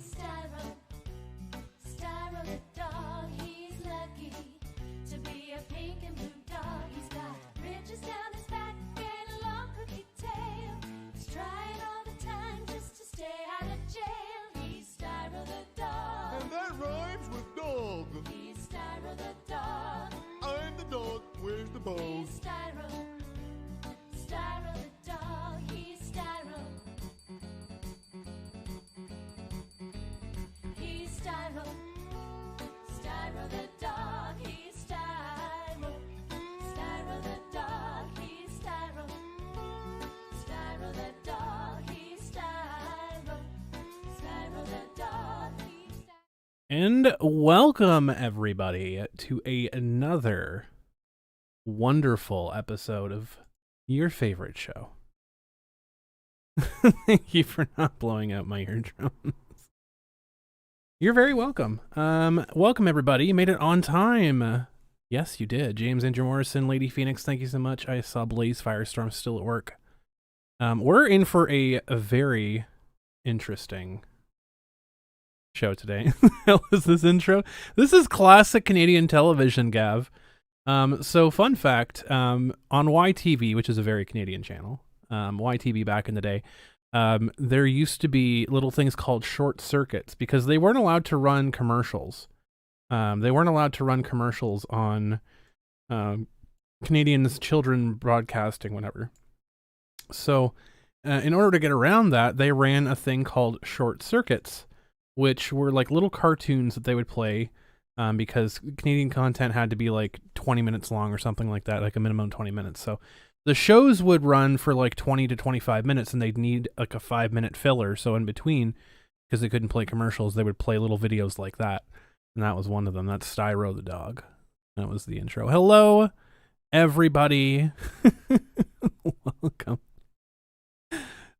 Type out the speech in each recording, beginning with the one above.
Styro. Styro the dog, he's lucky to be a pink and blue dog. He's got ridges down his back and a long crooked tail. He's trying all the time just to stay out of jail. He's Styro the dog. And that rhymes with dog. He's Styro the dog. I'm the dog. Where's the bone? He's Styro. Styro the dog. He's Styro. He's Styro. Styro the dog. He's Styro. Styro the dog. He's Styro. Styro the dog. He's Styro. Styro the dog. He's Styro. And welcome everybody to another wonderful episode of your favorite show. Thank you for not blowing out my eardrums. You're very welcome. Welcome everybody. You made it on time. Yes, you did. James Andrew Morrison, Lady Phoenix, thank you so much. I saw Blaze Firestorm still at work. We're in for a very interesting show today. What the hell is this intro? This is classic Canadian television, Gav. So fun fact, on YTV, which is a very Canadian channel, YTV back in the day, there used to be little things called short circuits because they weren't allowed to run commercials. They weren't allowed to run commercials on Canadians' children broadcasting, whatever. So in order to get around that, they ran a thing called short circuits, which were like little cartoons that they would play because Canadian content had to be like 20 minutes long or something like that, like a minimum 20 minutes. So the shows would run for like 20 to 25 minutes and they'd need like a 5-minute filler. So in between, because they couldn't play commercials, they would play little videos like that. And that was one of them. That's Styro the dog. That was the intro. Hello, everybody. Welcome.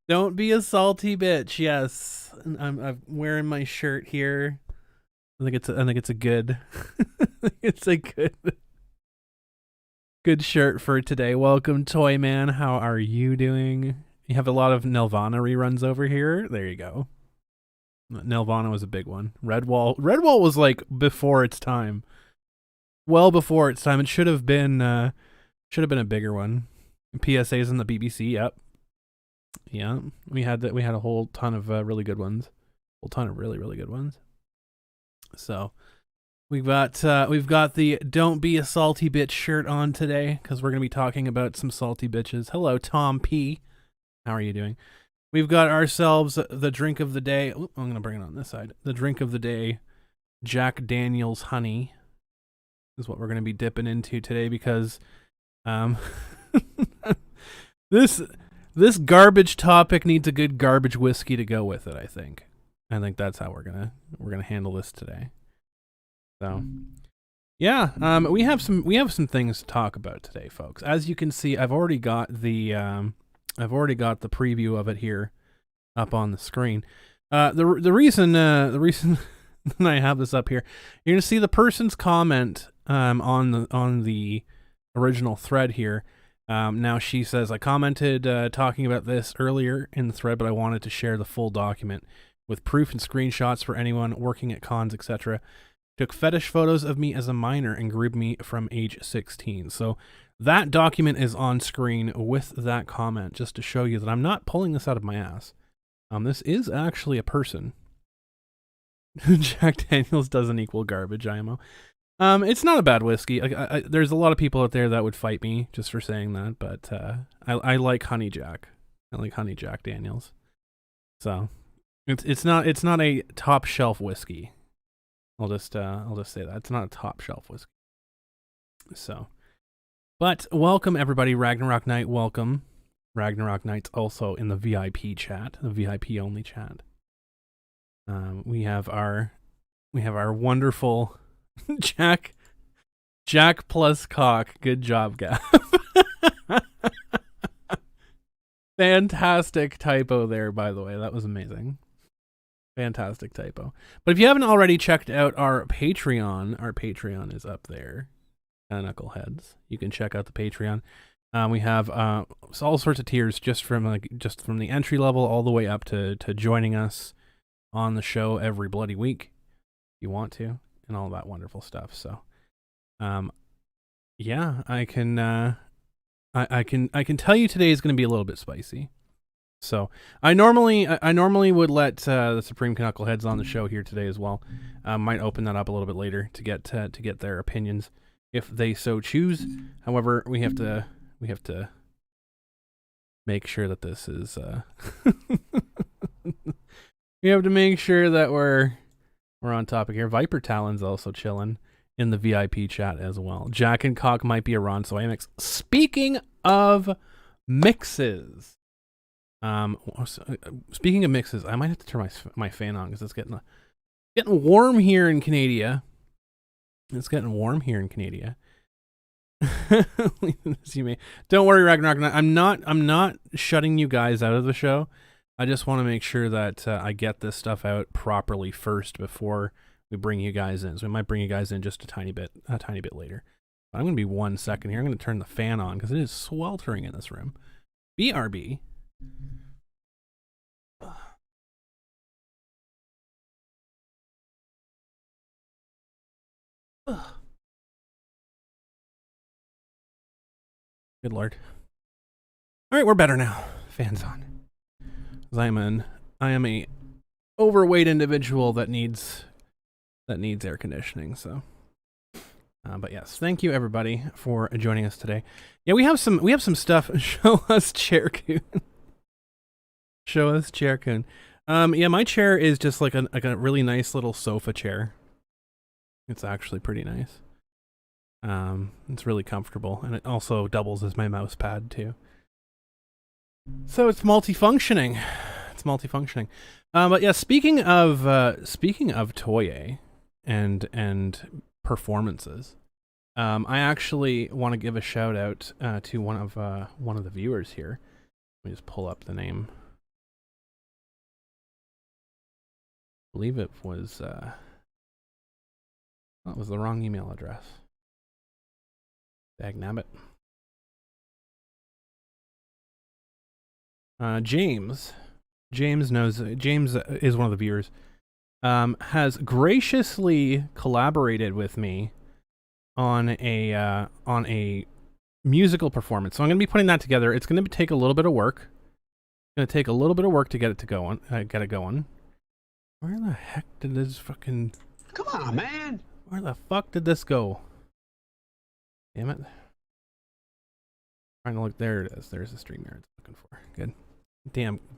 Don't be a salty bitch. Yes, I'm wearing my shirt here. I think it's a good. It's a good shirt for today. Welcome, Toy Man. How are you doing? You have a lot of Nelvana reruns over here. There you go. Nelvana was a big one. Redwall was like before its time. Well before its time. It should have been a bigger one. PSAs on the BBC. Yep. Yeah, we had that. We had a whole ton of really good ones. A whole ton of really, really good ones. So we've got the "Don't Be a Salty Bitch" shirt on today because we're gonna be talking about some salty bitches. Hello, Tom P. How are you doing? We've got ourselves the drink of the day. Ooh, I'm gonna bring it on this side. The drink of the day, Jack Daniel's Honey, is what we're gonna be dipping into today because, This garbage topic needs a good garbage whiskey to go with it, I think. I think that's how we're gonna handle this today. So, yeah, we have some things to talk about today, folks. As you can see, I've already got the preview of it here up on the screen. The reason that I have this up here, you're gonna see the person's comment on the original thread here. Now she says, I commented talking about this earlier in the thread, but I wanted to share the full document with proof and screenshots for anyone working at cons, etc. Took fetish photos of me as a minor and groomed me from age 16. So that document is on screen with that comment, just to show you that I'm not pulling this out of my ass. This is actually a person. Jack Daniels doesn't equal garbage, IMO. It's not a bad whiskey. There's a lot of people out there that would fight me just for saying that, but I like Honey Jack. I like Honey Jack Daniels. So it's not a top shelf whiskey. I'll just say that it's not a top shelf whiskey. So, but welcome everybody, Ragnarok Knight. Welcome, Ragnarok Knight's also in the VIP chat, the VIP only chat. We have our wonderful. Jack plus cock. Good job, Gav. Fantastic typo there, by the way. That was amazing. Fantastic typo. But if you haven't already checked out our Patreon is up there. Canuckleheads. You can check out the Patreon. We have all sorts of tiers just from the entry level all the way up to joining us on the show every bloody week if you want to, and all that wonderful stuff. So, yeah, I can tell you today is going to be a little bit spicy. So I normally would let the Supreme Canuckleheads on the show here today as well. Might open that up a little bit later to get their opinions if they so choose. However, we have to make sure that this is we have to make sure that we're on topic here. Viper Talon's also chilling in the VIP chat as well. Jack and Cock might be a Ron, so I mix. Speaking of mixes, speaking of mixes, I might have to turn my fan on because it's getting warm here in Canada. It's getting warm here in Canada. You may don't worry, Ragnarok. I'm not shutting you guys out of the show. I just want to make sure that I get this stuff out properly first before we bring you guys in. So we might bring you guys in just a tiny bit later. But I'm going to be 1 second here. I'm going to turn the fan on because it is sweltering in this room. BRB. Good Lord. All right, we're better now. Fans on. I am a overweight individual that needs air conditioning. So, but yes, thank you everybody for joining us today. Yeah, we have some stuff. Show us Chair Coon. Show us Chair Coon. Yeah, my chair is just like a really nice little sofa chair. It's actually pretty nice. It's really comfortable, and it also doubles as my mouse pad too. So it's multifunctioning. But yeah, speaking of Toye and performances, I actually want to give a shout out to one of the viewers here. Let me just pull up the name. I believe it was that was the wrong email address. Dagnabbit. James is one of the viewers, has graciously collaborated with me on a musical performance. So I'm going to be putting that together. It's going to take a little bit of work. It's going to take a little bit of work to get it going. Where the heck did this fucking... Come on, man! Where the fuck did this go? Damn it. Trying to look. There it is. There's the stream yard it's looking for. Good.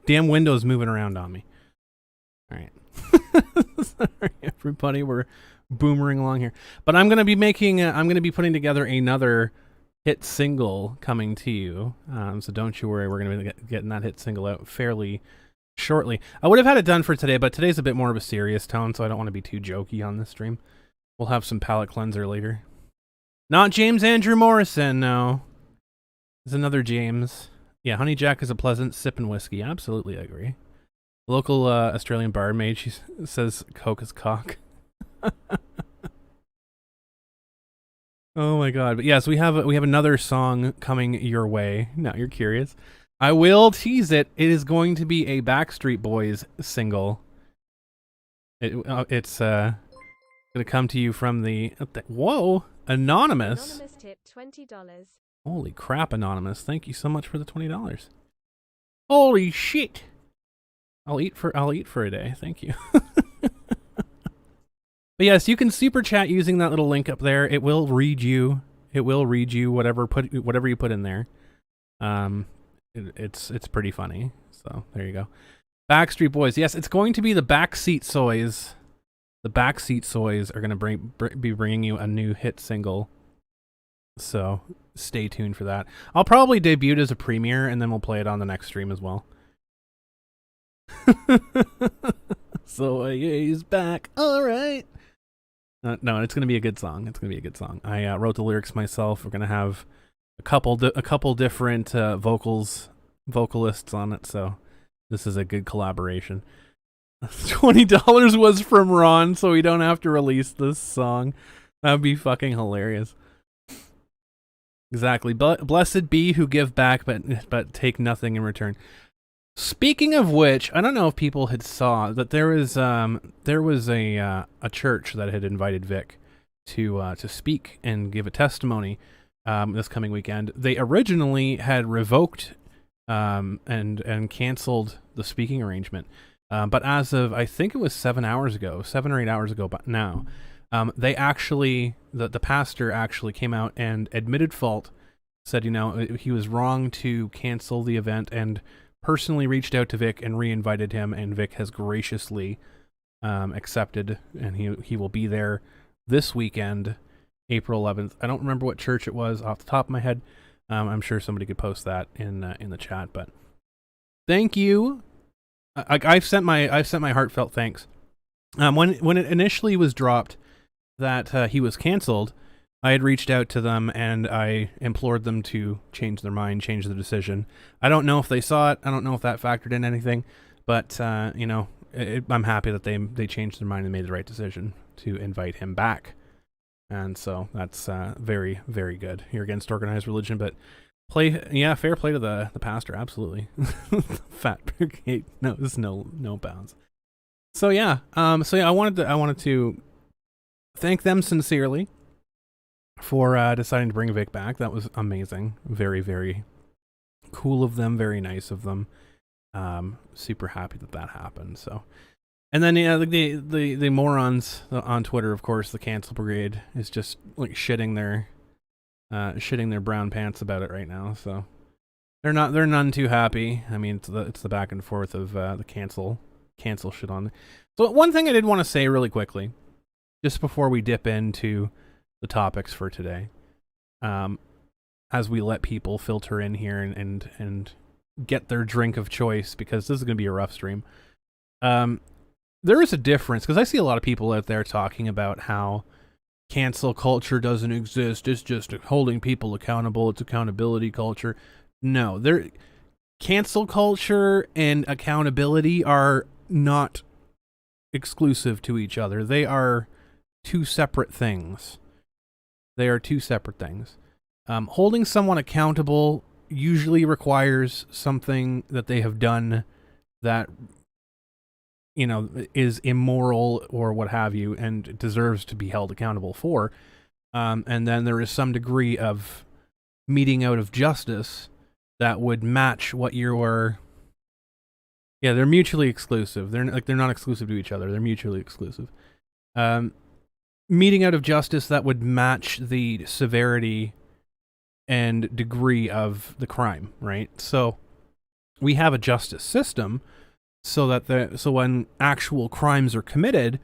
Damn Windows moving around on me. All right. Sorry, everybody. We're boomering along here. But I'm going to be putting together another hit single coming to you. So don't you worry. We're going to be getting that hit single out fairly shortly. I would have had it done for today, but today's a bit more of a serious tone, so I don't want to be too jokey on this stream. We'll have some palate cleanser later. Not James Andrew Morrison, no. There's another James. Yeah, Honey Jack is a pleasant sipping whiskey. Absolutely, I agree. Local Australian barmaid, she says Coke is cock. Oh my god. But yes, we have another song coming your way. Now you're curious. I will tease it. It is going to be a Backstreet Boys single. It's going to come to you from the... Whoa! Anonymous. Anonymous tip $20. Holy crap, Anonymous. Thank you so much for the $20. Holy shit. I'll eat for a day. Thank you. But yes, you can super chat using that little link up there. It will read you whatever you put in there. It's pretty funny. So, there you go. Backstreet Boys. Yes, it's going to be the Backseat Soys. The Backseat Soys are going to be bringing you a new hit single. So stay tuned for that. I'll probably debut it as a premiere, and then we'll play it on the next stream as well. So he's back. All right. No, it's going to be a good song. I wrote the lyrics myself. We're going to have a couple different vocalists on it. So this is a good collaboration. $20 was from Ron, so we don't have to release this song. That'd be fucking hilarious. Exactly. Blessed be who give back, but take nothing in return. Speaking of which, I don't know if people had saw that there was a church that had invited Vic to speak and give a testimony this coming weekend. They originally had revoked and canceled the speaking arrangement, but as of I think it was 7 or 8 hours ago, but now they actually the pastor actually came out and admitted fault, said he was wrong to cancel the event, and personally reached out to Vic and re-invited him, and Vic has graciously accepted, and he will be there this weekend, April 11th. I don't remember what church it was off the top of my head. I'm sure somebody could post that in the chat, but thank you. I've sent my heartfelt thanks. When it initially was dropped that he was canceled, I had reached out to them and I implored them to change their mind, change the decision. I don't know if they saw it. I don't know if that factored in anything, but I'm happy that they changed their mind and made the right decision to invite him back. And so that's very, very good. You're against organized religion, but fair play to the pastor, absolutely. Fat brigade knows no bounds. So yeah, I wanted to thank them sincerely for deciding to bring Vic back. That was amazing. Very, very cool of them. Very nice of them. Super happy that happened. So, and then the morons on Twitter, of course, the cancel brigade is just like shitting their brown pants about it right now. So they're none too happy. I mean, it's the back and forth of the cancel shit on. So one thing I did want to say really quickly, just before we dip into the topics for today, as we let people filter in here and get their drink of choice, because this is going to be a rough stream. There is a difference, because I see a lot of people out there talking about how cancel culture doesn't exist. It's just holding people accountable. It's accountability culture. No, cancel culture and accountability are not exclusive to each other. They are two separate things. Holding someone accountable usually requires something that they have done that is immoral or what have you, and deserves to be held accountable for. And then there is some degree of meting out of justice that would match what you were. Yeah, they're mutually exclusive. They're not exclusive to each other. They're mutually exclusive. Meting out of justice that would match the severity and degree of the crime, right? So we have a justice system so that when actual crimes are committed,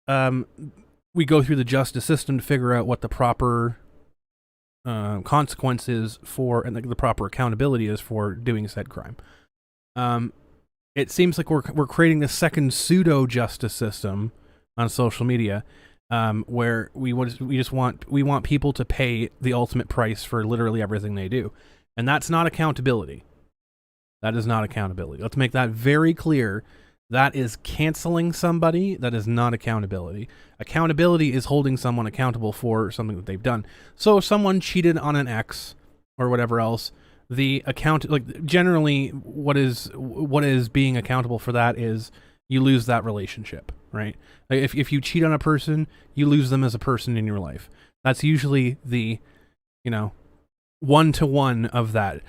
we go through the justice system to figure out what the proper consequences for and the proper accountability is for doing said crime. It seems like we're creating a second pseudo justice system on social media, where we want people to pay the ultimate price for literally everything they do, and that's not accountability. That is not accountability. Let's make that very clear. That is canceling somebody. That is not accountability. Accountability is holding someone accountable for something that they've done. So if someone cheated on an ex or whatever else, generally what is being accountable for that is you lose that relationship, right? If you cheat on a person, you lose them as a person in your life. That's usually the, 1-to-1 of that.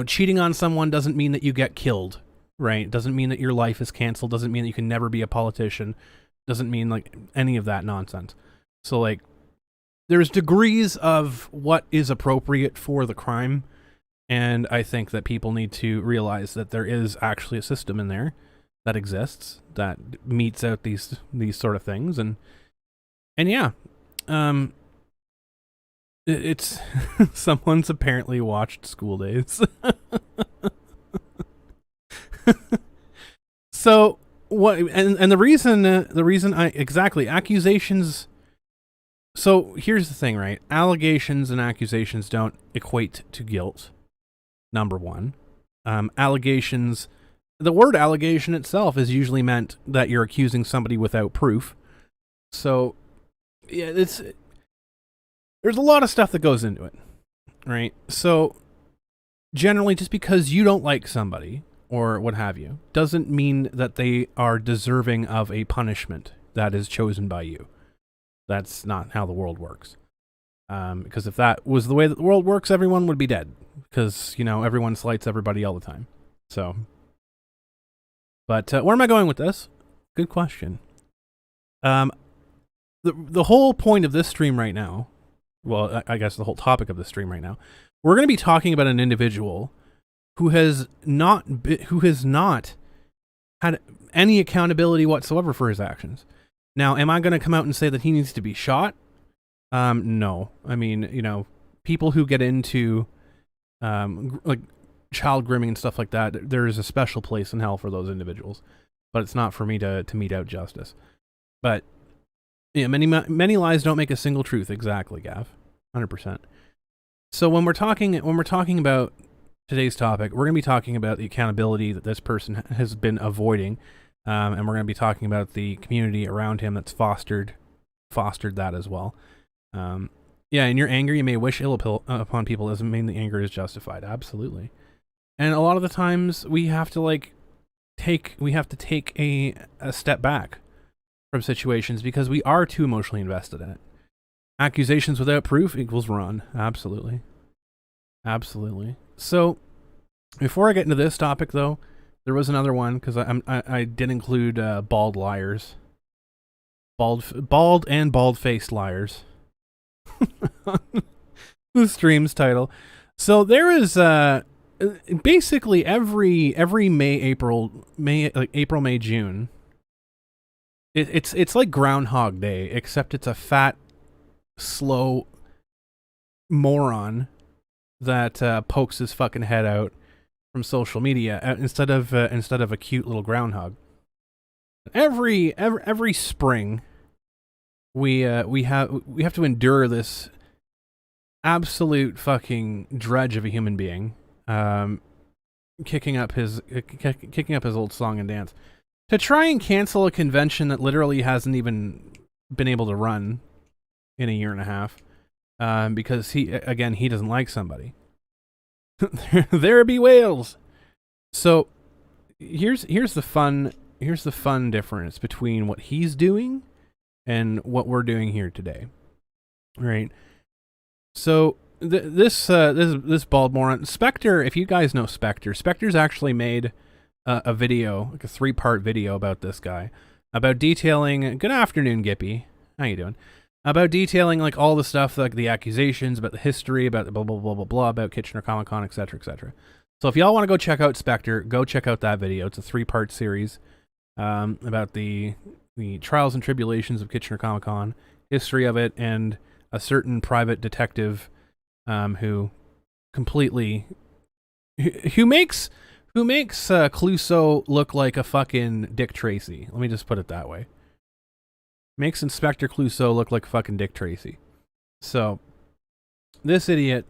Cheating on someone doesn't mean that you get killed, right? Doesn't mean that your life is canceled. Doesn't mean that you can never be a politician. Doesn't mean any of that nonsense. So there's degrees of what is appropriate for the crime. And I think that people need to realize that there is actually a system in there that exists that meets out these sort of things. And yeah, it's someone's apparently watched School Days. So what? And the reason accusations. So here's the thing, right? Allegations and accusations don't equate to guilt. Number one, allegations. The word allegation itself is usually meant that you're accusing somebody without proof. So yeah, there's a lot of stuff that goes into it, right? So generally, just because you don't like somebody or what have you doesn't mean that they are deserving of a punishment that is chosen by you. That's not how the world works. Because if that was the way that the world works, everyone would be dead. Because, everyone slights everybody all the time. So, but where am I going with this? Good question. The whole point of this stream right now, well, I guess the whole topic of this stream right now, we're going to be talking about an individual who has not had any accountability whatsoever for his actions. Now, am I going to come out and say that he needs to be shot? No. I mean, people who get into like child grooming and stuff like that, there is a special place in hell for those individuals. But it's not for me to mete out justice. But yeah, many lies don't make a single truth. Exactly, Gav. 100%. So when we're talking about today's topic, we're going to be talking about the accountability that this person has been avoiding, and we're going to be talking about the community around him that's fostered that as well. Yeah, in your anger, you may wish ill upon people. Doesn't mean the anger is justified. Absolutely. And a lot of the times we have to take a step back from situations because we are too emotionally invested in it. Accusations without proof equals run. Absolutely. Absolutely. So, before I get into this topic, though, there was another one, because I did include bald liars. Bald and bald-faced liars. The stream's title. So, there is, basically every April, May, June, it's like Groundhog Day, except it's a fat, slow moron that pokes his fucking head out from social media instead of a cute little groundhog. Every spring, we have to endure this absolute fucking dredge of a human being, kicking up his old song and dance to try and cancel a convention that literally hasn't even been able to run in a year and a half, because he doesn't like somebody. There be whales. So here's the fun difference between what he's doing and what we're doing here today, right? So this bald moron Spectre, if you guys know Spectre's actually made a video, like a 3-part video about this guy, about detailing. Good afternoon, Gippy. How you doing? About detailing like all the stuff, like the accusations, about the history, about the blah blah blah blah blah, about Kitchener Comic Con, etc., etc. So if y'all want to go check out Spectre, go check out that video. It's a 3-part series about the trials and tribulations of Kitchener Comic Con, history of it, and a certain private detective who makes Clouseau look like a fucking Dick Tracy. Let me just put it that way. Makes Inspector Clouseau look like fucking Dick Tracy. So, this idiot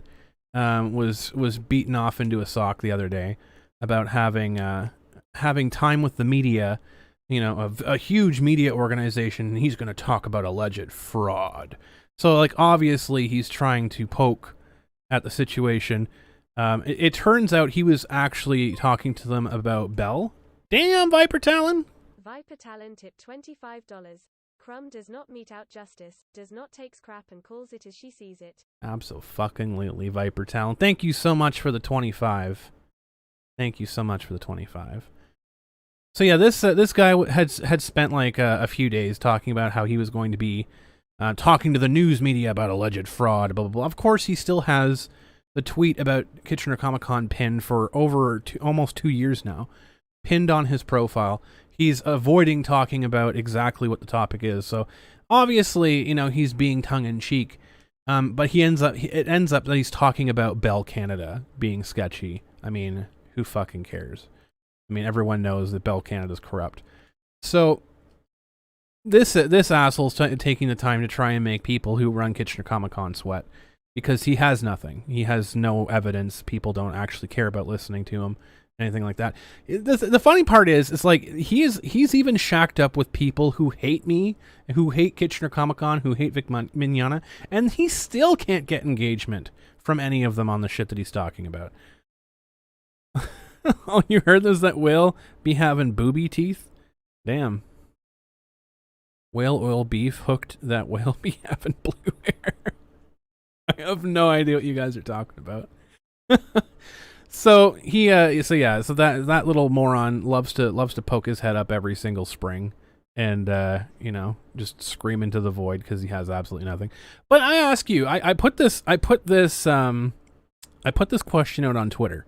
was beaten off into a sock the other day about having time with the media, of a huge media organization, and he's going to talk about alleged fraud. So, obviously, he's trying to poke at the situation. It turns out he was actually talking to them about Belle. Damn, Viper Talon! Viper Talon tipped $25. Crumb does not mete out justice, does not takes crap and calls it as she sees it. Abso-fucking-lutely, Viper Talon. Thank you so much for the 25. Thank you so much for the 25. So yeah, this guy had spent a few days talking about how he was going to be talking to the news media about alleged fraud, blah, blah, blah. Of course, he still has the tweet about Kitchener Comic Con pinned for almost 2 years now, pinned on his profile. He's avoiding talking about exactly what the topic is. So obviously, he's being tongue-in-cheek. But it ends up that he's talking about Bell Canada being sketchy. I mean, who fucking cares? I mean, everyone knows that Bell Canada's corrupt. So this asshole's taking the time to try and make people who run Kitchener Comic Con sweat, because he has nothing. He has no evidence. People don't actually care about listening to him. Anything like that. The funny part is, it's like he's even shacked up with people who hate me, who hate Kitchener Comic Con, who hate Vic Mignogna, and he still can't get engagement from any of them on the shit that he's talking about. Oh, you heard this? That whale be having booby teeth? Damn. Whale oil beef hooked that whale be having blue hair. I have no idea what you guys are talking about. So that little moron loves to poke his head up every single spring and just scream into the void because he has absolutely nothing. But I ask you, I put this question out on Twitter.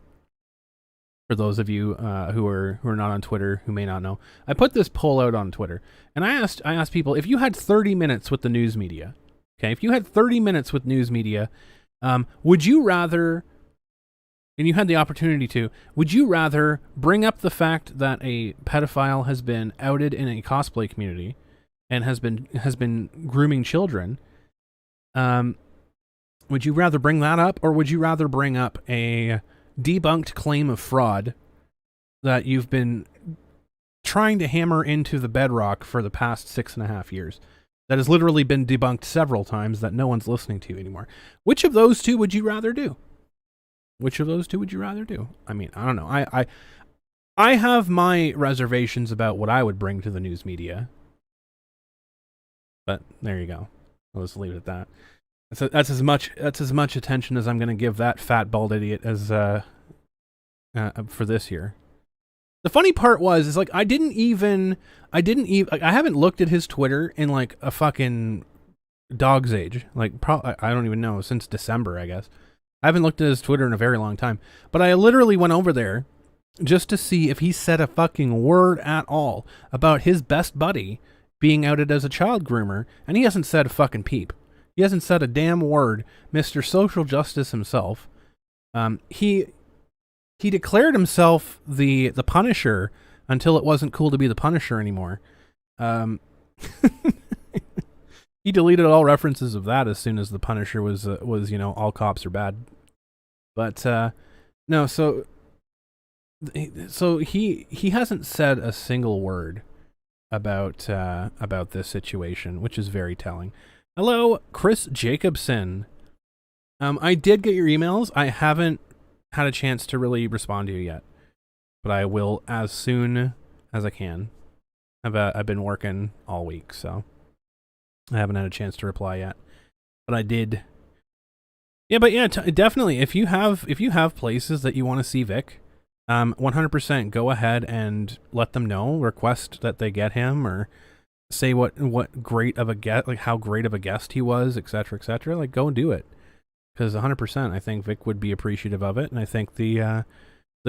For those of you who are not on Twitter, who may not know, I put this poll out on Twitter, and I asked people, if you had 30 minutes with the news media, okay, if you had 30 minutes with news media, would you rather, and you had the opportunity to, would you rather bring up the fact that a pedophile has been outed in a cosplay community and has been grooming children? Would you rather bring that up, or would you rather bring up a debunked claim of fraud that you've been trying to hammer into the bedrock for the past 6.5 years, that has literally been debunked several times, that no one's listening to anymore? Which of those two would you rather do? Which of those two would you rather do? I mean, I don't know. I have my reservations about what I would bring to the news media, but there you go. I'll just leave it at that. That's as much attention as I'm going to give that fat bald idiot as for this year. The funny part is like I haven't looked at his Twitter in like a fucking dog's age. Like I don't even know, since December, I guess. I haven't looked at his Twitter in a very long time. But I literally went over there just to see if he said a fucking word at all about his best buddy being outed as a child groomer, and he hasn't said a fucking peep. He hasn't said a damn word. Mr. Social Justice himself. He declared himself the Punisher until it wasn't cool to be the Punisher anymore. He deleted all references of that as soon as the Punisher was all cops are bad. But no, so he hasn't said a single word about this situation, which is very telling. Hello, Chris Jacobson. I did get your emails. I haven't had a chance to really respond to you yet, but I will as soon as I can. I've been working all week, so I haven't had a chance to reply yet, but I did. Yeah, but yeah, definitely. If you have places that you want to see Vic, 100% go ahead and let them know. Request that they get him, or say what great of a guest, like how great of a guest he was, etc., etc. Like, go and do it, because 100%, I think Vic would be appreciative of it, and I think the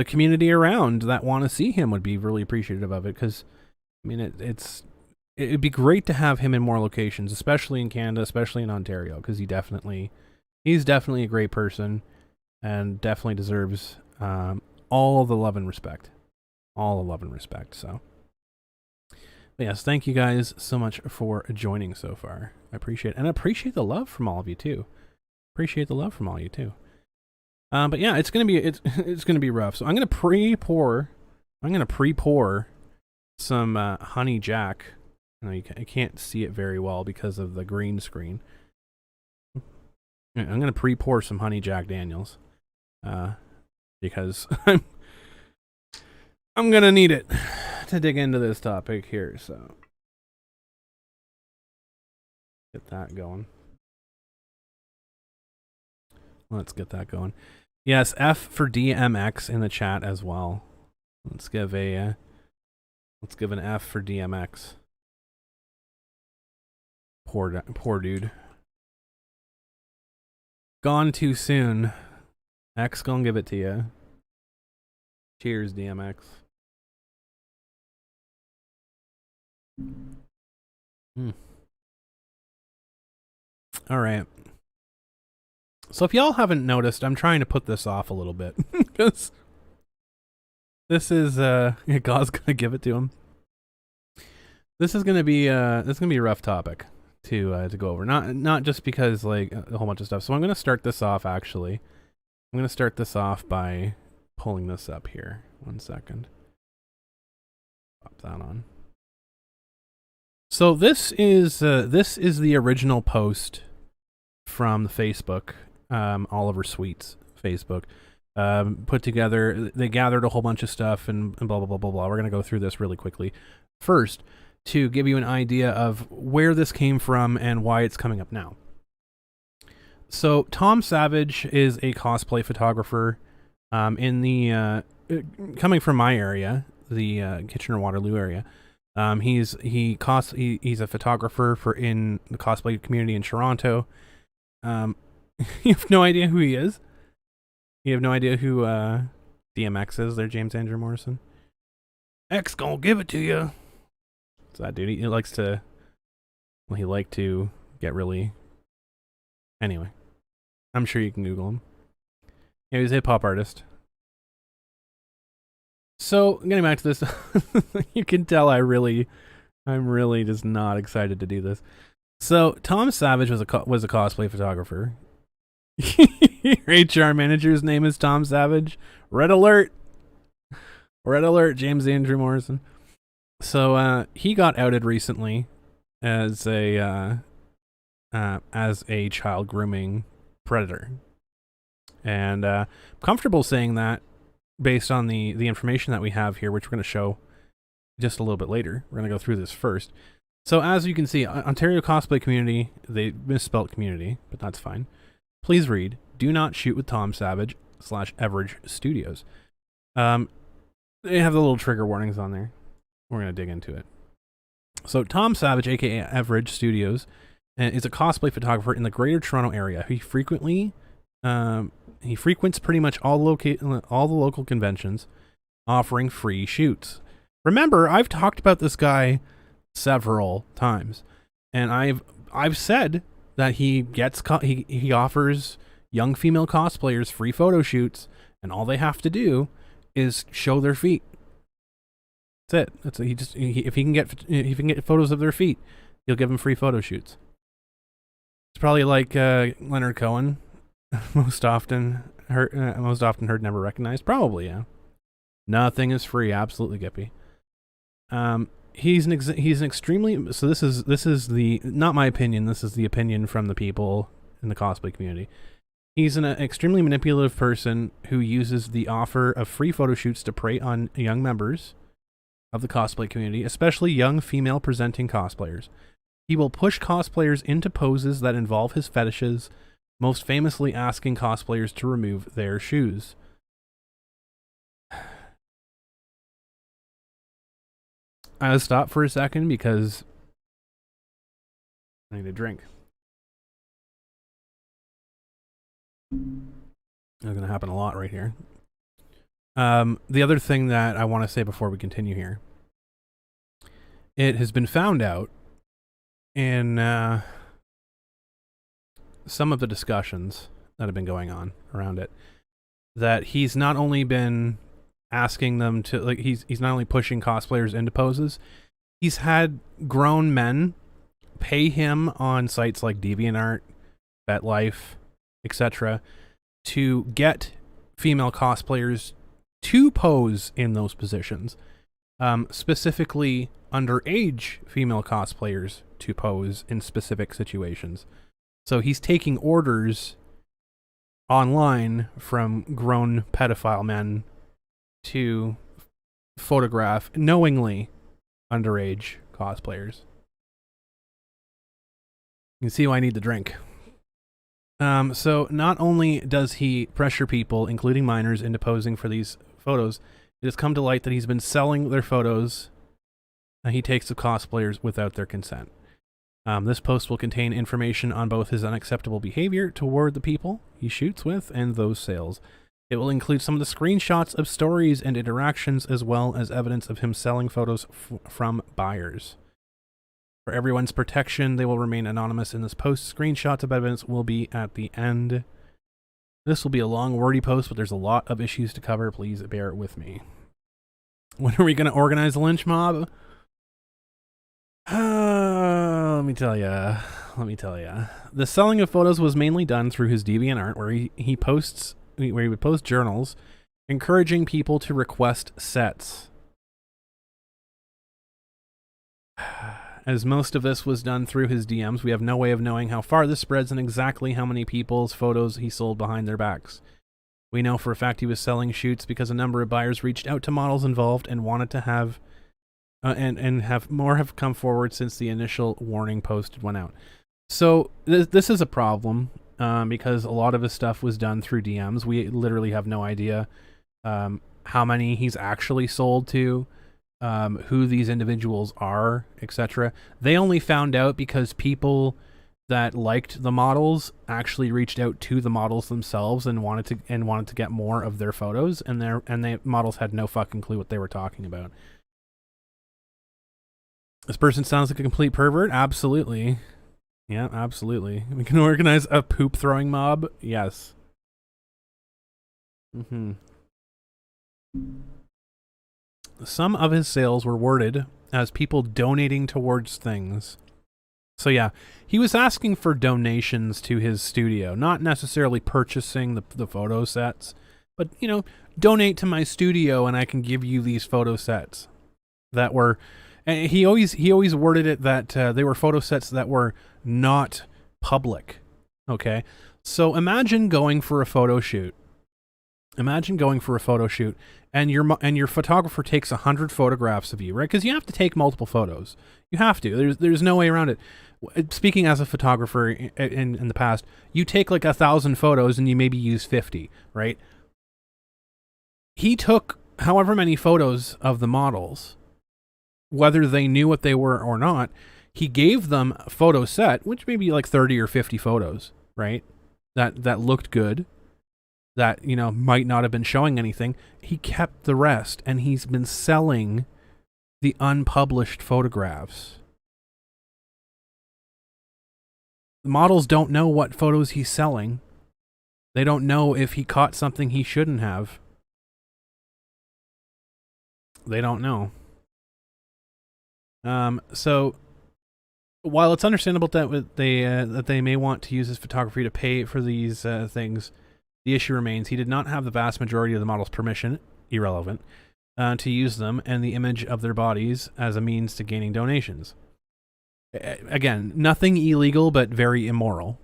community around that want to see him would be really appreciative of it. Because I mean, it'd be great to have him in more locations, especially in Canada, especially in Ontario, because he's definitely a great person, and definitely deserves all the love and respect, So. But yes, thank you guys so much for joining so far. I appreciate it. And I appreciate the love from all of you too. But yeah, it's gonna be rough. So I'm gonna pre-pour some honey jack. I can't see it very well because of the green screen. I'm gonna pre-pour some honey Jack Daniels, because I'm gonna need it to dig into this topic here, so get that going. Let's get that going. Yes, F for DMX in the chat as well. Let's give an F for DMX. Poor dude. Gone too soon. X gonna give it to you. Cheers, DMX. All right. So if y'all haven't noticed, I'm trying to put this off a little bit because this is God's gonna give it to him. This is gonna be a rough topic to go over. Not just because like a whole bunch of stuff. So I'm gonna start this off actually. I'm gonna start this off by pulling this up here. 1 second. Pop that on. So this is the original post from the Facebook, Oliver Sweet's Facebook. put together. They gathered a whole bunch of stuff and blah, blah, blah, blah, blah. We're going to go through this really quickly. First, to give you an idea of where this came from and why it's coming up now. So Tom Savage is a cosplay photographer in the coming from my area, the Kitchener-Waterloo area. He's a photographer for in the cosplay community in Toronto. You have no idea who he is. You have no idea who DMX is. There, James Andrew Morrison. X gonna give it to you. It's that dude. He likes to. Well, he liked to get really. Anyway, I'm sure you can Google him. Yeah, he's a hip hop artist. So, getting back to this, you can tell I'm really just not excited to do this. So, Tom Savage was a cosplay photographer. Your HR manager's name is Tom Savage. Red alert. Red alert, James Andrew Morrison. So, he got outed recently as a child grooming predator. And I'm comfortable saying that based on the information that we have here, which we're going to show just a little bit later. We're going to go through this first. So as you can see, Ontario Cosplay Community, they misspelt community, but that's fine. Please read, do not shoot with Tom Savage /Everage Studios. They have the little trigger warnings on there. We're going to dig into it. So Tom Savage, aka Everage Studios, is a cosplay photographer in the Greater Toronto area. He frequents pretty much all the local conventions, offering free shoots. Remember, I've talked about this guy several times, and I've said that he offers young female cosplayers free photo shoots, and all they have to do is show their feet. That's it. If he can get photos of their feet, he'll give them free photo shoots. It's probably like Leonard Cohen. Most often heard, never recognized. Probably, yeah. Nothing is free. Absolutely, Gippy. He's an extremely. So this is the not my opinion. This is the opinion from the people in the cosplay community. He's an extremely manipulative person who uses the offer of free photo shoots to prey on young members of the cosplay community, especially young female presenting cosplayers. He will push cosplayers into poses that involve his fetishes, most famously asking cosplayers to remove their shoes. I'll stop for a second because I need a drink. That's going to happen a lot right here. The other thing that I want to say before we continue here, it has been found out in some of the discussions that have been going on around it, that he's not only been asking them to, like, he's not only pushing cosplayers into poses, he's had grown men pay him on sites like DeviantArt, BetLife, etc. to get female cosplayers to pose in those positions. Specifically underage female cosplayers to pose in specific situations. So he's taking orders online from grown pedophile men to photograph knowingly underage cosplayers. You can see why I need the drink. So not only does he pressure people, including minors, into posing for these photos, it has come to light that he's been selling their photos he takes of cosplayers without their consent. This post will contain information on both his unacceptable behavior toward the people he shoots with and those sales. It will include some of the screenshots of stories and interactions, as well as evidence of him selling photos from buyers. For everyone's protection, they will remain anonymous in this post. Screenshots of evidence will be at the end. This will be a long, wordy post, but there's a lot of issues to cover. Please bear with me. When are we going to organize a lynch mob? Let me tell ya. The selling of photos was mainly done through his DeviantArt, where he would post journals encouraging people to request sets. As most of this was done through his DMs, we have no way of knowing how far this spreads and exactly how many people's photos he sold behind their backs. We know for a fact he was selling shoots because a number of buyers reached out to models involved and wanted to have and have more have come forward since the initial warning post went out. So this is a problem because a lot of his stuff was done through DMs. We literally have no idea how many he's actually sold to, who these individuals are, etc. They only found out because people that liked the models actually reached out to the models themselves and wanted to get more of their photos, and the models had no fucking clue what they were talking about. This person sounds like a complete pervert. Absolutely. Yeah, absolutely. We can organize a poop throwing mob. Yes. Some of his sales were worded as people donating towards things. So yeah, he was asking for donations to his studio, not necessarily purchasing the photo sets, but, you know, donate to my studio and I can give you these photo sets that were, and he always worded it that they were photo sets that were not public. Okay. So imagine going for a photo shoot. And your photographer takes 100 photographs of you, right? Because you have to take multiple photos. You have to. There's no way around it. Speaking as a photographer in the past, you take like 1,000 photos and you maybe use 50, right? He took however many photos of the models, whether they knew what they were or not. He gave them a photo set, which may be like 30 or 50 photos, right? That looked good. That, you know, might not have been showing anything. He kept the rest, and he's been selling the unpublished photographs. The models don't know what photos he's selling. They don't know if he caught something he shouldn't have. They don't know. So while it's understandable that they may want to use his photography to pay for these things, the issue remains he did not have the vast majority of the model's permission, irrelevant, to use them and the image of their bodies as a means to gaining donations. Again, nothing illegal, but very immoral.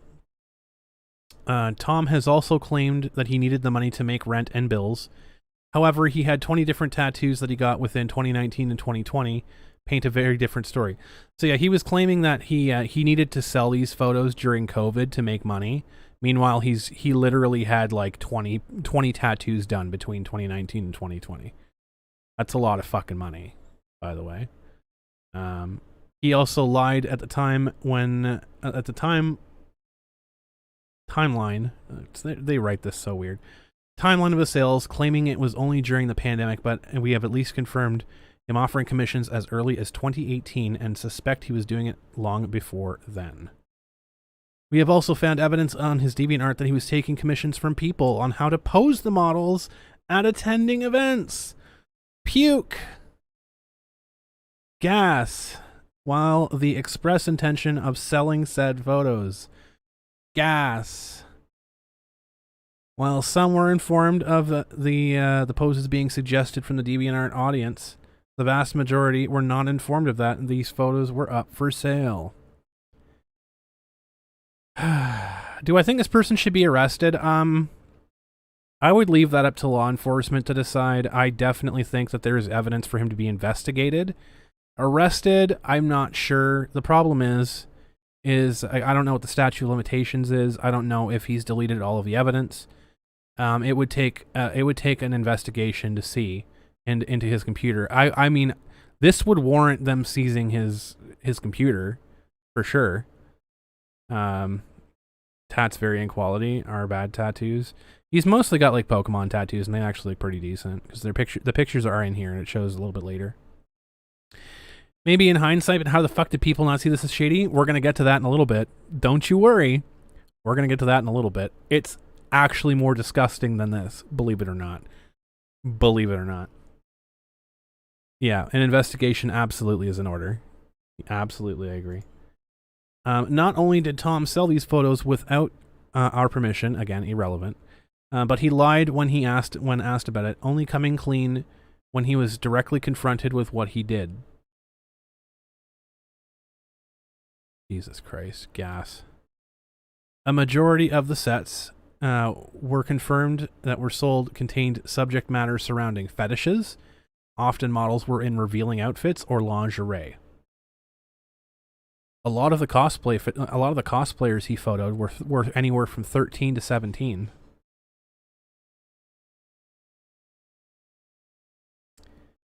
Tom has also claimed that he needed the money to make rent and bills. However, he had 20 different tattoos that he got within 2019 and 2020 paint a very different story. So yeah, he was claiming that he needed to sell these photos during COVID to make money. Meanwhile, he literally had like 20 tattoos done between 2019 and 2020. That's a lot of fucking money, by the way. He also lied at the time timeline. They write this so weird. Timeline of his sales, claiming it was only during the pandemic, but we have at least confirmed him offering commissions as early as 2018 and suspect he was doing it long before then. We have also found evidence on his DeviantArt that he was taking commissions from people on how to pose the models at attending events. Puke. Gas. While the express intention of selling said photos. Gas. While some were informed of the poses being suggested from the DeviantArt audience, the vast majority were not informed of that, and these photos were up for sale. Do I think this person should be arrested? I would leave that up to law enforcement to decide. I definitely think that there is evidence for him to be investigated. Arrested, I'm not sure. The problem is I don't know what the statute of limitations is. I don't know if he's deleted all of the evidence. It would take an investigation to see into his computer. I mean, this would warrant them seizing his computer for sure. Tats varying quality are bad tattoos. He's mostly got like Pokemon tattoos, and they actually look pretty decent because the pictures are in here, and it shows a little bit later. Maybe in hindsight, but how the fuck did people not see this as shady? We're gonna get to that in a little bit. Don't you worry. We're gonna get to that in a little bit. It's actually more disgusting than this, believe it or not. Believe it or not. Yeah, an investigation absolutely is in order. Absolutely, I agree. Not only did Tom sell these photos without our permission, again, irrelevant, but he lied when asked about it, only coming clean when he was directly confronted with what he did. Jesus Christ, gas. A majority of the sets were confirmed that were sold contained subject matter surrounding fetishes. Often models were in revealing outfits or lingerie. A lot of the cosplayers he photoed were anywhere from 13 to 17.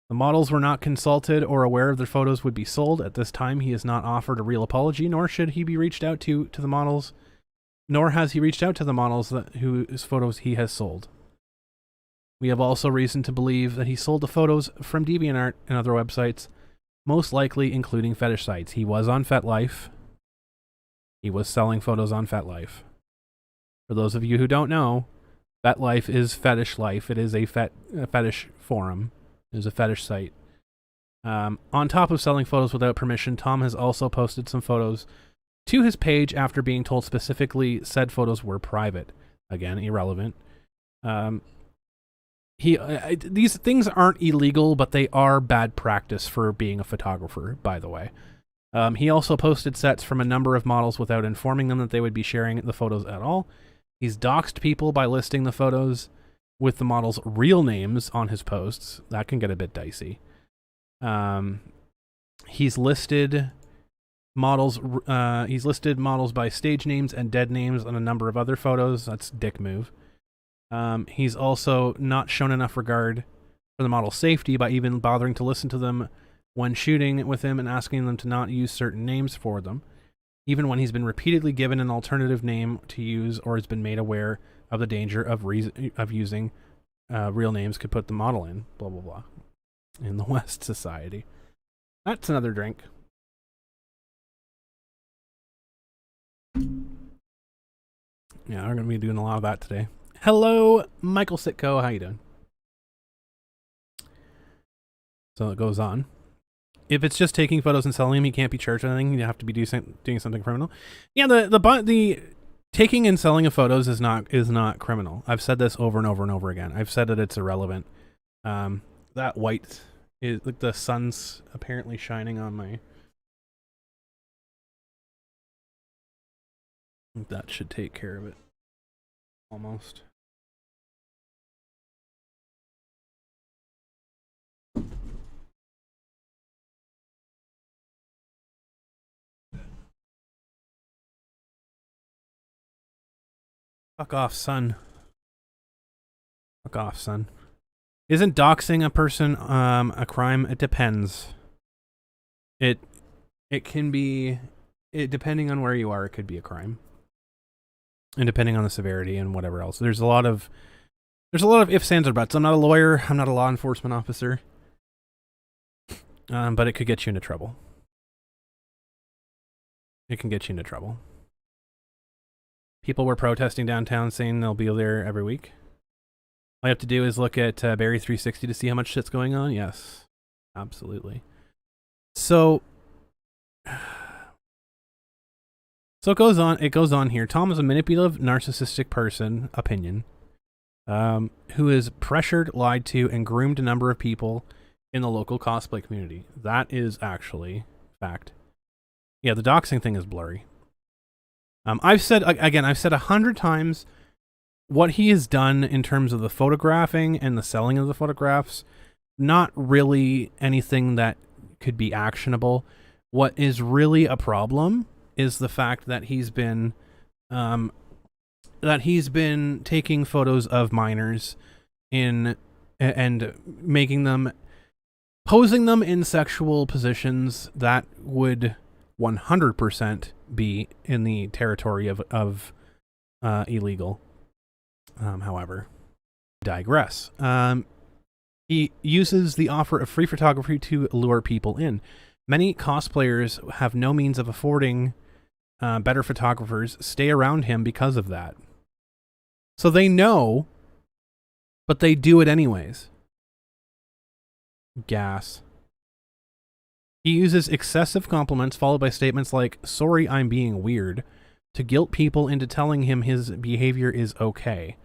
The models were not consulted or aware of their photos would be sold. At this time, he has not offered a real apology, nor should he be reached out to the models, nor has he reached out to the models whose photos he has sold. We have also reason to believe that he sold the photos from DeviantArt and other websites, most likely including fetish sites. He was on FetLife. He was selling photos on FetLife. For those of you who don't know, FetLife is Fetish Life. It is a fetish forum. It is a fetish site. On top of selling photos without permission, Tom has also posted some photos to his page after being told specifically said photos were private. Again, irrelevant. These things aren't illegal, but they are bad practice for being a photographer, by the way. He also posted sets from a number of models without informing them that they would be sharing the photos at all. He's doxed people by listing the photos with the models' real names on his posts. That can get a bit dicey. He's listed models by stage names and dead names on a number of other photos. That's dick move. He's also not shown enough regard for the model's safety by even bothering to listen to them when shooting with him and asking them to not use certain names for them, even when he's been repeatedly given an alternative name to use or has been made aware of the danger of using real names could put the model in, blah, blah, blah, in the West Society. That's another drink. Yeah, we're going to be doing a lot of that today. Hello, Michael Sitko. How you doing? So it goes on. If it's just taking photos and selling them, you can't be charged with anything. You have to be doing something criminal. Yeah, the taking and selling of photos is not criminal. I've said this over and over and over again. I've said that it's irrelevant. That white is like the sun's apparently shining on my. That should take care of it. Almost. Fuck off, son. Fuck off, son. Isn't doxing a person a crime? It depends. It can be, depending on where you are, it could be a crime. And depending on the severity and whatever else. There's a lot of ifs, ands, or buts. I'm not a lawyer. I'm not a law enforcement officer. But it could get you into trouble. It can get you into trouble. People were protesting downtown saying they'll be there every week. All you have to do is look at Barry 360 to see how much shit's going on. Yes, absolutely. So it goes on. It goes on here. Tom is a manipulative, narcissistic person. Opinion. Who is pressured, lied to, and groomed a number of people in the local cosplay community. That is actually fact. Yeah, the doxing thing is blurry. I've said 100 times what he has done in terms of the photographing and the selling of the photographs, not really anything that could be actionable. What is really a problem is the fact that he's been taking photos of minors and making them, posing them in sexual positions that would 100% be in the territory of illegal. However, digress. He uses the offer of free photography to lure people in. Many cosplayers have no means of affording better photographers stay around him because of that. So they know, but they do it anyways. Gas. He uses excessive compliments followed by statements like, "Sorry, I'm being weird," to guilt people into telling him his behavior is okay,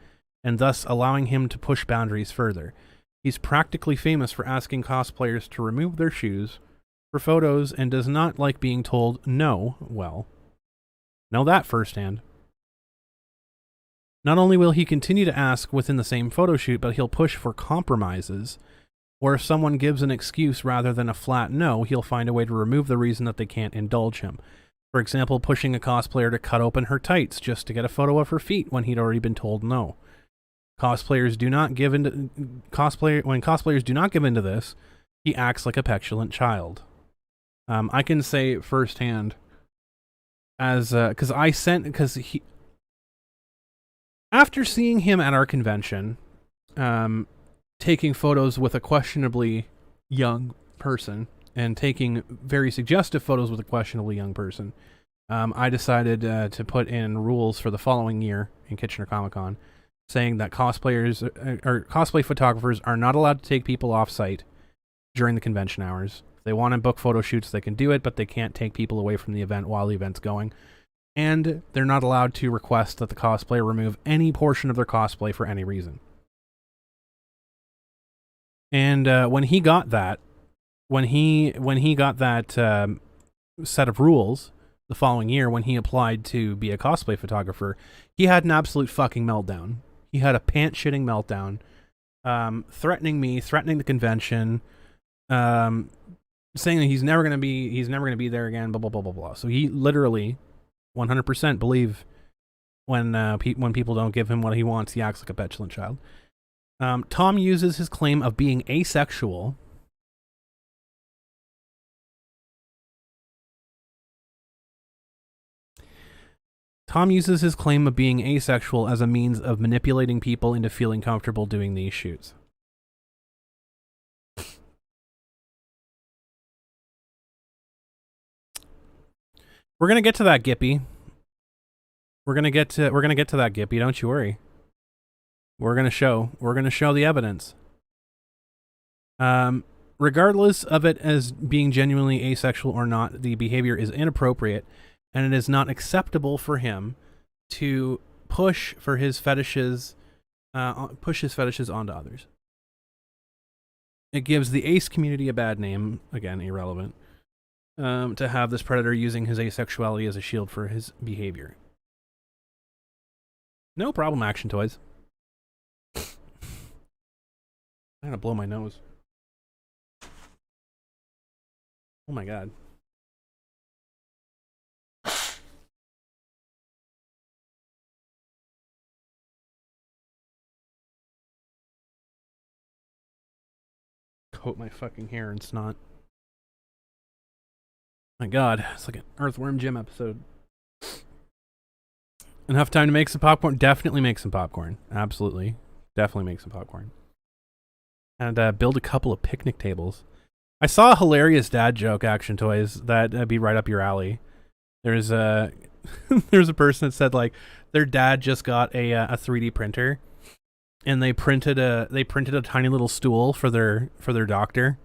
and thus allowing him to push boundaries further. He's practically famous for asking cosplayers to remove their shoes for photos and does not like being told no. Well, know that firsthand. Not only will he continue to ask within the same photo shoot, but he'll push for compromises, or if someone gives an excuse rather than a flat no, he'll find a way to remove the reason that they can't indulge him. For example, pushing a cosplayer to cut open her tights just to get a photo of her feet when he'd already been told no. Cosplayers do not give into when cosplayers do not give into this, he acts like a petulant child. I can say firsthand, after seeing him at our convention, taking photos with a questionably young person and taking very suggestive photos with a questionably young person, I decided to put in rules for the following year in Kitchener Comic-Con, saying that cosplayers or cosplay photographers are not allowed to take people off-site during the convention hours. If they want to book photo shoots, they can do it, but they can't take people away from the event while the event's going. And they're not allowed to request that the cosplayer remove any portion of their cosplay for any reason. And when he got that set of rules the following year, when he applied to be a cosplay photographer, he had an absolute fucking meltdown. He had a pants-shitting meltdown, threatening me, threatening the convention, saying that he's never gonna be there again, blah blah blah blah blah. So he literally 100% believe when people don't give him what he wants, he acts like a petulant child. Tom uses his claim of being asexual as a means of manipulating people into feeling comfortable doing these shoots. We're gonna get to that, Gippy. We're gonna get to that, Gippy. Don't you worry. We're gonna show the evidence. Regardless of it as being genuinely asexual or not, the behavior is inappropriate, and it is not acceptable for him to push his fetishes onto others. It gives the ace community a bad name, again, irrelevant, to have this predator using his asexuality as a shield for his behavior. No problem, Action Toys. I'm gonna blow my nose. Oh my god. Coat my fucking hair in snot. My god, it's like an Earthworm Jim episode. Enough time to make some popcorn? Definitely make some popcorn. Absolutely. Definitely make some popcorn. And build a couple of picnic tables. I saw a hilarious dad joke, Action Toys, that'd be right up your alley. There's a there's a person that said, like, their dad just got a 3D printer, and they printed a tiny little stool for their doctor,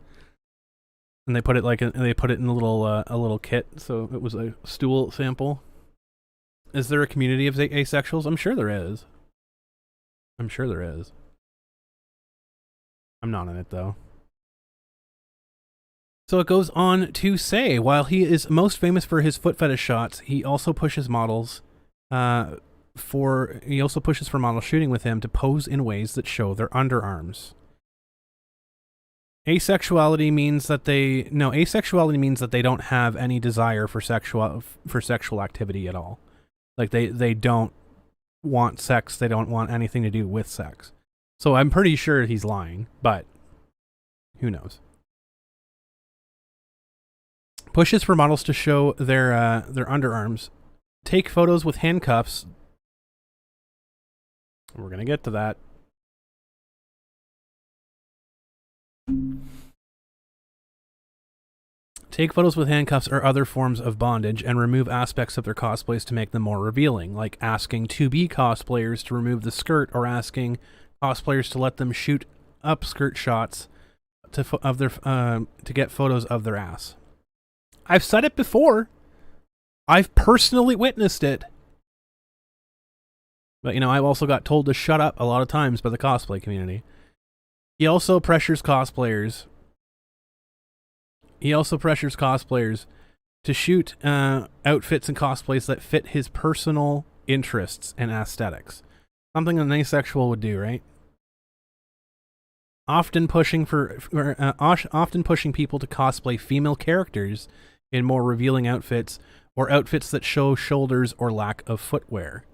and they put it in a little kit, so it was a stool sample. Is there a community of asexuals? I'm sure there is. I'm not in it, though. So it goes on to say, while he is most famous for his foot fetish shots, he also pushes models for model shooting with him to pose in ways that show their underarms. Asexuality means that they don't have any desire for sexual activity at all. Like they don't want sex, they don't want anything to do with sex. So I'm pretty sure he's lying, but who knows? Pushes for models to show their underarms. Take photos with handcuffs. We're going to get to that. Take photos with handcuffs or other forms of bondage and remove aspects of their cosplays to make them more revealing, like asking to-be cosplayers to remove the skirt or asking cosplayers to let them shoot up skirt shots to get photos of their ass. I've said it before. I've personally witnessed it. But, I've also got told to shut up a lot of times by the cosplay community. He also pressures cosplayers to shoot outfits and cosplays that fit his personal interests and aesthetics. Something an asexual would do, right? Often pushing often pushing people to cosplay female characters in more revealing outfits or outfits that show shoulders or lack of footwear.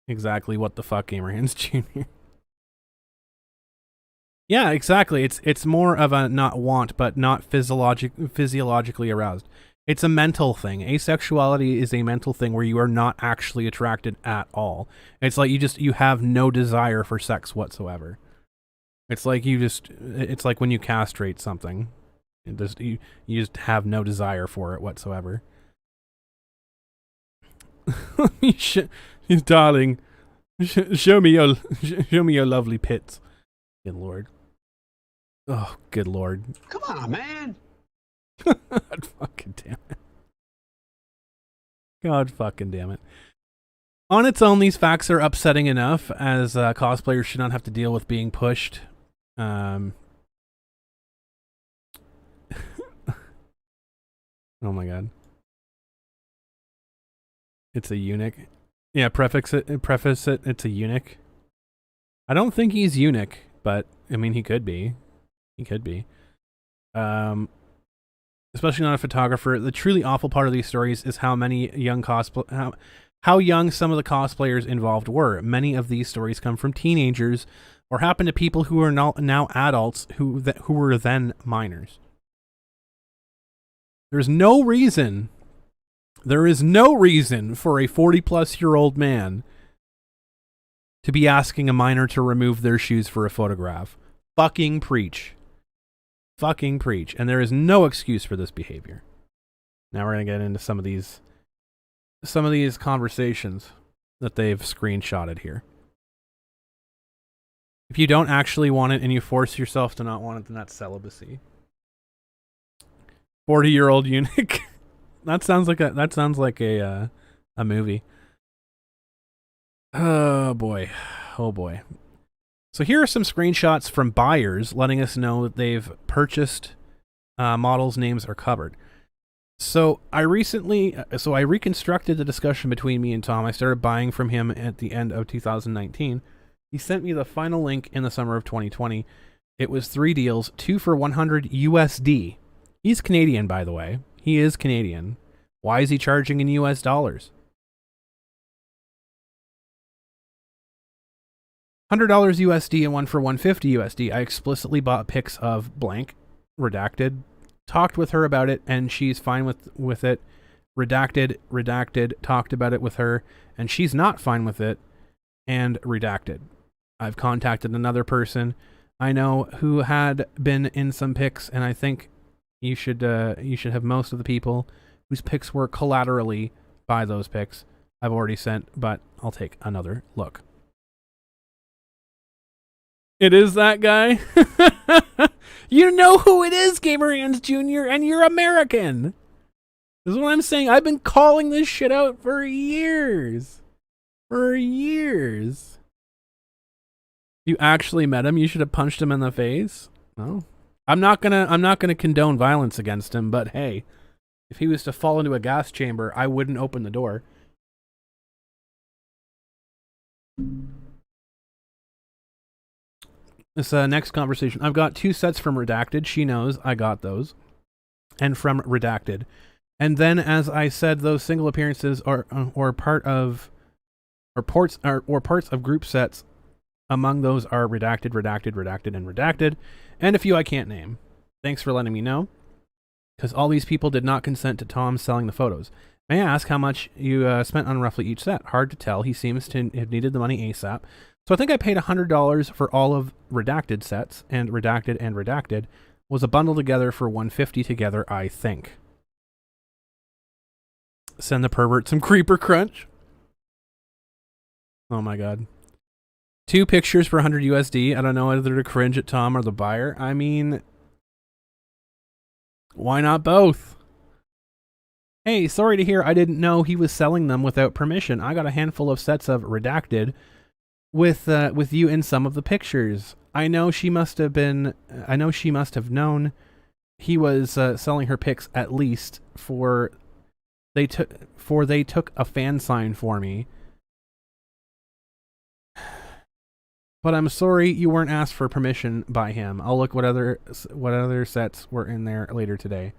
Exactly what the fuck, Gamerhands Jr. Yeah, exactly. It's more of a not want, but not physiologically aroused. It's a mental thing. Asexuality is a mental thing where you are not actually attracted at all. It's like you have no desire for sex whatsoever. It's like it's like when you castrate something. You just have no desire for it whatsoever. Darling, show me your lovely pits. Good lord. Oh, good lord. Come on, man. God fucking damn it. God fucking damn it. On its own, these facts are upsetting enough, as cosplayers should not have to deal with being pushed. Oh my god. It's a eunuch. Yeah, preface it, it's a eunuch. I don't think he's eunuch, but, I mean, he could be. He could be. Especially not a photographer. The truly awful part of these stories is how many young how young some of the cosplayers involved were. Many of these stories come from teenagers or happen to people who are now adults who were then minors. There is no reason for a 40-plus-year-old man to be asking a minor to remove their shoes for a photograph. Fucking preach. Fucking preach. And there is no excuse for this behavior. Now we're going to get into some of these conversations that they've screenshotted here. If you don't actually want it and you force yourself to not want it, then that's celibacy. 40-year-old eunuch. That sounds like a movie. Oh boy. Oh boy. So here are some screenshots from buyers letting us know that they've purchased models' names are covered. So I reconstructed the discussion between me and Tom. I started buying from him at the end of 2019. He sent me the final link in the summer of 2020. It was 3 deals, 2 for 100 USD. He's Canadian, by the way. He is Canadian. Why is he charging in US dollars? $100 USD and 1 for 150 USD. I explicitly bought pics of blank, redacted, talked with her about it, and she's fine with it. Redacted, talked about it with her, and she's not fine with it, and redacted. I've contacted another person I know who had been in some pics, and I think you should have most of the people whose pics were collaterally by those pics I've already sent, but I'll take another look. It is that guy? You know who it is, Gamerhands Jr., and you're American. This is what I'm saying. I've been calling this shit out for years. For years. You actually met him? You should have punched him in the face? No. I'm not gonna condone violence against him, but hey, if he was to fall into a gas chamber, I wouldn't open the door. This next conversation. I've got 2 sets from Redacted. She knows I got those. And from Redacted. And then, as I said, those single appearances are parts of group sets. Among those are Redacted, and Redacted. And a few I can't name. Thanks for letting me know. Because all these people did not consent to Tom selling the photos. May I ask how much you spent on roughly each set? Hard to tell. He seems to have needed the money ASAP. So I think I paid $100 for all of Redacted sets, and Redacted was a bundle together for $150 together, I think. Send the pervert some creeper crunch. Oh my god. 2 pictures for 100 USD. I don't know whether to cringe at Tom or the buyer. I mean, why not both? Hey, sorry to hear I didn't know he was selling them without permission. I got a handful of sets of Redacted with you in some of the pictures. I know she must have known he was selling her pics at least they took a fan sign for me but I'm sorry you weren't asked for permission by him. I'll look what other sets were in there later today.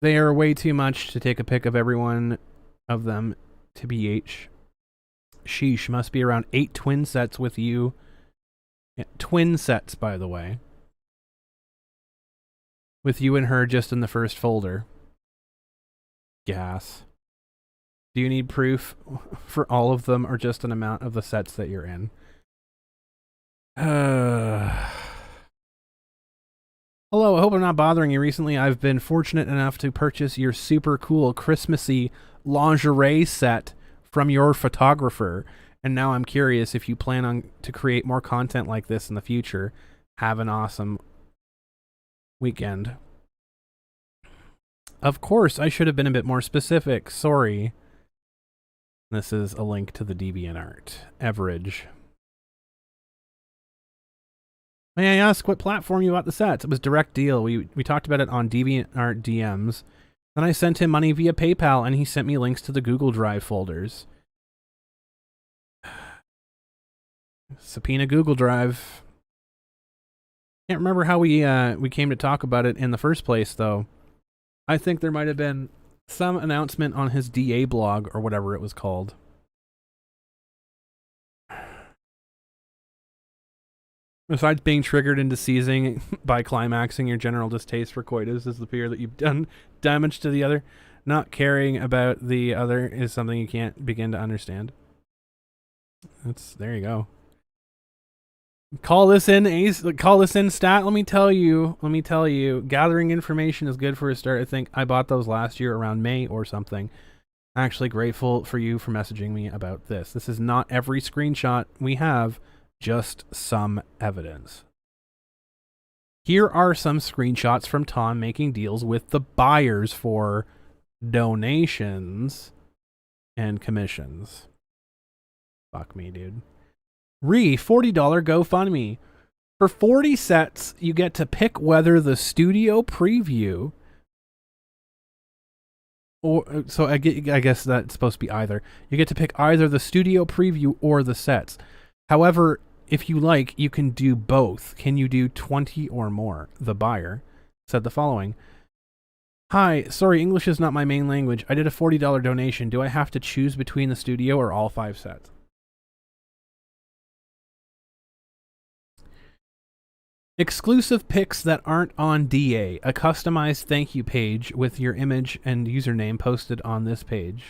They are way too much to take a pic of every one of them to BH. Sheesh, must be around 8 twin sets with you. Yeah, twin sets, by the way. With you and her just in the first folder. Gas. Do you need proof for all of them or just an amount of the sets that you're in? Hello, I hope I'm not bothering you. Recently, I've been fortunate enough to purchase your super cool Christmassy lingerie set from your photographer, and now I'm curious if you plan on to create more content like this in the future. Have an awesome weekend. Of course, I should have been a bit more specific. Sorry. This is a link to the DeviantArt. Average. May I ask what platform you bought the sets? It was direct deal. We talked about it on DeviantArt DMs. Then I sent him money via PayPal, and he sent me links to the Google Drive folders. Subpoena Google Drive. Can't remember how we came to talk about it in the first place, though. I think there might have been some announcement on his DA blog or whatever it was called. Besides being triggered into seizing by climaxing, your general distaste for coitus is the fear that you've done damage to the other. Not caring about the other is something you can't begin to understand. There you go. Call this in, Ace. Call this in, Stat. Let me tell you. Gathering information is good for a start. I think I bought those last year around May or something. Actually grateful for you for messaging me about this. This is not every screenshot we have, just some evidence. Here are some screenshots from Tom making deals with the buyers for donations and commissions. Fuck me, dude. $40 GoFundMe. For 40 sets, you get to pick whether the studio preview or so I guess that's supposed to be either. You get to pick either the studio preview or the sets. However, if you like, you can do both. Can you do 20 or more? The buyer said the following. Hi, sorry, English is not my main language. I did a $40 donation. Do I have to choose between the studio or all 5 sets? Exclusive pics that aren't on DA. A customized thank you page with your image and username posted on this page.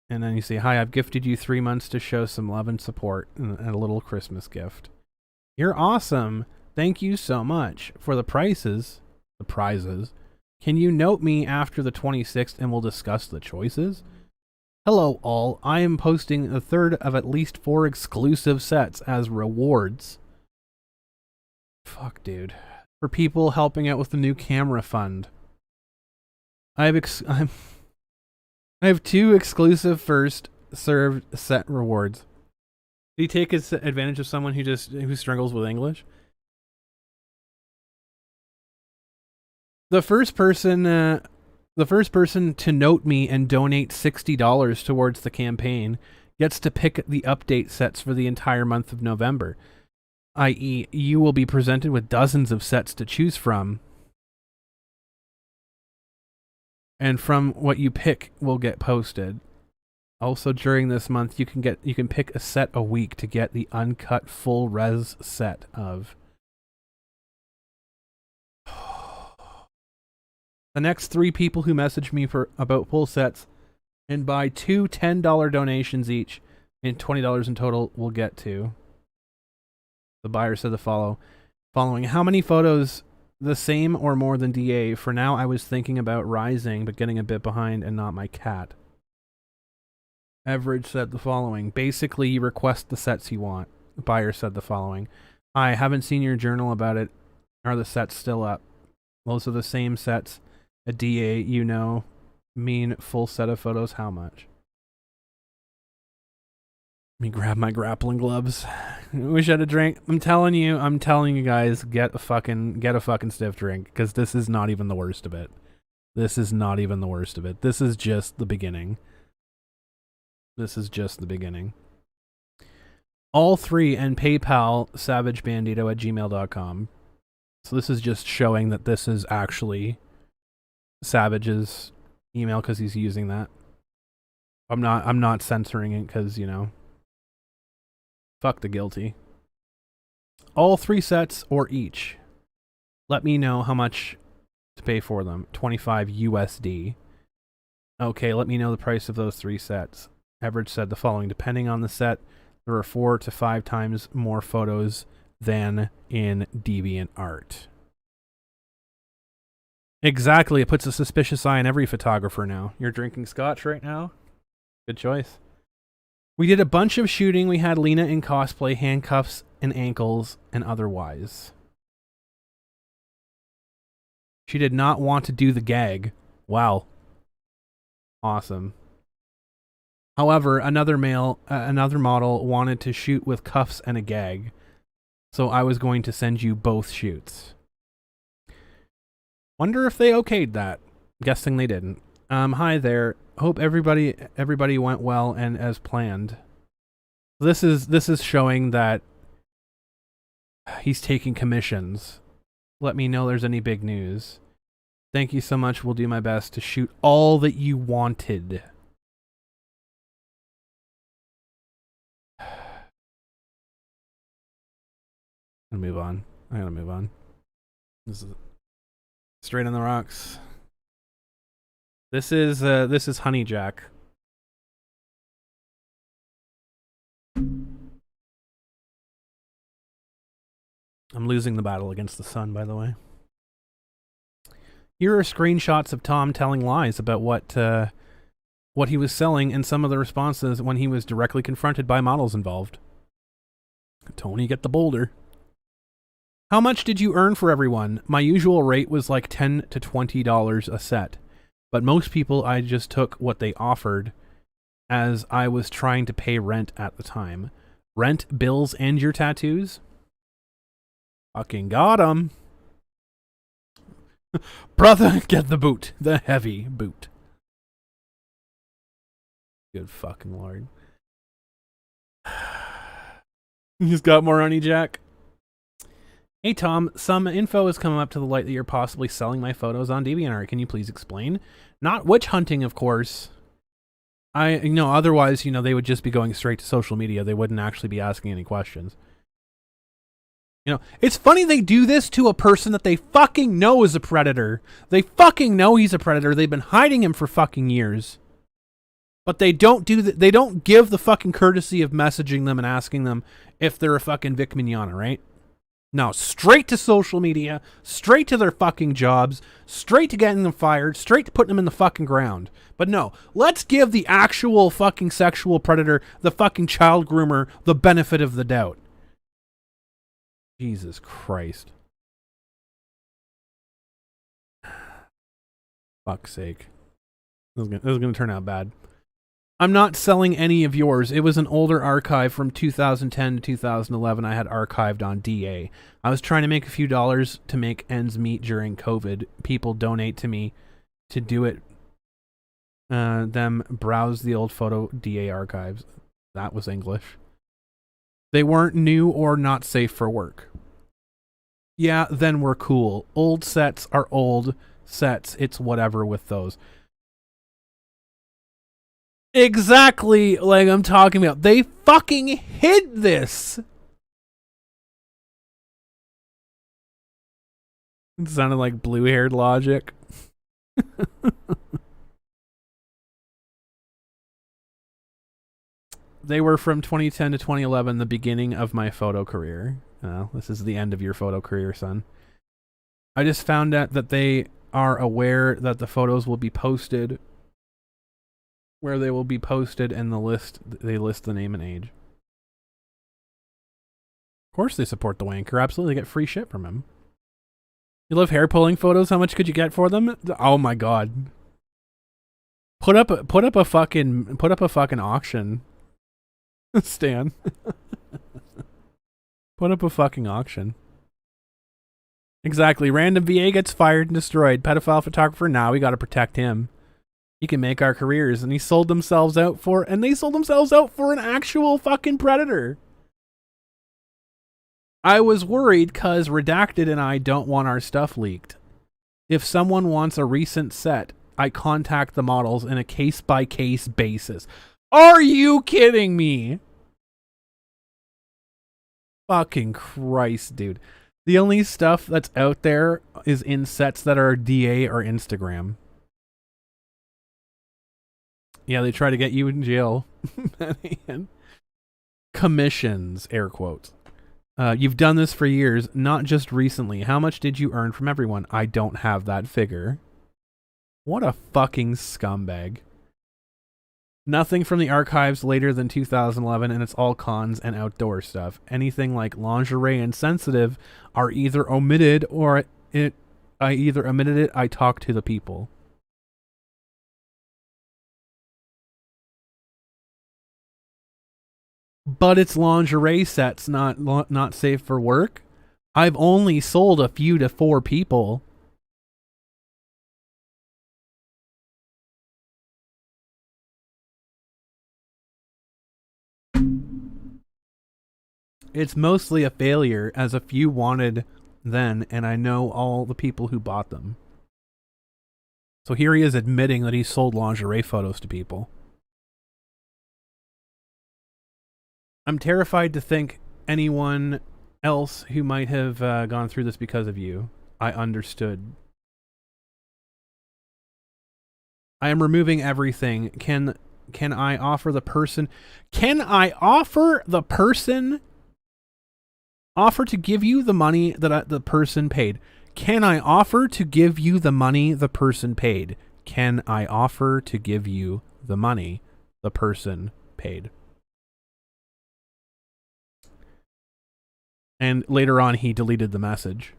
And then you say, hi, I've gifted you 3 months to show some love and support and a little Christmas gift. You're awesome. Thank you so much. For the prizes, can you note me after the 26th and we'll discuss the choices? Hello all. I am posting a third of at least 4 exclusive sets as rewards. Fuck, dude. For people helping out with the new camera fund. I have 2 exclusive first served set rewards. Did he take advantage of someone who struggles with English? The first person to note me and donate $60 towards the campaign gets to pick the update sets for the entire month of November. I.e., you will be presented with dozens of sets to choose from. And from what you pick will get posted. Also, during this month, you can pick a set a week to get the uncut full res set of. The next 3 people who message me about full sets and buy 2 $10 donations each and $20 in total will get to. The buyer said the following. How many photos? The same or more than DA. For now, I was thinking about rising, but getting a bit behind and not my cat. Average said the following. Basically, you request the sets you want. The buyer said the following. I haven't seen your journal about it. Are the sets still up? Those are the same sets. A DA, mean full set of photos. How much? Let me grab my grappling gloves. I wish I had a drink. I'm telling you guys, get a fucking stiff drink, because this is not even the worst of it. This is just the beginning. All three, and PayPal savagebandito@gmail.com. So this is just showing that this is actually Savage's email because he's using that. I'm not censoring it because, you know, fuck the guilty. All three sets or each. Let me know how much to pay for them. 25 USD. Okay, let me know the price of those three sets. Everett said the following: depending on the set, there are 4 to 5 times more photos than in DeviantArt. Exactly, it puts a suspicious eye on every photographer now. You're drinking scotch right now? Good choice. We did a bunch of shooting. We had Lena in cosplay, handcuffs and ankles, and otherwise. She did not want to do the gag. Wow. Awesome. However, another model wanted to shoot with cuffs and a gag. So I was going to send you both shoots. Wonder if they okayed that. Guessing they didn't. Hi there. Hope everybody went well and as planned. This is showing that he's taking commissions. Let me know there's any big news. Thank you so much. We'll do my best to shoot all that you wanted. I'm gonna move on. I gotta move on. This is straight on the rocks. This is Honey Jack. I'm losing the battle against the sun, by the way. Here are screenshots of Tom telling lies about what he was selling and some of the responses when he was directly confronted by models involved. Tony, get the boulder. How much did you earn for everyone? My usual rate was like $10 to $20 a set. But most people, I just took what they offered as I was trying to pay rent at the time. Rent, bills, and your tattoos? Fucking got 'em. Brother, get the boot. The heavy boot. Good fucking lord. He's got more honey, Jack. Hey Tom, some info has come up to the light that you're possibly selling my photos on DeviantArt. Can you please explain? Not witch hunting, of course. Otherwise, they would just be going straight to social media. They wouldn't actually be asking any questions. It's funny they do this to a person that they fucking know is a predator. They fucking know he's a predator. They've been hiding him for fucking years. But they don't they don't give the fucking courtesy of messaging them and asking them if they're a fucking Vic Mignogna, right? No, straight to social media, straight to their fucking jobs, straight to getting them fired, straight to putting them in the fucking ground. But no, let's give the actual fucking sexual predator, the fucking child groomer, the benefit of the doubt. Jesus Christ. Fuck's sake. This is gonna turn out bad. I'm not selling any of yours. It was an older archive from 2010 to 2011 I had archived on DA. I was trying to make a few dollars to make ends meet during COVID. People donate to me to do it. Them browse the old photo DA archives. That was English. They weren't new or not safe for work. Yeah, then we're cool. Old sets are old sets. It's whatever with those. Exactly like I'm talking about. They fucking hid this. It sounded like blue-haired logic. They were from 2010 to 2011, the beginning of my photo career. This is the end of your photo career, son. I just found out that they are aware that the photos will be posted where they will be posted and they list the name and age. Of course they support the wanker. Absolutely, they get free shit from him. You love hair pulling photos? How much could you get for them? Oh my god. Put up a fucking auction. Stan. Put up a fucking auction. Exactly. Random VA gets fired and destroyed. Pedophile photographer, now we gotta protect him. He can make our careers, and they sold themselves out for an actual fucking predator. I was worried because Redacted and I don't want our stuff leaked. If someone wants a recent set, I contact the models in a case-by-case basis. Are you kidding me? Fucking Christ, dude. The only stuff that's out there is in sets that are DA or Instagram. Yeah, they try to get you in jail. Commissions, air quotes. You've done this for years, not just recently. How much did you earn from everyone? I don't have that figure. What a fucking scumbag. Nothing from the archives later than 2011, and it's all cons and outdoor stuff. Anything like lingerie and sensitive are either omitted or I either omitted it, I talk to the people. But it's lingerie sets, not safe for work. I've only sold a few to 4 people. It's mostly a failure, as a few wanted then, and I know all the people who bought them. So here he is admitting that he sold lingerie photos to people. I'm terrified to think anyone else who might have gone through this because of you. I understood. I am removing everything. Can I offer the person... Can I offer the person... Offer to give you the money that the person paid? Can I offer to give you the money the person paid? Can I offer to give you the money the person paid? And later on, he deleted the message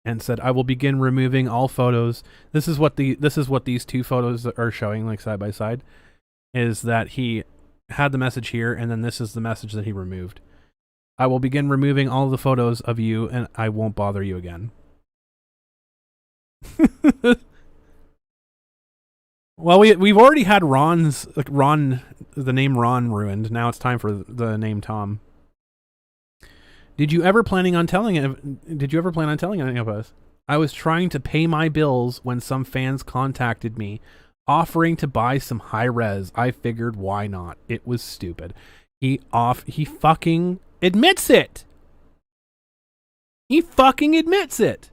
and said, "I will begin removing all photos." This is what these 2 photos are showing, like side by side, is that he had the message here, and then this is the message that he removed. I will begin removing all the photos of you, and I won't bother you again. Well, we've already had the name Ron ruined. Now it's time for the name Tom. Did you ever plan on telling any of us? I was trying to pay my bills when some fans contacted me, offering to buy some high res. I figured, why not? It was stupid. He fucking admits it. He fucking admits it.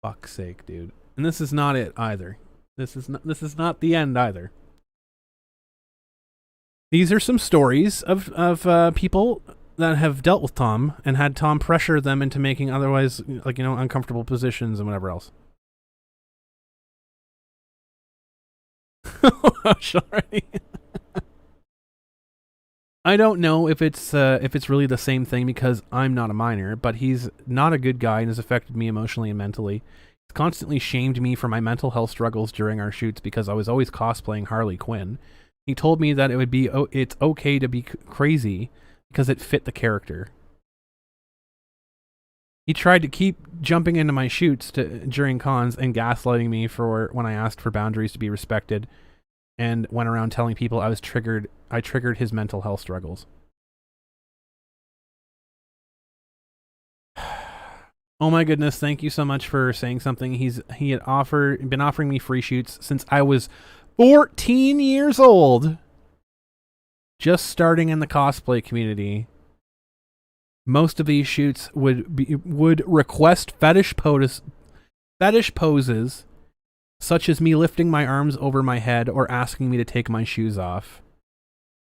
Fuck's sake, dude. And this is not it either. This is not the end either. These are some stories of people that have dealt with Tom and had Tom pressure them into making otherwise, uncomfortable positions and whatever else. Sorry. I don't know if it's really the same thing because I'm not a minor, but he's not a good guy and has affected me emotionally and mentally. He's constantly shamed me for my mental health struggles during our shoots because I was always cosplaying Harley Quinn. He told me that it's okay to be crazy because it fit the character. He tried to keep jumping into my shoots during cons and gaslighting me for when I asked for boundaries to be respected, and went around telling people I triggered his mental health struggles. Oh my goodness, thank you so much for saying something. He had been offering me free shoots since I was 14 years old, just starting in the cosplay community. Most of these shoots would request fetish poses, such as me lifting my arms over my head or asking me to take my shoes off.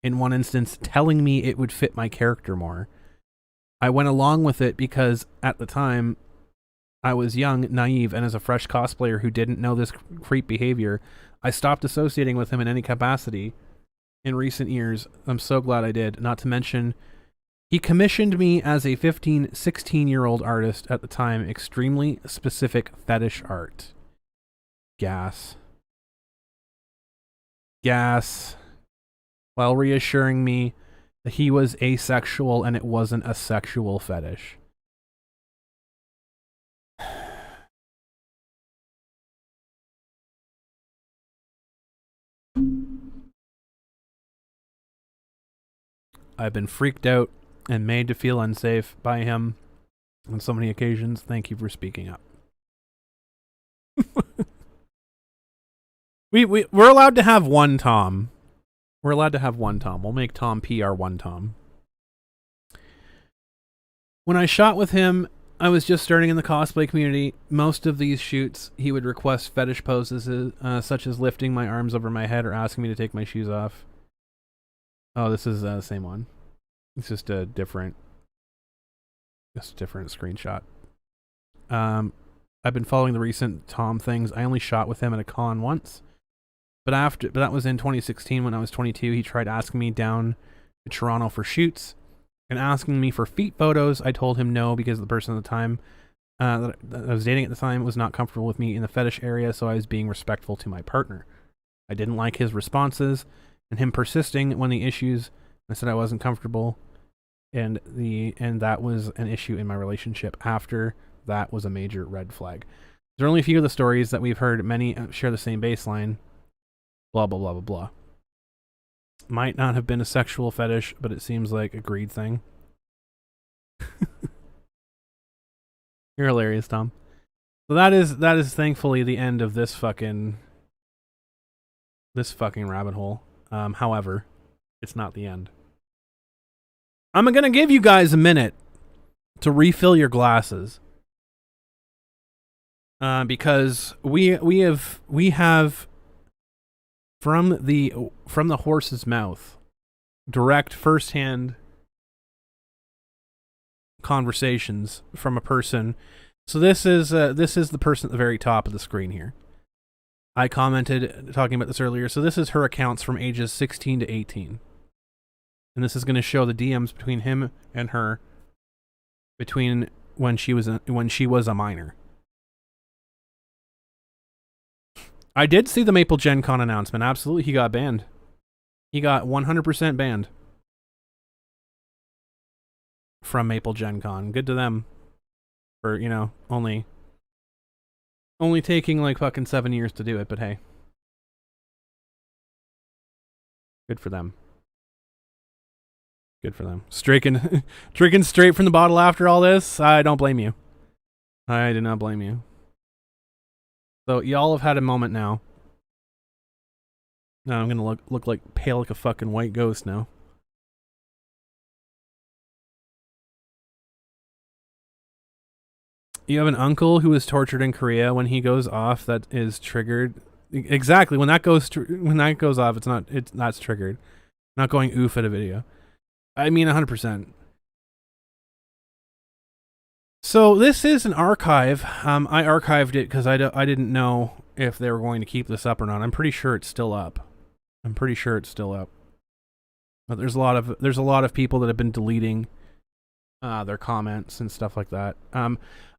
In one instance, telling me it would fit my character more. I went along with it because at the time I was young, naive, and as a fresh cosplayer who didn't know this creep behavior, I stopped associating with him in any capacity. In recent years, I'm so glad I did. Not to mention, he commissioned me as a 15, 16-year-old artist at the time, extremely specific fetish art. Gas. While reassuring me that he was asexual and it wasn't a sexual fetish. I've been freaked out and made to feel unsafe by him on so many occasions. Thank you for speaking up. We're allowed to have one Tom. We're allowed to have one Tom. We'll make Tom P our one Tom. When I shot with him, I was just starting in the cosplay community. Most of these shoots, he would request fetish poses, such as lifting my arms over my head or asking me to take my shoes off. Oh, this is the same one. It's just a different screenshot. I've been following the recent Tom things. I only shot with him at a con once. But that was in 2016 when I was 22. He tried asking me down to Toronto for shoots and asking me for feet photos. I told him no because the person at the time that I was dating at the time was not comfortable with me in the fetish area, so I was being respectful to my partner. I didn't like his responses and him persisting when the issues. I said I wasn't comfortable, and that was an issue in my relationship. After that was a major red flag. There are only a few of the stories that we've heard. Many share the same baseline. Blah, blah, blah, blah, blah. Might not have been a sexual fetish, but it seems like a greed thing. You're hilarious, Tom. So that is thankfully the end of this fucking rabbit hole. However, it's not the end. I'm gonna give you guys a minute to refill your glasses. Because we have from the horse's mouth, direct firsthand conversations from a person. So this is the person at the very top of the screen here. I commented talking about this earlier. So this is her accounts from ages 16 to 18, and this is going to show the DMs between him and her between when she was a minor. I did see the Maple Gen Con announcement. Absolutely, he got banned. He got 100% banned from Maple Gen Con. Good to them for, only taking like fucking 7 years to do it, but hey. Good for them. Good for them. Drinking straight from the bottle after all this, I don't blame you. I do not blame you. So y'all have had a moment now. Now I'm gonna look like pale like a fucking white ghost now. You have an uncle who was tortured in Korea. When he goes off, that is triggered. Exactly. When that goes off, that's triggered. Not going oof at a video. I mean 100%. So this is an archive. I archived it because I didn't know if they were going to keep this up or not. I'm pretty sure it's still up. But there's a lot of people that have been deleting their comments and stuff like that.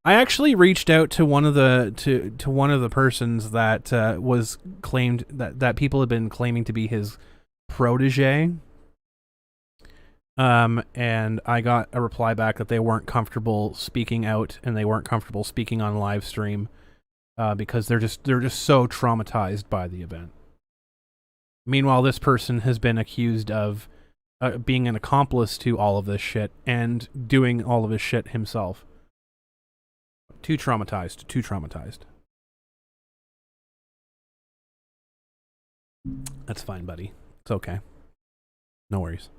I actually reached out to one of the persons that was claimed that people had been claiming to be his protege. And I got a reply back that they weren't comfortable speaking out and they weren't comfortable speaking on live stream, because they're just so traumatized by the event. Meanwhile, this person has been accused of being an accomplice to all of this shit and doing all of this shit himself. Too traumatized. That's fine, buddy. It's okay. No worries.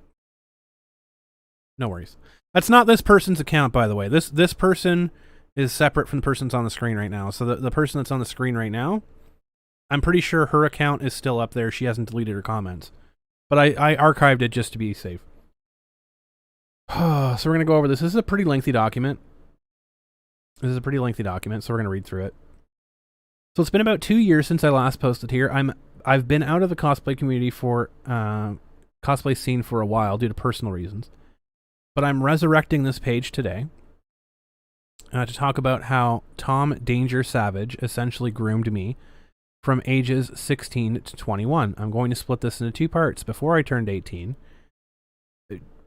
That's not this person's account, by the way. This person is separate from the person's on the screen right now. So the person that's on the screen right now, I'm pretty sure her account is still up there. She hasn't deleted her comments. But I archived it just to be safe. So we're going to go over this. This is a pretty lengthy document. So we're going to read through it. So it's been about 2 years since I last posted here. I've been out of the cosplay community for cosplay scene for a while due to personal reasons. But I'm resurrecting this page today to talk about how Tom Danger Savage essentially groomed me from ages 16 to 21. I'm going to split this into two parts. Before I turned 18,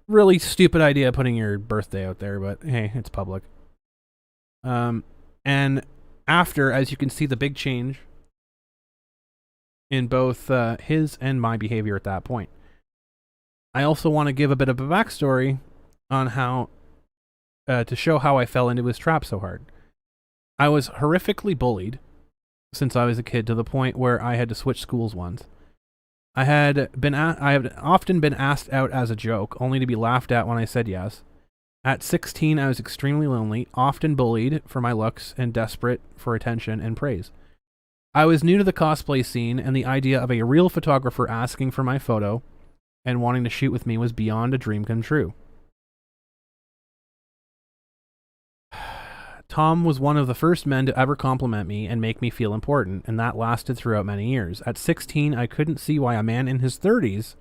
really stupid idea putting your birthday out there, but hey, it's public. And after, as you can see, the big change in both his and my behavior at that point. I also want to give a bit of a backstory on how to show how I fell into his trap so hard. I was horrifically bullied since I was a kid to the point where I had to switch schools once. I had often been asked out as a joke, only to be laughed at when I said yes. At 16, I was extremely lonely, often bullied for my looks, and desperate for attention and praise. I was new to the cosplay scene, and the idea of a real photographer asking for my photo and wanting to shoot with me was beyond a dream come true. Tom was one of the first men to ever compliment me and make me feel important, and that lasted throughout many years. At 16, I couldn't see why a man in his 30s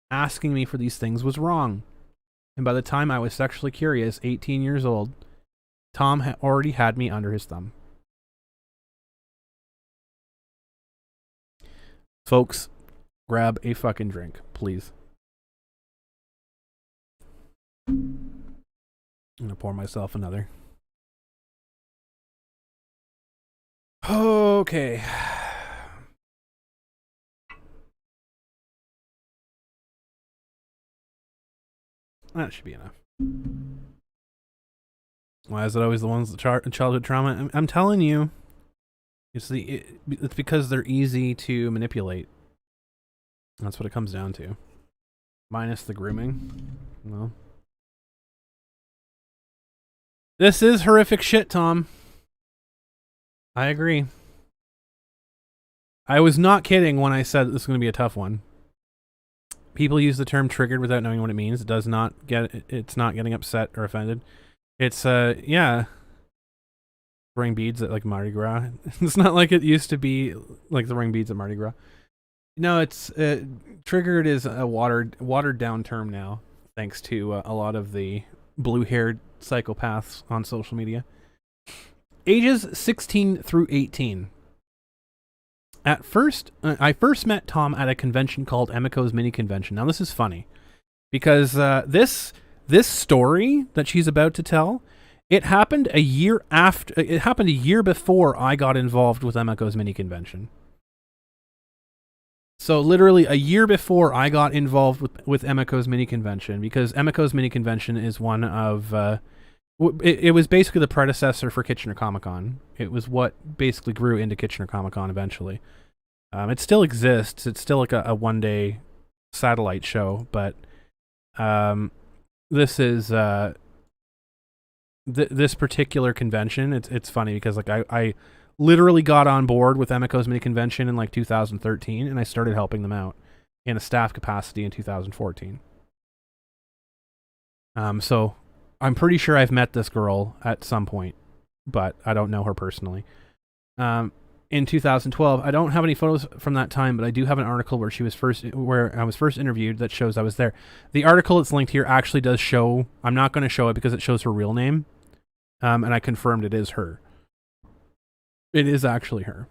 asking me for these things was wrong. And by the time I was sexually curious, 18 years old, Tom already had me under his thumb. Folks, grab a fucking drink, please. I'm gonna pour myself another. Okay. That should be enough. Why is it always the ones with childhood trauma? I'm telling you. It's because they're easy to manipulate. That's what it comes down to. Minus the grooming. Well. This is horrific shit, Tom. I agree. I was not kidding when I said this is going to be a tough one. People use the term triggered without knowing what it means. It's not getting upset or offended. It's, yeah. Throwing beads at, like, Mardi Gras. It's not like it used to be, like, throwing beads at Mardi Gras. No, it's, triggered is a watered down term now, thanks to a lot of the blue-haired psychopaths on social media. Ages 16 through 18. At first, I first met Tom at a convention called Emiko's Mini Convention. Now, this is funny because this story that she's about to tell, it happened a year before I got involved with Emiko's Mini Convention. So literally a year before I got involved with Emiko's Mini Convention, because Emiko's Mini Convention is one of it was basically the predecessor for Kitchener Comic-Con. It was what basically grew into Kitchener Comic-Con eventually. It still exists. It's still like a one-day satellite show, but this is this particular convention. It's funny because like I literally got on board with Emiko's Mini Convention in like 2013, and I started helping them out in a staff capacity in 2014. So I'm pretty sure I've met this girl at some point, but I don't know her personally. In 2012, I don't have any photos from that time, but I do have an article where I was first interviewed that shows I was there. The article that's linked here actually does show. I'm not going to show it because it shows her real name, and I confirmed it is her. It is actually her.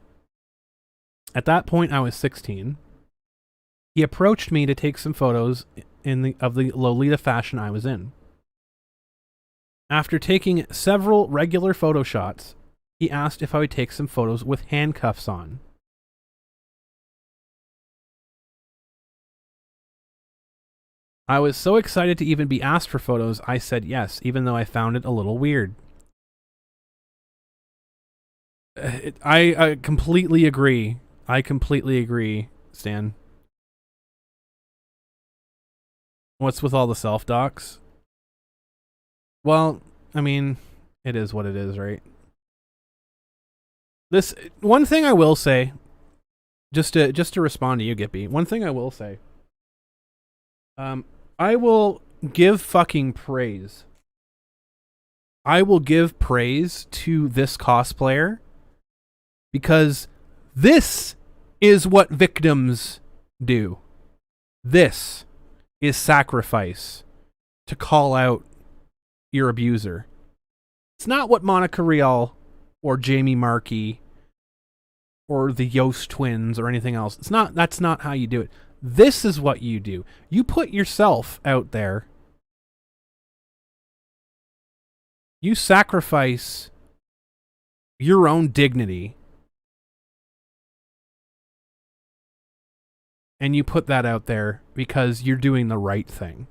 At that point, I was 16. He approached me to take some photos of the Lolita fashion I was in. After taking several regular photo shots, he asked if I would take some photos with handcuffs on. I was so excited to even be asked for photos, I said yes, even though I found it a little weird. I completely agree. I completely agree, Stan. What's with all the self-docs? Well, I mean, it is what it is, right? This one thing I will say, just to respond to you, Gippy. One thing I will say. I will give fucking praise. I will give praise to this cosplayer because this is what victims do. This is sacrifice to call out your abuser. It's not what Monica Rial or Jamie Markey or the Yost twins or anything else. That's not how you do it. This is what you do. You put yourself out there. You sacrifice your own dignity. and you put that out there because you're doing the right thing.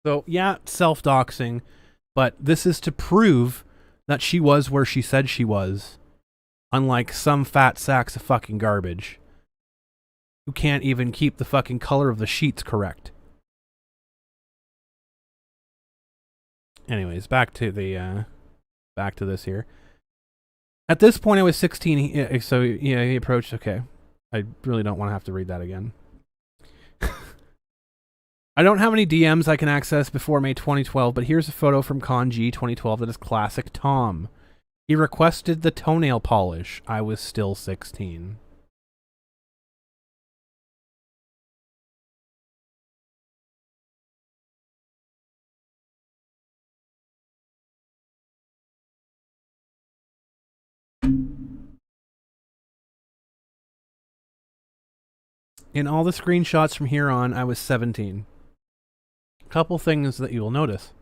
So, yeah, self-doxing, but this is to prove that she was where she said she was, unlike some fat sacks of fucking garbage who can't even keep the fucking color of the sheets correct. Anyways, back to this here. At this point, I was 16, so yeah, he approached. Okay, I really don't want to have to read that again. I don't have any DMs I can access before May 2012, but here's a photo from Conji 2012 that is classic Tom. He requested the toenail polish. I was still 16. In all the screenshots from here on, I was 17. Couple things that you will notice.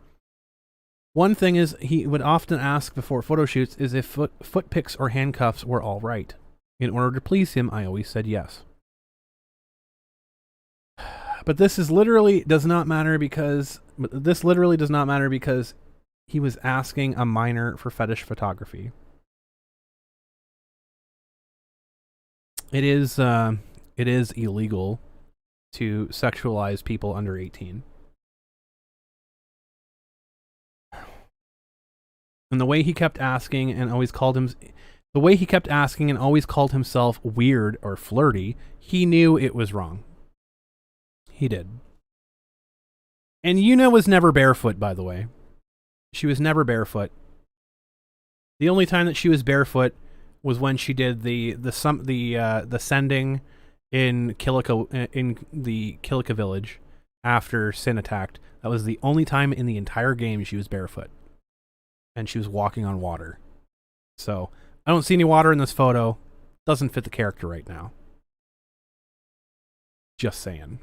One thing is he would often ask before photo shoots is if foot picks or handcuffs were all right. In order to please him, I always said yes. But this literally does not matter because he was asking a minor for fetish photography. It is illegal to sexualize people under 18. And the way he kept asking and always called himself weird or flirty, he knew it was wrong. He did. And Yuna was never barefoot, by the way. She was never barefoot. The only time that she was barefoot was when she did the sending in the Kilika village after Sin attacked. That was the only time in the entire game she was barefoot. And she was walking on water. So, I don't see any water in this photo. Doesn't fit the character right now. Just saying.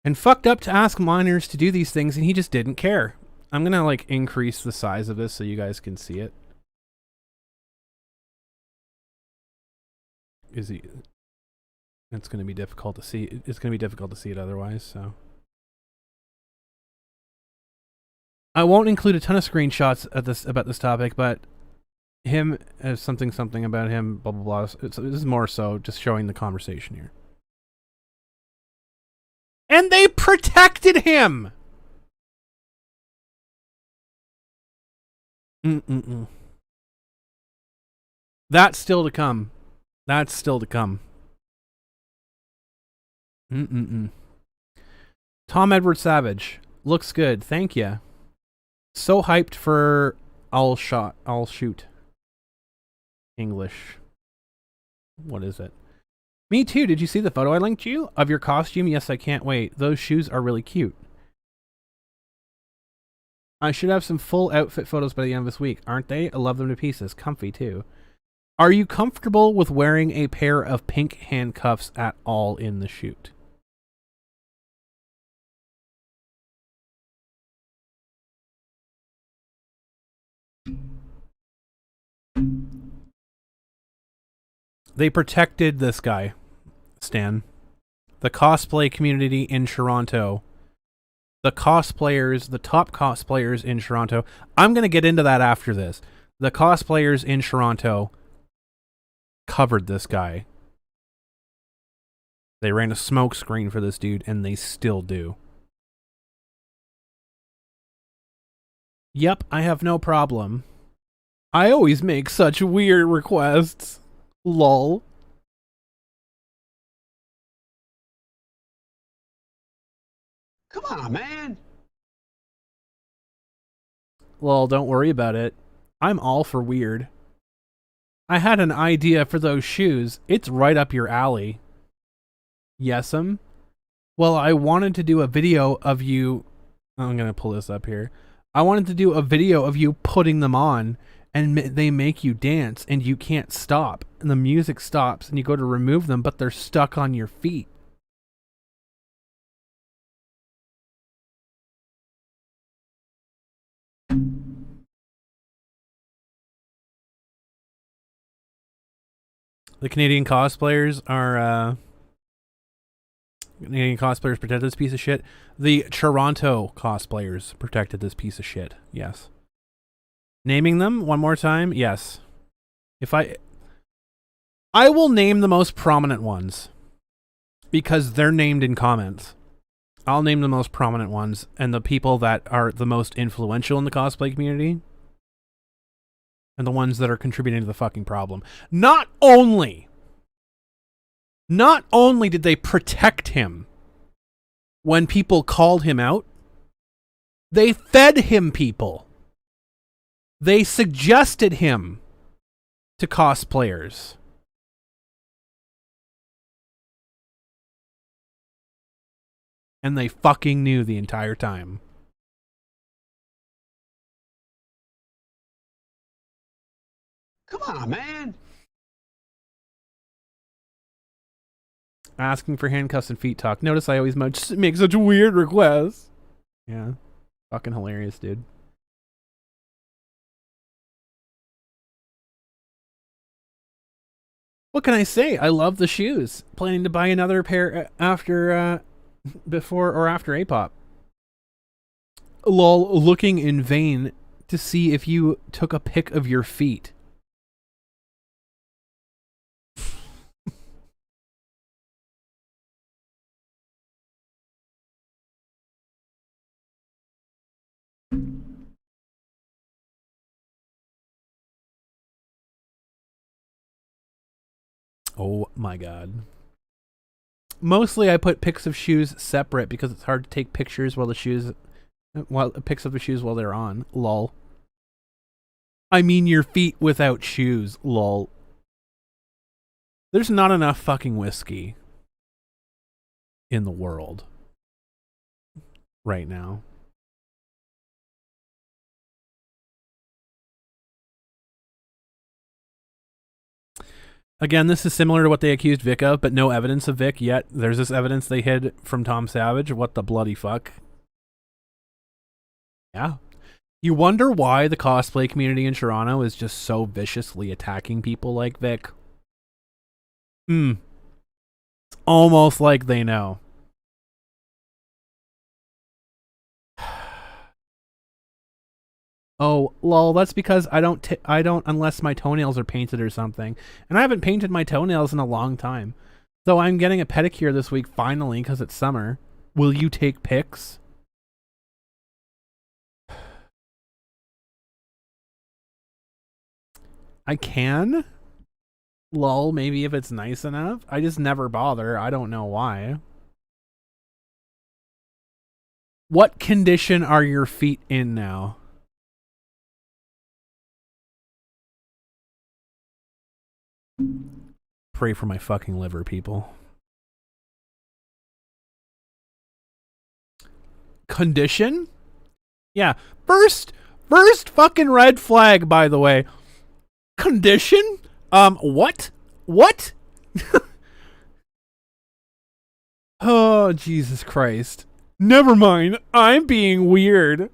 And fucked up to ask minors to do these things, and he just didn't care. I'm gonna, like, increase the size of this so you guys can see it. It's going to be difficult to see. It's going to be difficult to see it otherwise, so. I won't include a ton of screenshots about this topic, but him as something about him, blah, blah, blah. This is more so just showing the conversation here. And they protected him! That's still to come. That's still to come. Tom Edward Savage. Looks good. Thank you. So hyped for I'll shoot. English. What is it? Me too. Did you see the photo I linked you of your costume? Yes, I can't wait. Those shoes are really cute. I should have some full outfit photos by the end of this week, aren't they? I love them to pieces. Comfy too. Are you comfortable with wearing a pair of pink handcuffs at all in the shoot? They protected this guy, Stan. The cosplay community in Toronto. The top cosplayers in Toronto. I'm going to get into that after this. The cosplayers in Toronto covered this guy. They ran a smoke screen for this dude, and they still do. Yep, I have no problem. I always make such weird requests. Lol. Come on, man. Lol, don't worry about it. I'm all for weird. I had an idea for those shoes. It's right up your alley. Yes'm? Well, I wanted to do a video of you... I'm going to pull this up here. I wanted to do a video of you putting them on, and they make you dance, and you can't stop. And the music stops, and you go to remove them, but they're stuck on your feet. The Canadian cosplayers are Canadian cosplayers protected this piece of shit. The Toronto cosplayers protected this piece of shit. Yes. Naming them one more time? Yes. If I will name the most prominent ones because they're named in comments. I'll name the most prominent ones and the people that are the most influential in the cosplay community and the ones that are contributing to the fucking problem. Not only did they protect him when people called him out, they fed him people. They suggested him to cosplayers. And they fucking knew the entire time. Come on, man. Asking for handcuffs and feet talk. Notice I always make such weird requests. Yeah. Fucking hilarious, dude. What can I say? I love the shoes. Planning to buy another pair after, before or after A-pop. Lol, looking in vain to see if you took a pic of your feet. Oh my god. Mostly I put pics of shoes separate because it's hard to take pictures while pics of the shoes while they're on. Lol. I mean your feet without shoes. Lol. There's not enough fucking whiskey in the world right now. Again, this is similar to what they accused Vic of, but no evidence of Vic yet. There's this evidence they hid from Tom Savage. What the bloody fuck? Yeah. You wonder why the cosplay community in Toronto is just so viciously attacking people like Vic. It's almost like they know. Oh, lol, that's because I don't unless my toenails are painted or something. And I haven't painted my toenails in a long time. Though I'm getting a pedicure this week finally because it's summer. Will you take pics? I can? Lol, maybe if it's nice enough. I just never bother. I don't know why. What condition are your feet in now? Pray for my fucking liver, people. Condition? Yeah. First fucking red flag, by the way. Condition? What? What? Oh, Jesus Christ. Never mind. I'm being weird.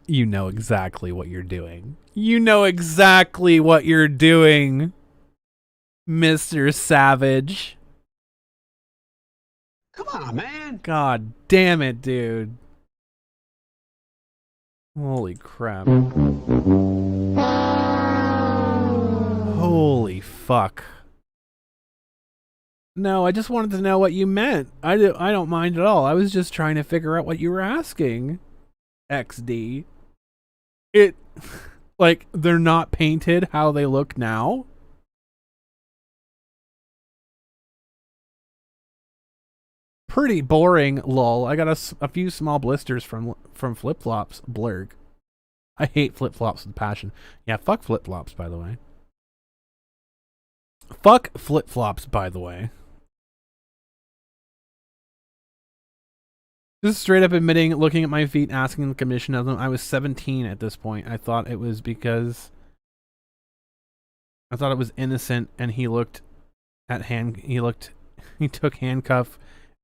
You know exactly what you're doing. You know exactly what you're doing, Mr. Savage. Come on, man. God damn it, dude. Holy crap. Holy fuck. No, I just wanted to know what you meant. I don't mind at all. I was just trying to figure out what you were asking. XD. Like, they're not painted how they look now? Pretty boring, lol. I got a few small blisters from flip-flops, blurg. I hate flip-flops with passion. Yeah, fuck flip-flops, by the way. Fuck flip-flops, by the way. Just straight up admitting, looking at my feet, asking the commission of them. I was 17 at this point. I thought it was because I thought it was innocent, and he took handcuff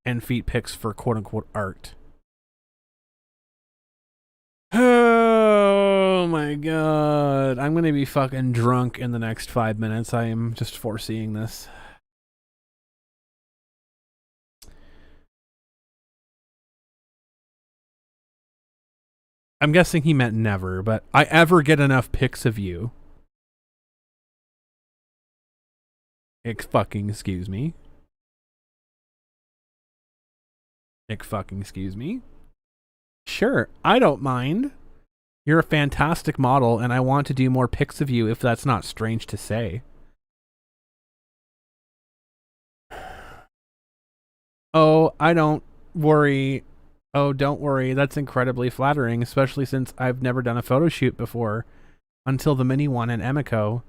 and feet pics for quote unquote art. Oh my god. but I'm gonna be fucking drunk in the next 5 minutes. I am just foreseeing this. I'm guessing he meant never, but I ever get enough pics of you. Excuse me. Excuse me. Sure, I don't mind. You're a fantastic model, and I want to do more pics of you if that's not strange to say. Oh, I don't worry. Oh, don't worry. That's incredibly flattering, especially since I've never done a photo shoot before. Until the mini one in Emiko.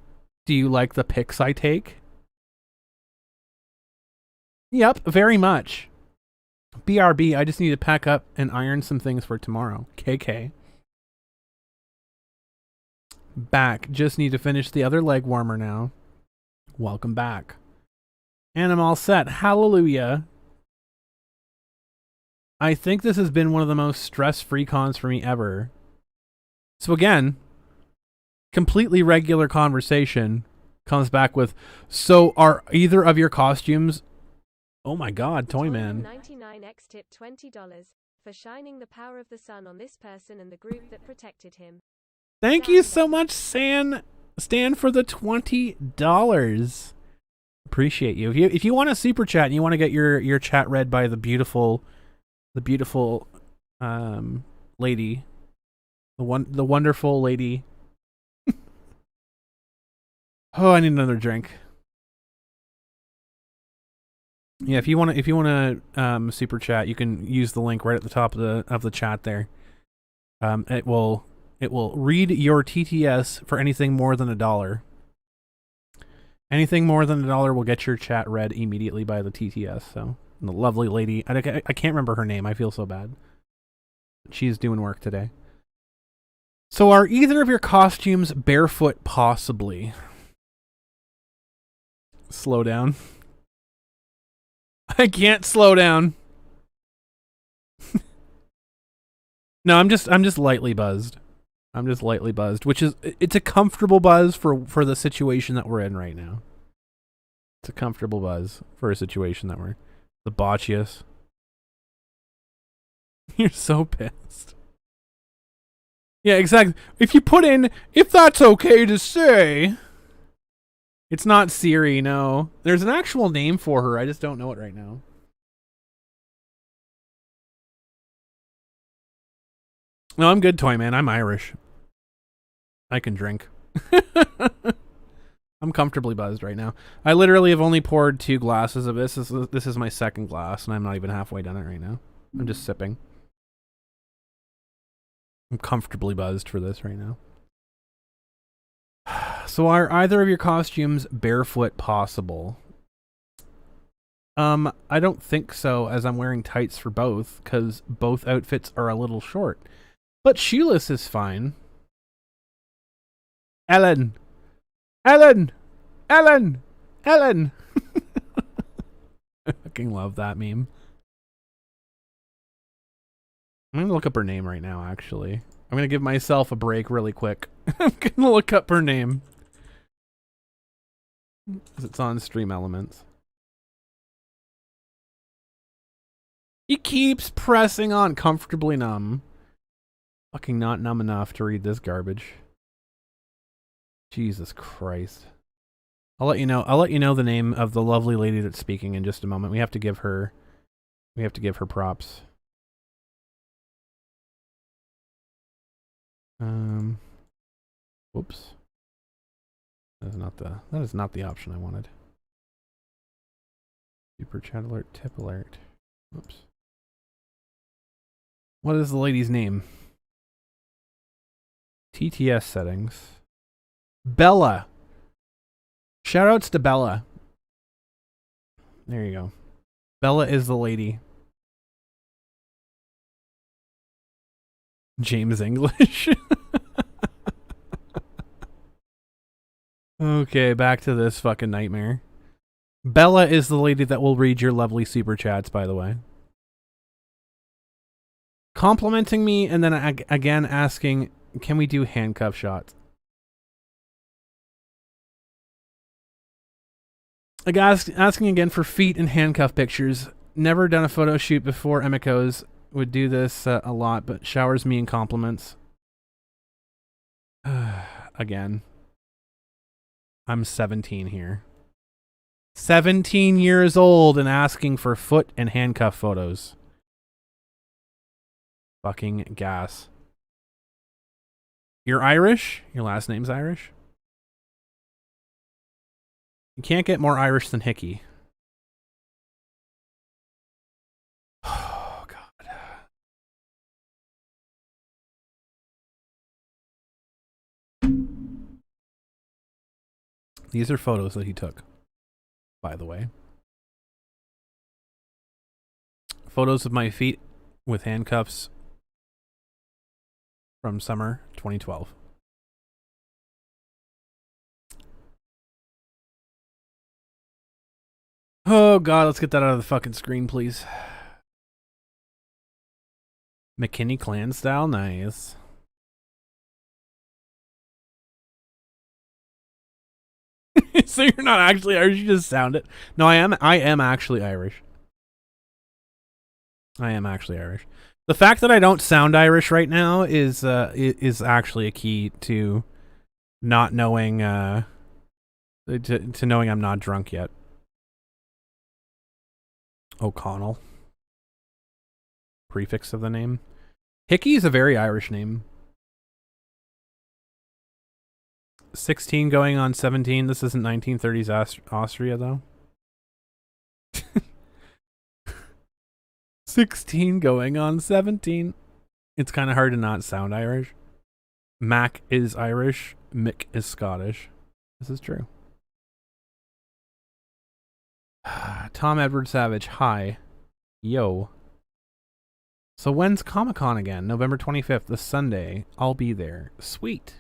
Do you like the pics I take? Yep, very much. BRB, I just need to pack up and iron some things for tomorrow. KK. Back. Just need to finish the other leg warmer now. Welcome back. And I'm all set. Hallelujah. I think this has been one of the most stress-free cons for me ever. So again, completely regular conversation comes back with, so are either of your costumes... Oh my god, Toyman. 99x tip $20 for shining the power of the sun on this person and the group that protected him. Thank you so much, Stan, for the $20. Appreciate you. If you want a super chat and you want to get your chat read by the beautiful lady, the wonderful lady. Oh, I need another drink. Yeah, if you want to super chat, you can use the link right at the top of the chat there. It will read your TTS for anything more than $1. Anything more than $1 will get your chat read immediately by the TTS. So the lovely lady, I can't remember her name. I feel so bad. She's doing work today. So are either of your costumes barefoot? Possibly. Slow down. I can't slow down. No, I'm just lightly buzzed. I'm just lightly buzzed, which is, it's a comfortable buzz for the situation that we're in right now. It's a comfortable buzz for a situation that we're the botchiest. You're so pissed. Yeah, exactly. If you put in, if that's okay to say. It's not Siri, no. There's an actual name for her. I just don't know it right now. No, I'm good, Toyman. I'm Irish. I can drink. I'm comfortably buzzed right now. I literally have only poured 2 glasses of this. This is my second glass, and I'm not even halfway done it right now. I'm just sipping. I'm comfortably buzzed for this right now. So are either of your costumes barefoot? Possible? I don't think so, as I'm wearing tights for both, because both outfits are a little short. But shoeless is fine. Ellen! Ellen! Ellen! Ellen! I fucking love that meme. I'm gonna look up her name right now, actually. I'm gonna give myself a break really quick. I'm gonna look up her name. It's on Stream Elements. He keeps pressing on. Comfortably numb. Fucking not numb enough to read this garbage. Jesus Christ. I'll let you know the name of the lovely lady that's speaking in just a moment. We have to give her props. Whoops. That is not the option I wanted. Super chat alert, tip alert. Whoops. What is the lady's name? TTS settings. Bella. Shoutouts to Bella. There you go. Bella is the lady. James English. Okay, back to this fucking nightmare. Bella is the lady that will read your lovely super chats, by the way. Complimenting me and then again asking, can we do handcuff shots? Like asking again for feet and handcuff pictures. Never done a photo shoot before. Emiko's would do this a lot, but showers me in compliments. Again. I'm 17 here. 17 years old and asking for foot and handcuff photos. Fucking gas. You're Irish? Your last name's Irish? You can't get more Irish than Hickey. Oh, God. These are photos that he took, by the way. Photos of my feet with handcuffs from summer 2012. Oh, God, let's get that out of the fucking screen, please. McKinney clan style, nice. So you're not actually Irish, you just sound it. No, I am actually Irish. I am actually Irish. The fact that I don't sound Irish right now is actually a key to not knowing to knowing I'm not drunk yet. O'Connell. Prefix of the name. Hickey is a very Irish name. 16 going on 17. This isn't 1930s Austria, though. 16 going on 17. It's kind of hard to not sound Irish. Mac is Irish. Mick is Scottish. This is true. Tom Edward Savage, hi. Yo. So when's Comic-Con again? November 25th, this Sunday. I'll be there. Sweet.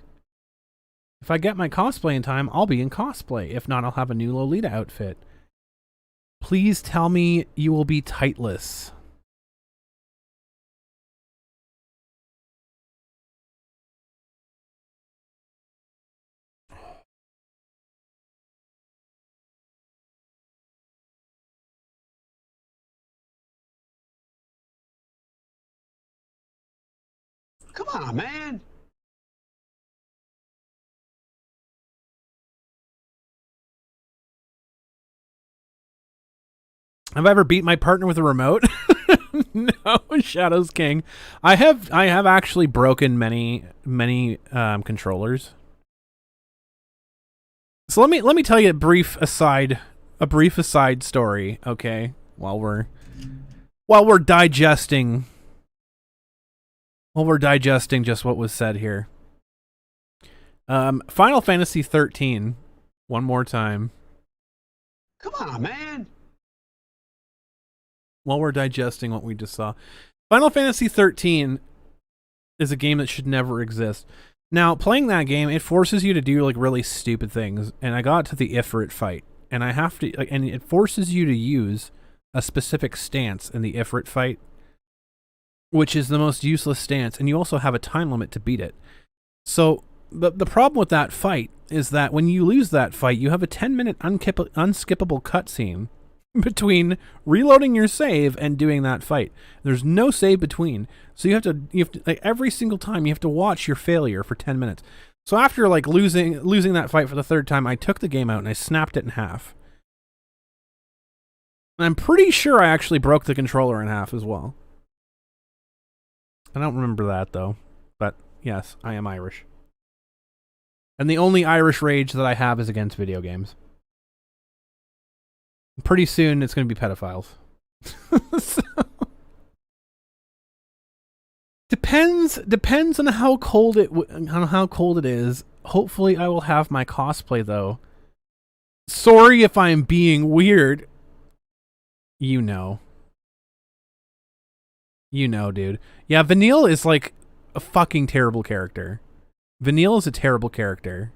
If I get my cosplay in time, I'll be in cosplay. If not, I'll have a new Lolita outfit. Please tell me you will be tightless. Come on, man. Have I ever beat my partner with a remote? No, Shadows King. I have actually broken many controllers. So let me tell you a brief aside story, okay? While we're digesting just what was said here. Final Fantasy 13, one more time. Come on, man. While we're digesting what we just saw. Final Fantasy 13 is a game that should never exist. Now, playing that game, it forces you to do like really stupid things. And I got to the Ifrit fight, and I have to and it forces you to use a specific stance in the Ifrit fight, which is the most useless stance, and you also have a time limit to beat it. So the problem with that fight is that when you lose that fight, you have a 10-minute unskippable cutscene between reloading your save and doing that fight. There's no save between. So you have to like every single time you have to watch your failure for 10 minutes. So after like losing that fight for the third time, I took the game out and I snapped it in half. And I'm pretty sure I actually broke the controller in half as well. I don't remember that though. But yes, I am Irish. And the only Irish rage that I have is against video games. Pretty soon, it's going to be pedophiles. So, depends on how cold it is. Hopefully, I will have my cosplay though. Sorry if I'm being weird. You know, dude. Yeah, Vanille is like a fucking terrible character. Vanille is a terrible character.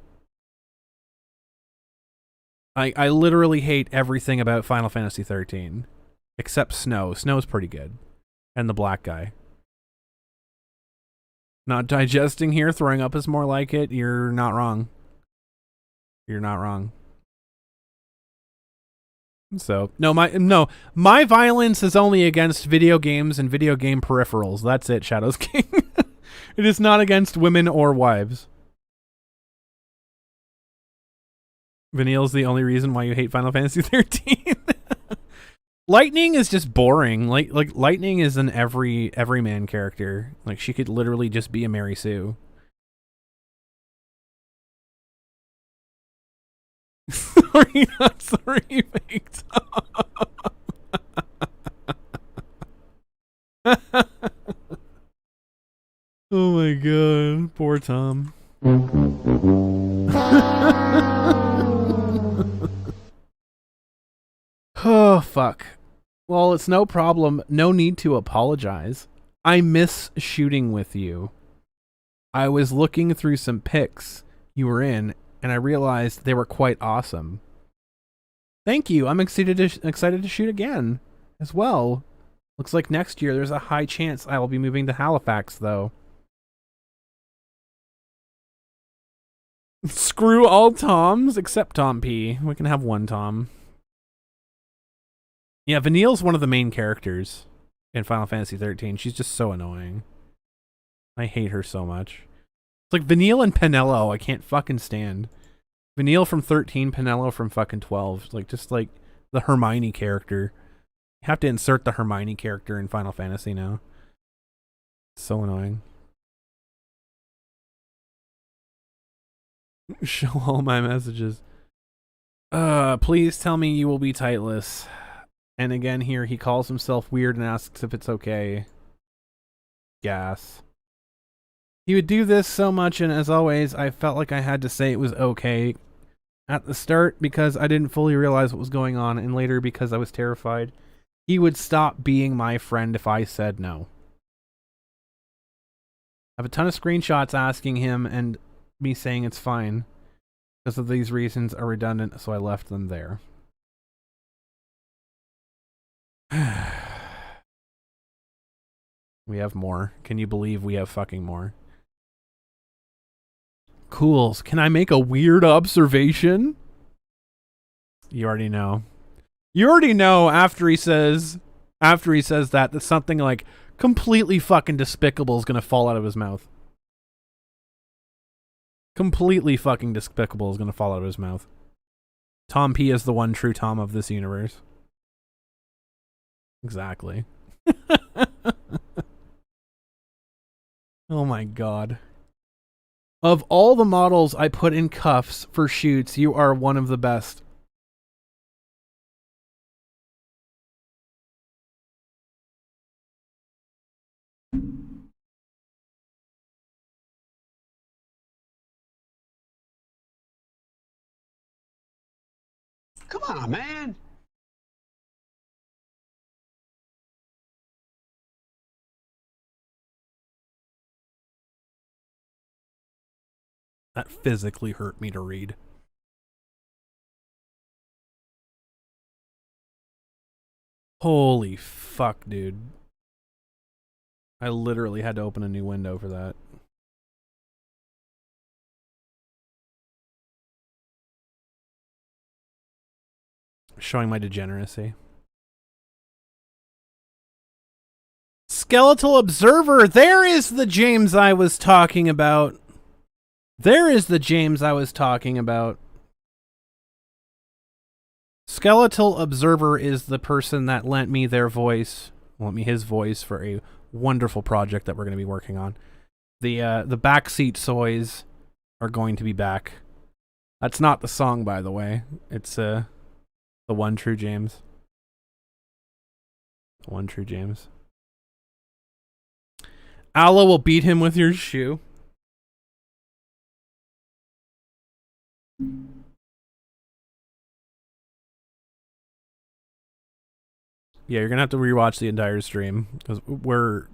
I literally hate everything about Final Fantasy 13. Except Snow. Snow's pretty good. And the black guy. Not digesting here, throwing up is more like it. You're not wrong. You're not wrong. So my violence is only against video games and video game peripherals. That's it, Shadows King. It is not against women or wives. Vanille's the only reason why you hate Final Fantasy 13. Lightning is just boring. Like Lightning is an everyman character. Like she could literally just be a Mary Sue. Sorry, not sorry, fake Tom. Oh my god, poor Tom. Oh fuck. Well, it's no problem. No need to apologize. I miss shooting with you. I was looking through some pics you were in, and I realized they were quite awesome. Thank you. I'm excited to shoot again as well. Looks like next year there's a high chance I will be moving to Halifax, though. Screw all Toms except Tom P. We can have one Tom. Yeah, Vanille's one of the main characters in Final Fantasy 13. She's just so annoying. I hate her so much. It's like Vanille and Penello, I can't fucking stand. Vanille from 13, Penello from fucking 12. Like, just like the Hermione character. You have to insert the Hermione character in Final Fantasy now. It's so annoying. Show all my messages. Please tell me you will be tightless. And again here, he calls himself weird and asks if it's okay. Gas. He would do this so much, and as always, I felt like I had to say it was okay at the start because I didn't fully realize what was going on, and later because I was terrified. He would stop being my friend if I said no. I have a ton of screenshots asking him and me saying it's fine. Because of these reasons are redundant, so I left them there. We have more. Can you believe we have fucking more? Cools. Can I make a weird observation? You already know. You already know after he says that something like completely fucking despicable is gonna fall out of his mouth. Completely fucking despicable is gonna fall out of his mouth. Tom P is the one true Tom of this universe. Exactly. Oh my god. Of all the models I put in cuffs for shoots, you are one of the best. Come on, man. That physically hurt me to read. Holy fuck, dude. I literally had to open a new window for that. Showing my degeneracy. Skeletal Observer! There is the James I was talking about. There is the James I was talking about. Skeletal Observer is the person that lent me their voice, lent me his voice for a wonderful project that we're going to be working on. The backseat soys are going to be back. That's not the song, by the way. It's the one true James. The one true James. Allah will beat him with your shoe. Yeah, you're gonna have to rewatch the entire stream because we're.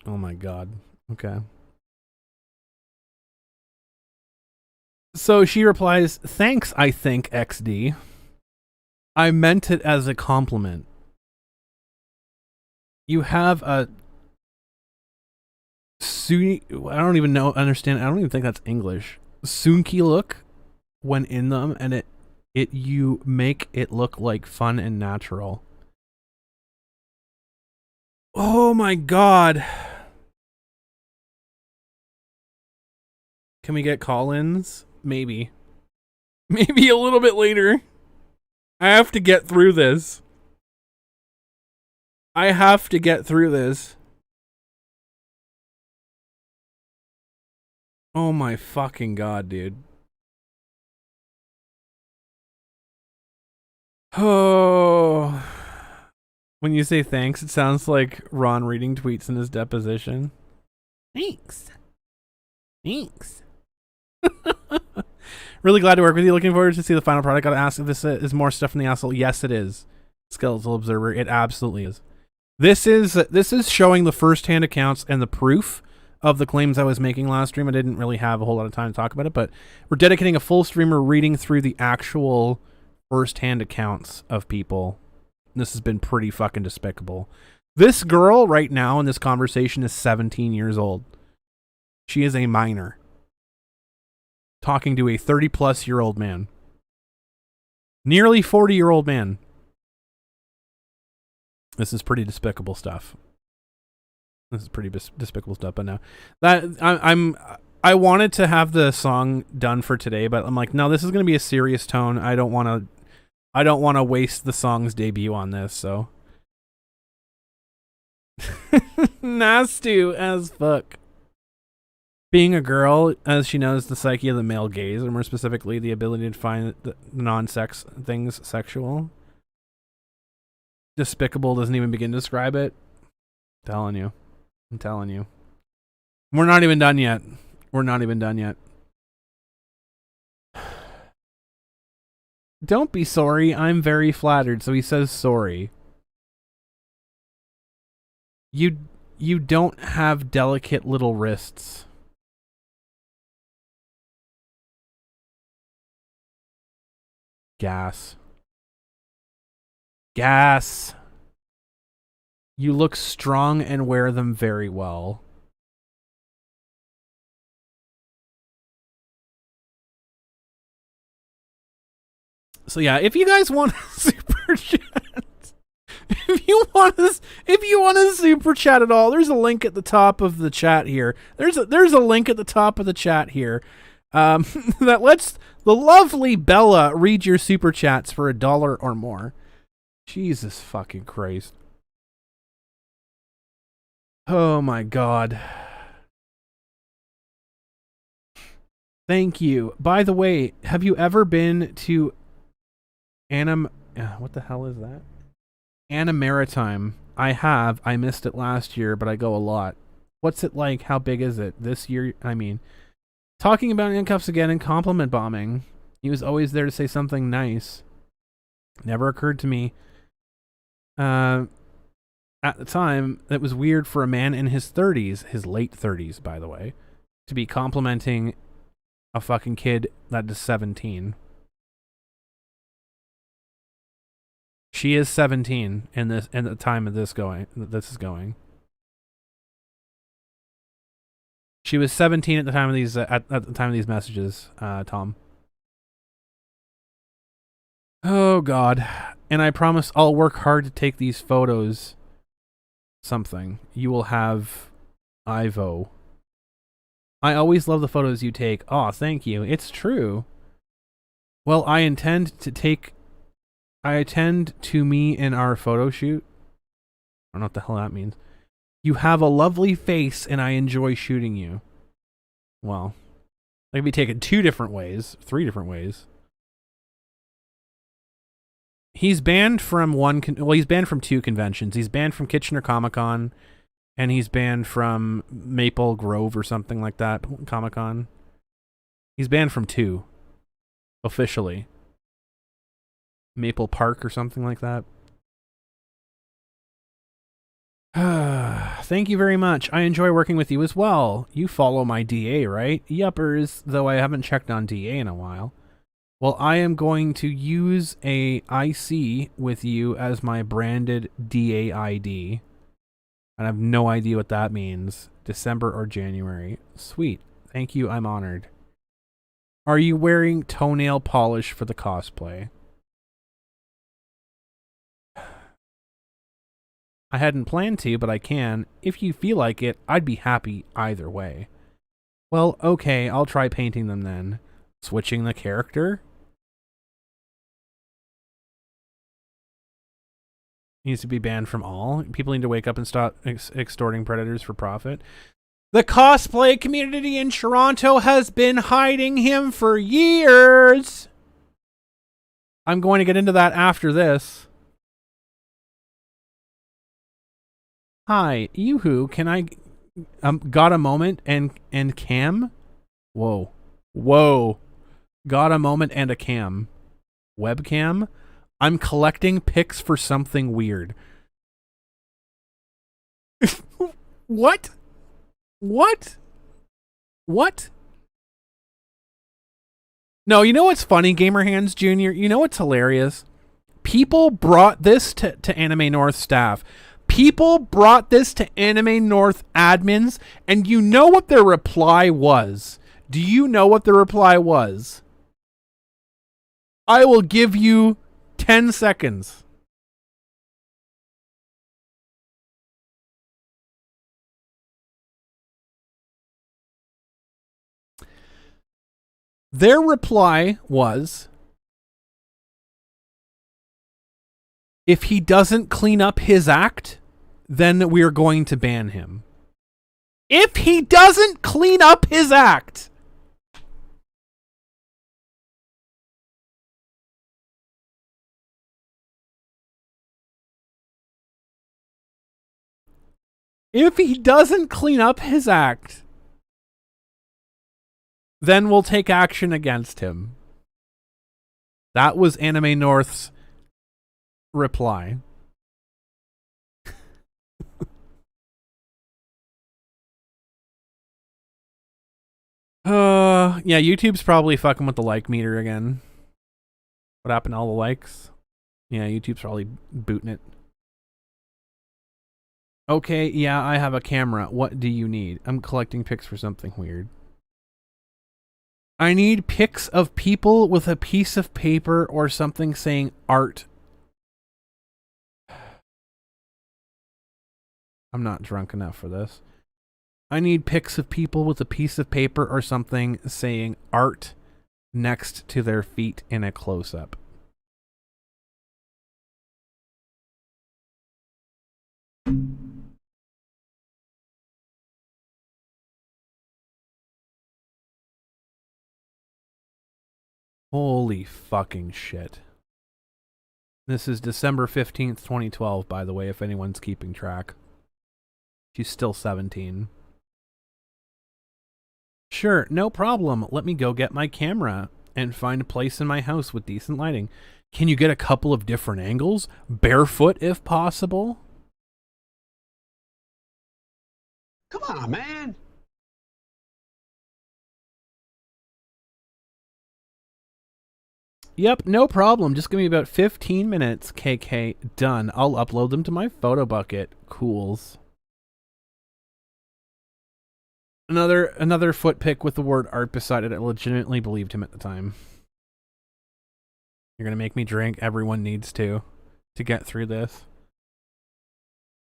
Oh my god. Okay. So she replies, "Thanks, I think, XD. I meant it as a compliment. You have a I don't even understand. I don't even think that's English. Soonky look when in them, and it You make it look like fun and natural. Oh my god. Can we get call-ins? Maybe. Maybe a little bit later. I have to get through this. I have to get through this. Oh my fucking god, dude. Oh. When you say thanks, it sounds like Ron reading tweets in his deposition. Thanks. Thanks. Really glad to work with you. Looking forward to see the final product. Gotta ask if this is more stuff from the asshole. Yes, it is. Skeletal Observer. It absolutely is. This is showing the first-hand accounts and the proof of the claims I was making last stream. I didn't really have a whole lot of time to talk about it, but we're dedicating a full streamer reading through the actual first-hand accounts of people. This has been pretty fucking despicable. This girl right now in this conversation is 17 years old. She is a minor. Talking to a 30-plus-year-old man. Nearly 40-year-old man. This is pretty despicable stuff. This is pretty despicable stuff, but no. I wanted to have the song done for today, but I'm like, no, this is going to be a serious tone. I don't want to waste the song's debut on this, so. Nasty as fuck. Being a girl, as she knows the psyche of the male gaze, or more specifically, the ability to find the non-sex things sexual. Despicable doesn't even begin to describe it. I'm telling you. We're not even done yet. Don't be sorry. I'm very flattered. So he says sorry. You don't have delicate little wrists. Gas. You look strong and wear them very well. So yeah, if you guys want a super chat, if you want to super chat at all, there's a link at the top of the chat here. There's a link at the top of the chat here. That lets the lovely Bella read your super chats for $1 or more. Jesus fucking Christ. Oh my god. Thank you. By the way, have you ever been to what the hell is that? Anna Maritime. I have. I missed it last year, but I go a lot. What's it like? How big is it? This year, I mean. Talking about handcuffs again and compliment bombing. He was always there to say something nice. Never occurred to me. At the time, it was weird for a man in his 30s, his late 30s, by the way, to be complimenting a fucking kid that is 17. She is 17 in the time of this is going. She was 17 at the time of these at the time of these messages, Tom. Oh god. And I promise I'll work hard to take these photos. Something. You will have Ivo. I always love the photos you take. Aw, thank you. It's true. Well, I attend to me in our photo shoot. I don't know what the hell that means. You have a lovely face and I enjoy shooting you. Well, that can be taken 2 different ways, 3 different ways. He's banned from he's banned from 2 conventions. He's banned from Kitchener Comic-Con, and he's banned from Maple Grove or something like that, Comic-Con. He's banned from 2, officially. Maple Park or something like that. Thank you very much. I enjoy working with you as well. You follow my DA, right? Yuppers, though I haven't checked on DA in a while. Well, I am going to use a IC with you as my branded DA ID. And I have no idea what that means. December or January. Sweet. Thank you. I'm honored. Are you wearing toenail polish for the cosplay? I hadn't planned to, but I can. If you feel like it, I'd be happy either way. Well, okay, I'll try painting them then. Switching the character? Needs to be banned from all. People need to wake up and stop extorting predators for profit. The cosplay community in Toronto has been hiding him for years. I'm going to get into that after this. Hi, Yoo-hoo, can I... got a moment and cam? Whoa. Whoa. Got a moment and a cam. Webcam? I'm collecting pics for something weird. What? What? What? No, you know what's funny, Gamer Hands Jr.? You know what's hilarious? People brought this to Anime North staff. People brought this to Anime North admins, and you know what their reply was? Do you know what the reply was? I will give you 10 seconds. Their reply was, if he doesn't clean up his act, then we're going to ban him. If he doesn't clean up his act. If he doesn't clean up his act, then we'll take action against him. That was Anime North's reply. Yeah, YouTube's probably fucking with the like meter again. What happened to all the likes? Yeah, YouTube's probably booting it. Okay, yeah, I have a camera. What do you need? I'm collecting pics for something weird. I need pics of people with a piece of paper or something saying art. I'm not drunk enough for this. I need pics of people with a piece of paper or something saying art next to their feet in a close-up. Holy fucking shit. This is December 15th, 2012, by the way, if anyone's keeping track. She's still 17. Sure, no problem. Let me go get my camera and find a place in my house with decent lighting. Can you get a couple of different angles? Barefoot, if possible? Come on, man. Yep, no problem. Just give me about 15 minutes, KK. Done. I'll upload them to my photo bucket. Cools. Another foot pic with the word art beside it. I legitimately believed him at the time. You're gonna make me drink. Everyone needs to get through this.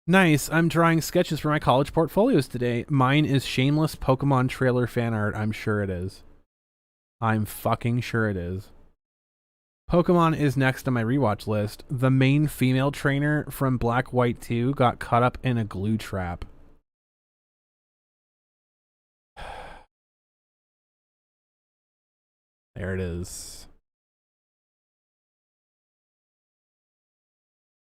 Nice. I'm drawing sketches for my college portfolios today. Mine is shameless Pokemon trailer fan art. I'm sure it is. I'm fucking sure it is. Pokemon is next on my rewatch list. The main female trainer from Black White 2 got caught up in a glue trap. There it is.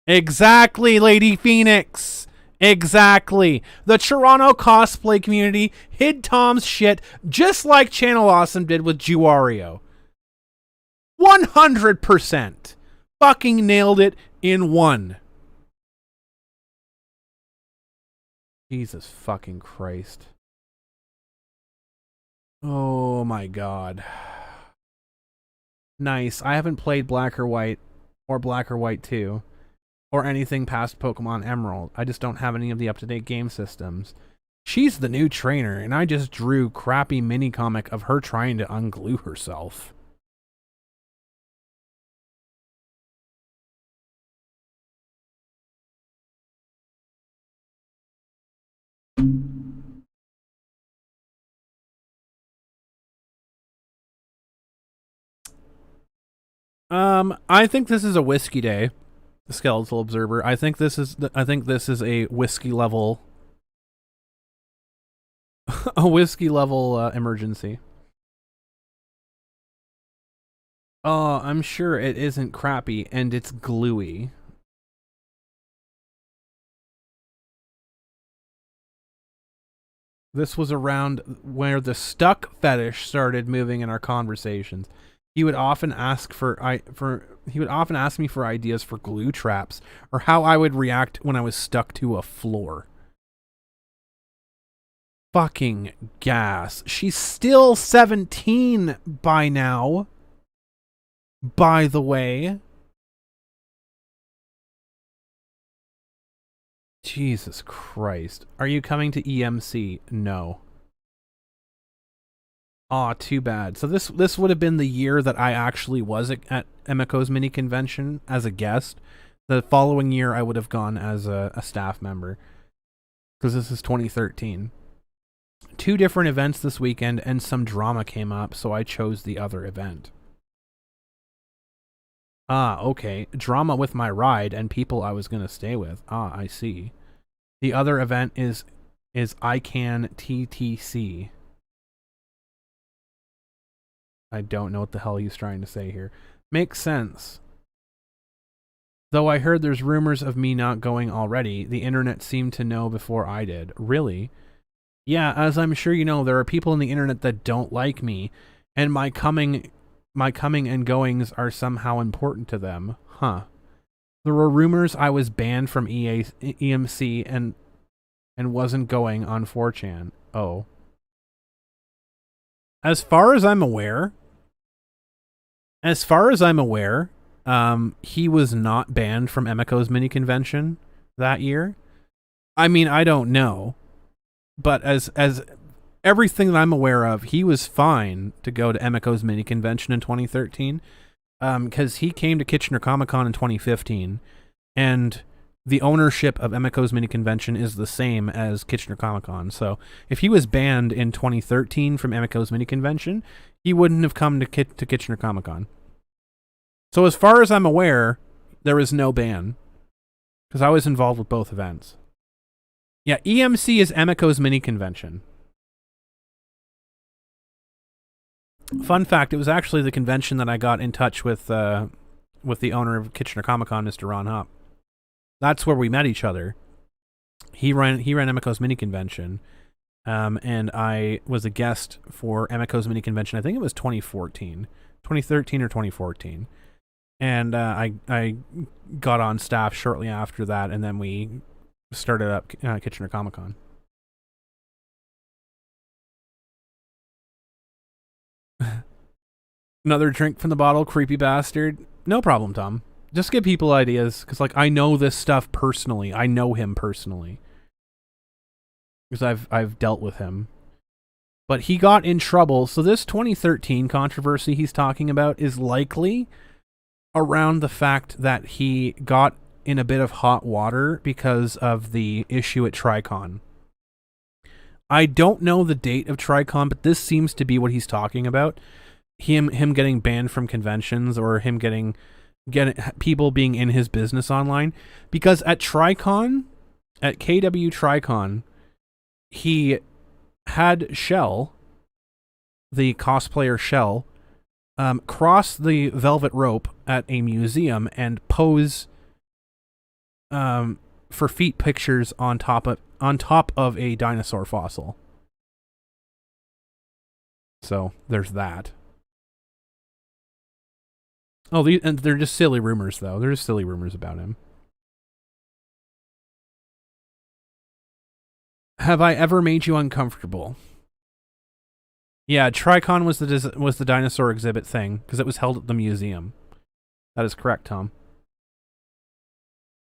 Exactly, Lady Phoenix. Exactly. The Toronto cosplay community hid Tom's shit just like Channel Awesome did with Juario. 100%. Fucking nailed it in one. Jesus fucking Christ. Oh my god. Nice. I haven't played Black or White or Black or White 2 or anything past Pokemon Emerald. I just don't have any of the up-to-date game systems. She's the new trainer, and I just drew crappy mini comic of her trying to unglue herself. I think this is a whiskey day. The Skeletal Observer. I think this is a whiskey level a whiskey level emergency. Oh, I'm sure it isn't crappy, and it's gluey. This was around where the stuck fetish started moving in our conversations. He would often ask me for ideas for glue traps or how I would react when I was stuck to a floor. Fucking gas. She's still 17 by now. By the way. Jesus Christ. Are you coming to EMC? No. Aw, too bad. So this would have been the year that I actually was at Emiko's mini convention as a guest. The following year I would have gone as a staff member. Because this is 2013. 2 different events this weekend and some drama came up, so I chose the other event. Ah, okay. Drama with my ride and people I was going to stay with. Ah, I see. The other event is ICANN TTC. I don't know what the hell he's trying to say here. Makes sense. Though I heard there's rumors of me not going already, the internet seemed to know before I did. Really? Yeah, as I'm sure you know, there are people on the internet that don't like me, and my coming and goings are somehow important to them. Huh. There were rumors I was banned from EMC and wasn't going on 4chan. Oh. As far as I'm aware, he was not banned from Emiko's mini convention that year. I mean, I don't know. But as everything that I'm aware of, he was fine to go to Emiko's mini convention in 2013, because he came to Kitchener Comic Con in 2015, and the ownership of Emiko's mini convention is the same as Kitchener Comic Con. So if he was banned in 2013 from Emiko's mini convention, he wouldn't have come to Kitchener Comic Con. So as far as I'm aware, there is no ban, because I was involved with both events. Yeah, EMC is Emiko's mini convention. Fun fact, it was actually the convention that I got in touch with the owner of Kitchener Comic Con, Mr. Ron Hopp. That's where we met each other. He ran Emiko's mini convention, and I was a guest for Emiko's mini convention. I think it was 2013 or 2014. And I got on staff shortly after that, and then we started up Kitchener Comic Con. Another drink from the bottle, creepy bastard. No problem, Tom. Just give people ideas, because like I know this stuff personally. I know him personally, because I've dealt with him. But he got in trouble. So this 2013 controversy he's talking about is likely around the fact that he got in a bit of hot water because of the issue at TriCon. I don't know the date of TriCon, but this seems to be what he's talking about. Him getting banned from conventions, or him getting people being in his business online. Because at TriCon, at KW TriCon, he had Shell, the cosplayer Shell, cross the velvet rope at a museum and pose for feet pictures on top of a dinosaur fossil. So there's that. Oh, and they're just silly rumors, though. They're just silly rumors about him. Have I ever made you uncomfortable? Yeah, TriCon was the dinosaur exhibit thing, because it was held at the museum. That is correct, Tom.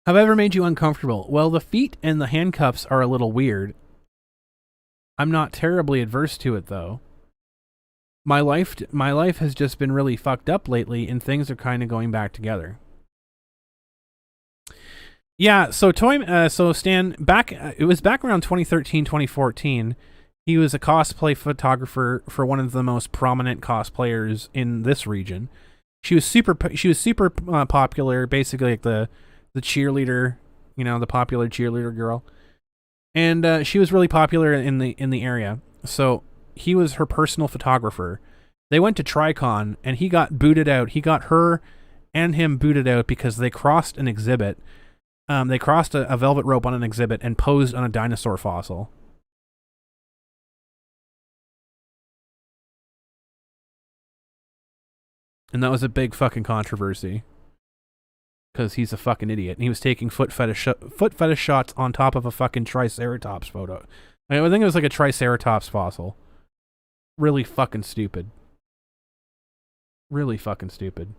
Have I ever made you uncomfortable? Well, the feet and the handcuffs are a little weird. I'm not terribly adverse to it though. My life has just been really fucked up lately, and things are kind of going back together. Yeah, so Stan, it was back around 2013, 2014. He was a cosplay photographer for one of the most prominent cosplayers in this region. She was super popular, basically like the cheerleader, the popular cheerleader girl. And she was really popular in the area. So he was her personal photographer. They went to TriCon and he got booted out. He got her and him booted out because they crossed an exhibit. They crossed a velvet rope on an exhibit and posed on a dinosaur fossil. And that was a big fucking controversy. Because he's a fucking idiot. And he was taking foot fetish shots on top of a fucking Triceratops photo. I think it was like a Triceratops fossil. Really fucking stupid. Really fucking stupid.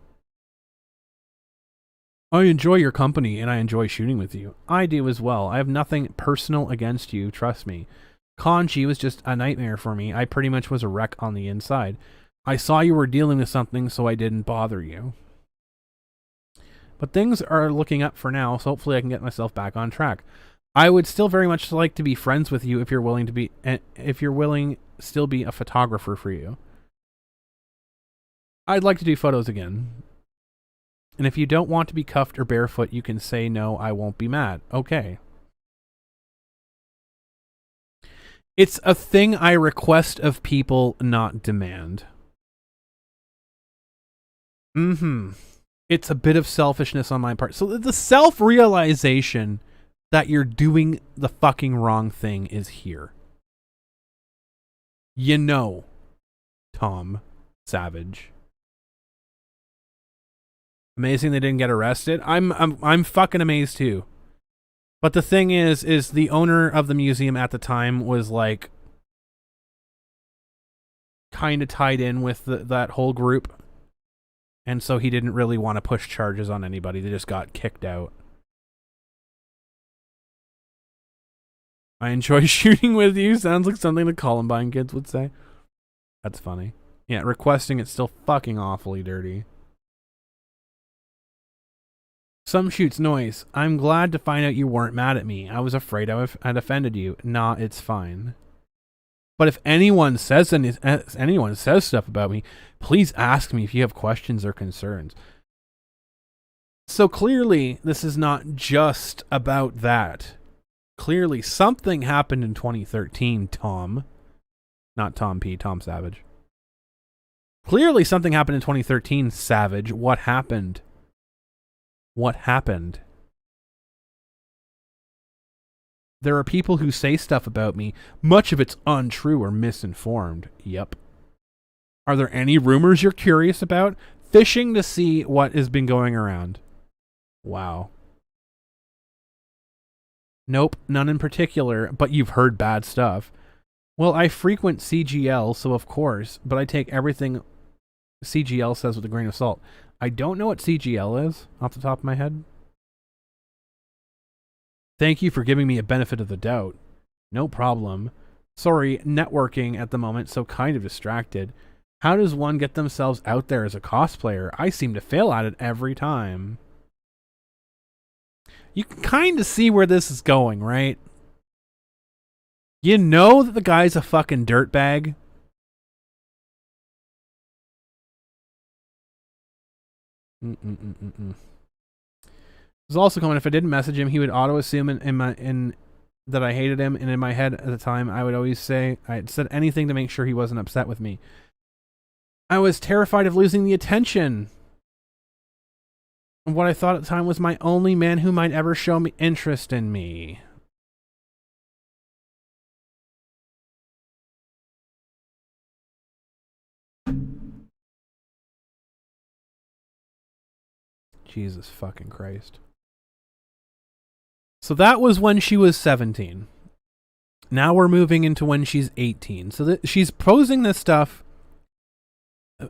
I enjoy your company and I enjoy shooting with you. I do as well. I have nothing personal against you, trust me. Kanji was just a nightmare for me. I pretty much was a wreck on the inside. I saw you were dealing with something, so I didn't bother you. But things are looking up for now, so hopefully I can get myself back on track. I would still very much like to be friends with you if you're willing to be, still be a photographer for you. I'd like to do photos again. And if you don't want to be cuffed or barefoot, you can say no, I won't be mad. Okay. It's a thing I request of people, not demand. It's a bit of selfishness on my part. So the self-realization that you're doing the fucking wrong thing is here. Tom Savage. Amazing they didn't get arrested. I'm fucking amazed too. But the thing is the owner of the museum at the time was like kind of tied in with that whole group. And so he didn't really want to push charges on anybody. They just got kicked out. I enjoy shooting with you. Sounds like something the Columbine kids would say. That's funny. Yeah, requesting it's still fucking awfully dirty. Some shoots noise. I'm glad to find out you weren't mad at me. I was afraid I'd offended you. Nah, it's fine. But if anyone says stuff about me, please ask me if you have questions or concerns. So clearly, this is not just about that. Clearly, something happened in 2013, Tom. Not Tom P, Tom Savage. Clearly, something happened in 2013, Savage. What happened? What happened? There are people who say stuff about me. Much of it's untrue or misinformed. Yep. Are there any rumors you're curious about? Fishing to see what has been going around. Wow. Nope, none in particular, but you've heard bad stuff. Well, I frequent CGL, so of course, but I take everything CGL says with a grain of salt. I don't know what CGL is off the top of my head. Thank you for giving me a benefit of the doubt. No problem. Sorry, networking at the moment, so kind of distracted. How does one get themselves out there as a cosplayer? I seem to fail at it every time. You can kind of see where this is going, right? You know that the guy's a fucking dirtbag. There's also comment, if I didn't message him, he would auto-assume that I hated him, and in my head at the time, I would always say, I had said anything to make sure he wasn't upset with me. I was terrified of losing the attention of what I thought at the time was my only man who might ever show me interest in me. Jesus fucking Christ. So that was when she was 17. Now we're moving into when she's 18. So she's posing this stuff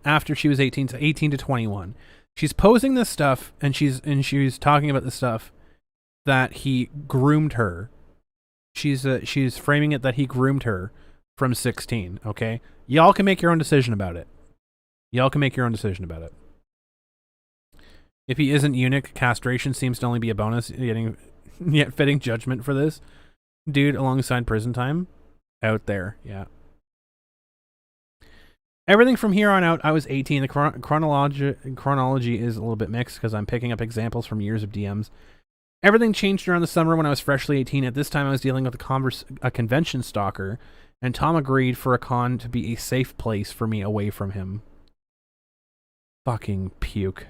after she was 18, so 18 to 21. She's posing this stuff, and she's talking about the stuff that he groomed her. She's framing it that he groomed her from 16, okay? Y'all can make your own decision about it. Y'all can make your own decision about it. If he isn't eunuch, castration seems to only be a bonus, yet fitting judgment for this. Dude alongside prison time. Out there, yeah. Everything from here on out, I was 18. The chronology is a little bit mixed because I'm picking up examples from years of DMs. Everything changed around the summer when I was freshly 18. At this time, I was dealing with a convention stalker, and Tom agreed for a con to be a safe place for me away from him. Fucking puke.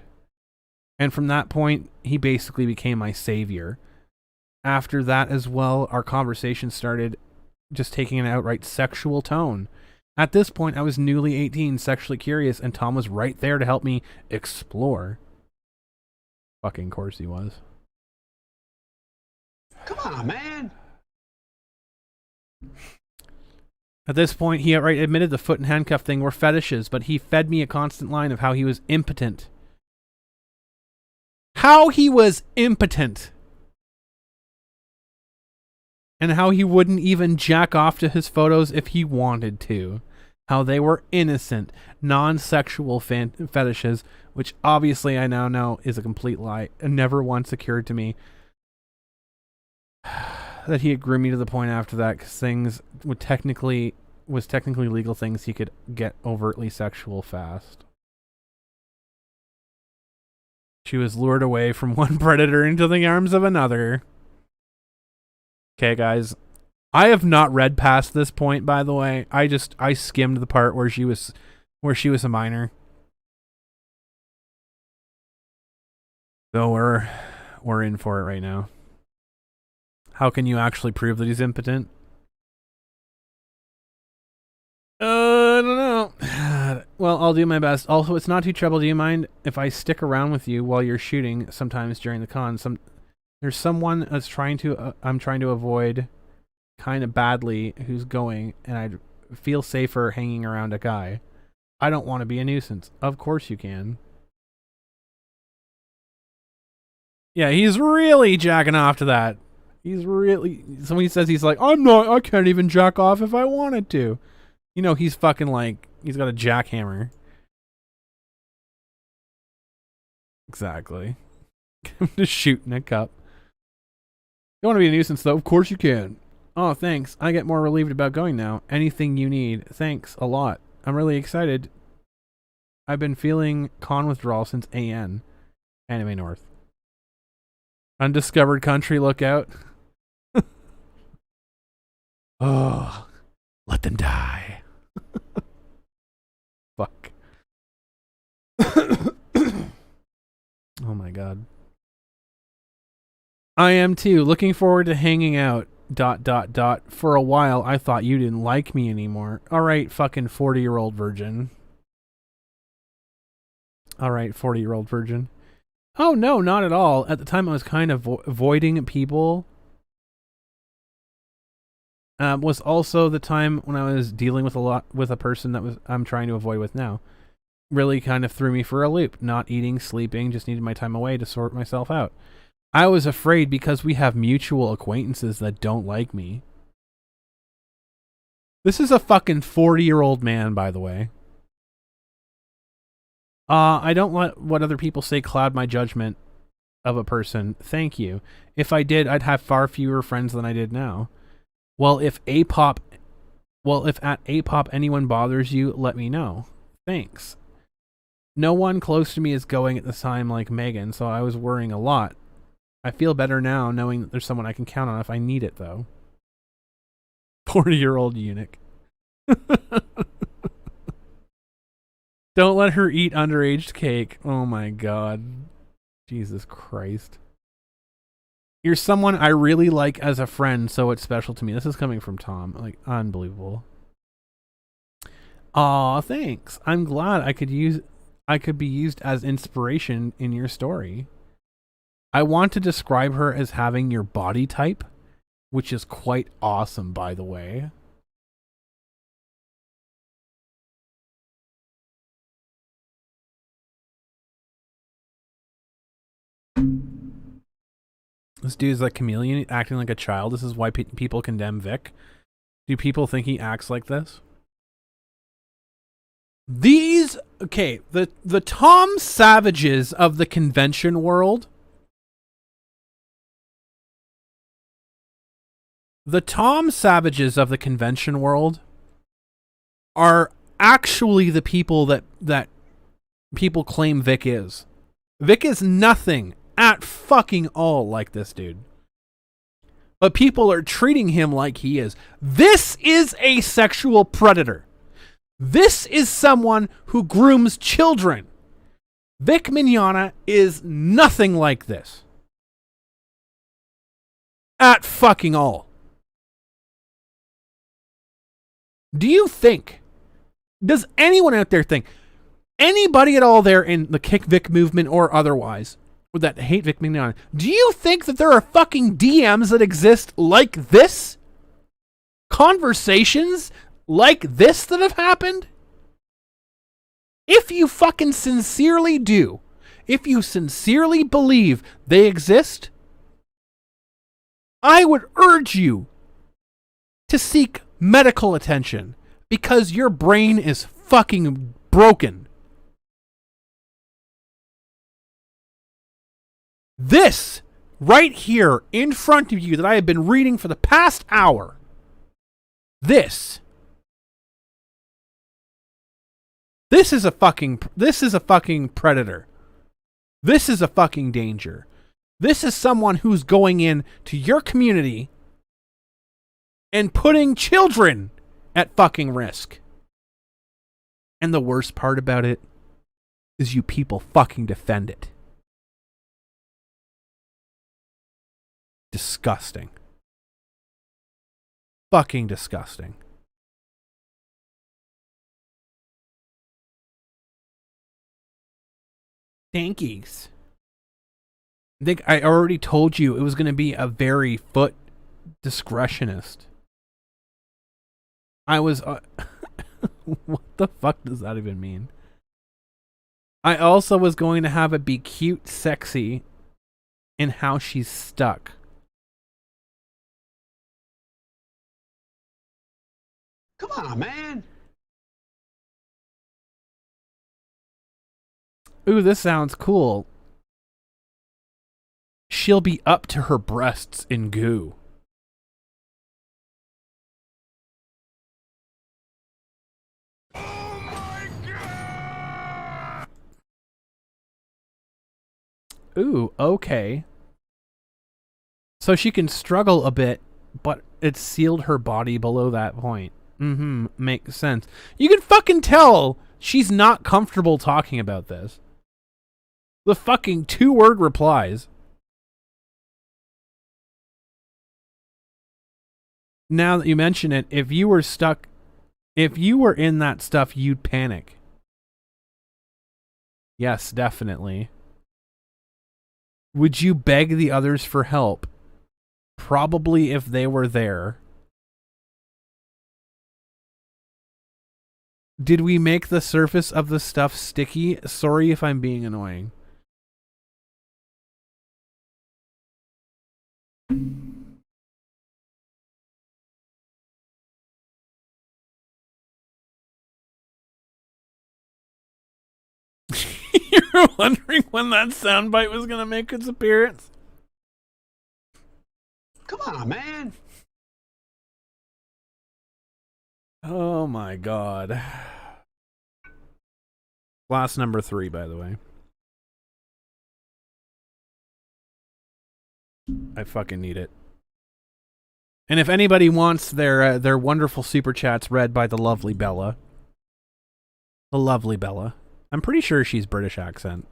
And from that point, he basically became my savior. After that as well, our conversation started just taking an outright sexual tone. At this point, I was newly 18, sexually curious, and Tom was right there to help me explore. Fucking course he was. Come on, man. At this point, he outright admitted the foot and handcuff thing were fetishes, but he fed me a constant line of how he was impotent. How he was impotent! And how he wouldn't even jack off to his photos if he wanted to. How they were innocent, non-sexual fetishes, which obviously I now know is a complete lie. It never once occurred to me that he had groomed me to the point after that, because things was technically legal things he could get overtly sexual fast. She was lured away from one predator into the arms of another. Okay, guys. I have not read past this point, by the way. I skimmed the part where she was a minor. So we're in for it right now. How can you actually prove that he's impotent? I don't know. Well, I'll do my best. Also, it's not too trouble. Do you mind if I stick around with you while you're shooting sometimes during the con? There's someone that's I'm trying to avoid kind of badly who's going, and I'd feel safer hanging around a guy. I don't want to be a nuisance. Of course you can. Yeah, he's really jacking off to that. Somebody says he's like, I can't even jack off if I wanted to. You know, he's fucking like, he's got a jackhammer. Exactly. I'm just shooting a cup. You want to be a nuisance, though? Of course you can. Oh, thanks. I get more relieved about going now. Anything you need. Thanks a lot. I'm really excited. I've been feeling con withdrawal since AN. Anime North. Undiscovered country, look out. Oh, let them die. Fuck. Oh my god. I am too. Looking forward to hanging out. ... For a while, I thought you didn't like me anymore. Alright, fucking 40-year-old virgin. Alright, 40-year-old virgin. Oh, no, not at all. At the time, I was kind of avoiding people. Was also the time when I was dealing with a person that I'm trying to avoid with now. Really kind of threw me for a loop. Not eating, sleeping, just needed my time away to sort myself out. I was afraid because we have mutual acquaintances that don't like me. This is a fucking 40-year-old man, by the way. I don't let what other people say cloud my judgment of a person. Thank you. If I did, I'd have far fewer friends than I did now. Well, if at APOP anyone bothers you, let me know. Thanks. No one close to me is going at the time like Megan, so I was worrying a lot. I feel better now knowing that there's someone I can count on if I need it, though. 40-year-old eunuch. Don't let her eat underage cake. Oh my god. Jesus Christ. You're someone I really like as a friend, so it's special to me. This is coming from Tom. Like, unbelievable. Aw, thanks. I'm glad I could be used as inspiration in your story. I want to describe her as having your body type, which is quite awesome, by the way. This dude's like chameleon, acting like a child. This is why people condemn Vic. Do people think he acts like this? These, okay, the Tom Savages of the convention world, are actually the people that people claim Vic is. Vic is nothing at fucking all like this dude. But people are treating him like he is. This is a sexual predator. This is someone who grooms children. Vic Mignogna is nothing like this. At fucking all. Do you think, does anyone out there think, anybody at all there in the Kick Vic movement or otherwise, that hate Vic Mignogna, do you think that there are fucking DMs that exist like this? Conversations like this that have happened? If you fucking sincerely do, if you sincerely believe they exist, I would urge you to seek medical attention because your brain is fucking broken. This right here in front of you that I have been reading for the past hour, this is a fucking predator. This is a fucking danger. This is someone who's going in to your community and putting children at fucking risk. And the worst part about it is you people fucking defend it. Disgusting. Fucking disgusting. Thankies. I think I already told you it was going to be a very foot discretionist. I was... what the fuck does that even mean? I also was going to have it be cute, sexy, in how she's stuck. Come on, man. Ooh, this sounds cool. She'll be up to her breasts in goo. Oh my god! Ooh, okay. So she can struggle a bit, but it's sealed her body below that point. Mm-hmm, makes sense. You can fucking tell she's not comfortable talking about this. The fucking 2-word replies. Now that you mention it, if you were in that stuff, you'd panic. Yes, definitely. Would you beg the others for help? Probably if they were there. Did we make the surface of the stuff sticky? Sorry if I'm being annoying. You're wondering when that soundbite was going to make its appearance? Come on, man. Oh my god. Glass number 3, by the way. I fucking need it. And if anybody wants their wonderful super chats read by the lovely Bella. The lovely Bella. I'm pretty sure she's British accent.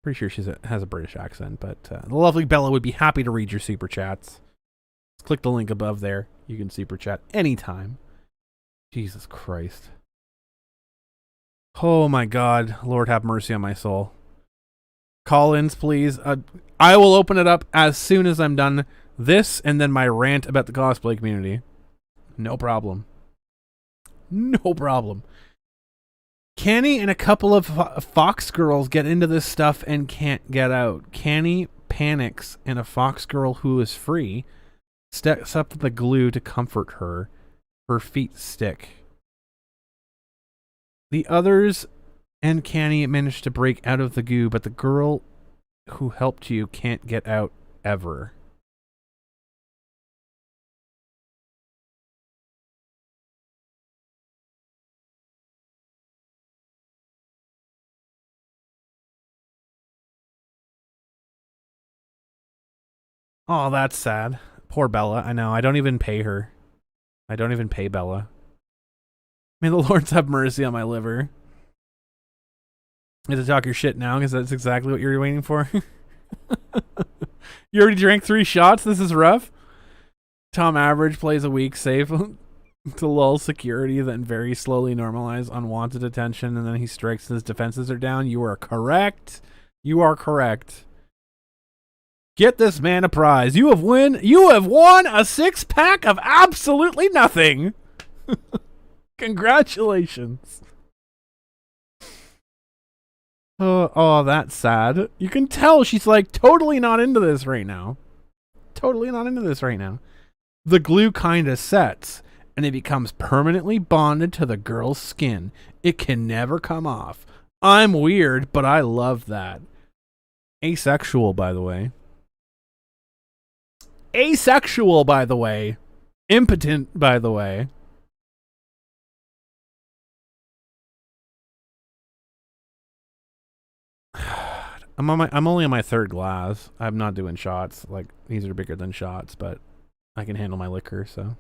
Pretty sure she has a British accent, but the lovely Bella would be happy to read your super chats. Just click the link above there. You can super chat anytime. Jesus Christ. Oh my god. Lord have mercy on my soul. Call-ins, please. I will open it up as soon as I'm done this and then my rant about the cosplay community. No problem. No problem. Canny and a couple of Fox girls get into this stuff and can't get out. Canny panics and a Fox girl who is free steps up the glue to comfort her. Her feet stick. The others and Canny manage to break out of the goo, but the girl who helped you can't get out ever. Oh, that's sad. Poor Bella. I know. I don't even pay her. I don't even pay Bella. May the Lords have mercy on my liver. You have to talk your shit now because that's exactly what you're waiting for. You already drank 3 shots? This is rough. Tom Average plays a weak safe to lull security, then very slowly normalize unwanted attention, and then he strikes and his defenses are down. You are correct. You are correct. Get this man a prize. You have won a 6-pack of absolutely nothing. Congratulations. Oh, that's sad. You can tell she's like totally not into this right now. Totally not into this right now. The glue kind of sets, and it becomes permanently bonded to the girl's skin. It can never come off. I'm weird, but I love that. Asexual, by the way. Asexual, by the way. Impotent, by the way. I'm only on my 3rd glass. I'm not doing shots. Like, these are bigger than shots, but I can handle my liquor, so.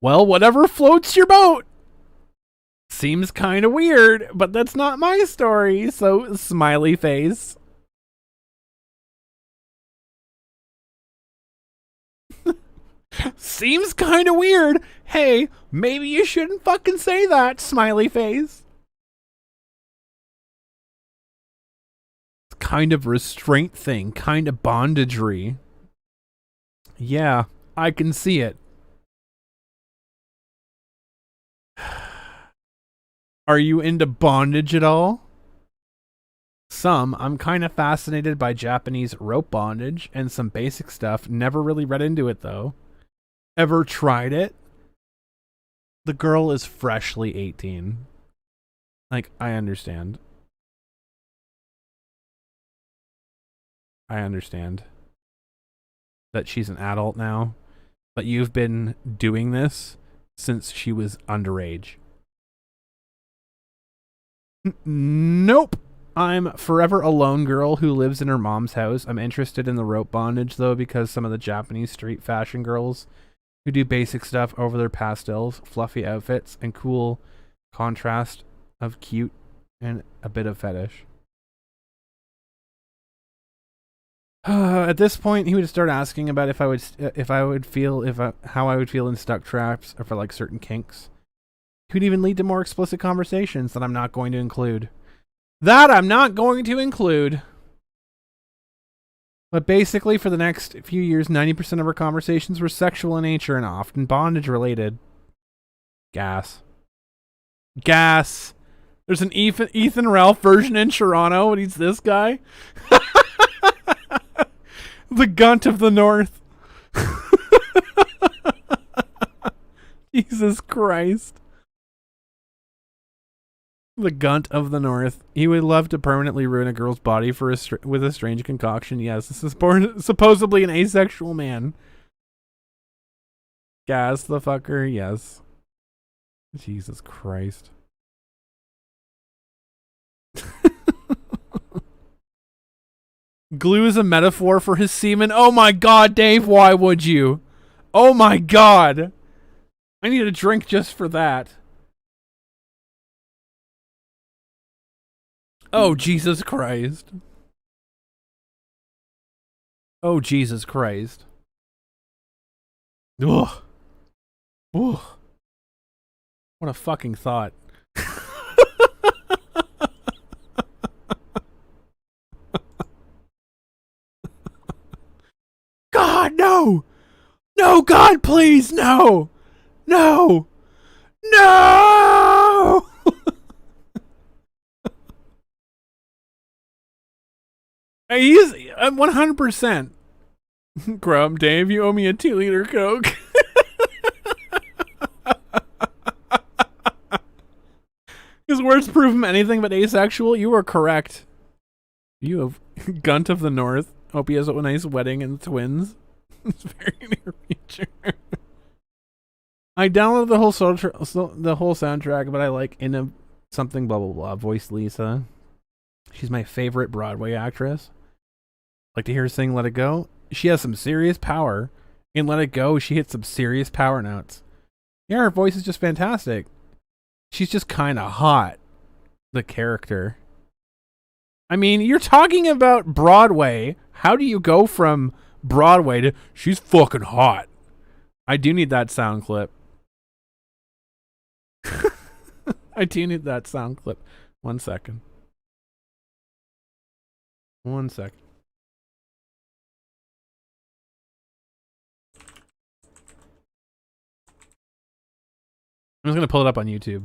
Well, whatever floats your boat. Seems kind of weird, but that's not my story, so smiley face. Seems kind of weird. Hey, maybe you shouldn't fucking say that, smiley face. Kind of restraint thing, kind of bondagery. Yeah, I can see it. Are you into bondage at all? Some. I'm kind of fascinated by Japanese rope bondage and some basic stuff. Never really read into it though. Ever tried it? The girl is freshly 18. Like, I understand. I understand that she's an adult now, but you've been doing this since she was underage. Nope. I'm forever a lone girl who lives in her mom's house. I'm interested in the rope bondage, though, because some of the Japanese street fashion girls who do basic stuff over their pastels, fluffy outfits, and cool contrast of cute and a bit of fetish. At this point, he would start asking about how I would feel in stuck traps or for like certain kinks. It could even lead to more explicit conversations that I'm not going to include. But basically, for the next few years, 90% of our conversations were sexual in nature and often bondage related. Gas. There's an Ethan Ralph version in Toronto, and he's this guy. The Gunt of the North. Jesus Christ. The Gunt of the North. He would love to permanently ruin a girl's body with a strange concoction. Yes, this is supposedly an asexual man. Gas the fucker, yes. Jesus Christ. Glue is a metaphor for his semen. Oh my god, Dave, why would you? Oh my god. I need a drink just for that. Oh, Jesus Christ. Oh, Jesus Christ. Ugh. Ugh. What a fucking thought. God, no! No, God, please, no! No! No! He's 100%. Grump, Dave, you owe me a 2-liter Coke. His words prove him anything but asexual. You are correct. You have Gunt of the North. Hope he has a nice wedding and twins. It's very near future. I downloaded the whole soundtrack, but I like in a something blah blah blah. Voice Lisa. She's my favorite Broadway actress. Like to hear her sing "Let It Go." She has some serious power. In "Let It Go," she hits some serious power notes. Yeah, her voice is just fantastic. She's just kind of hot. The character. I mean, you're talking about Broadway. How do you go from Broadway to she's fucking hot? I do need that sound clip. I do need that sound clip. 1 second. 1 second. I'm just going to pull it up on YouTube.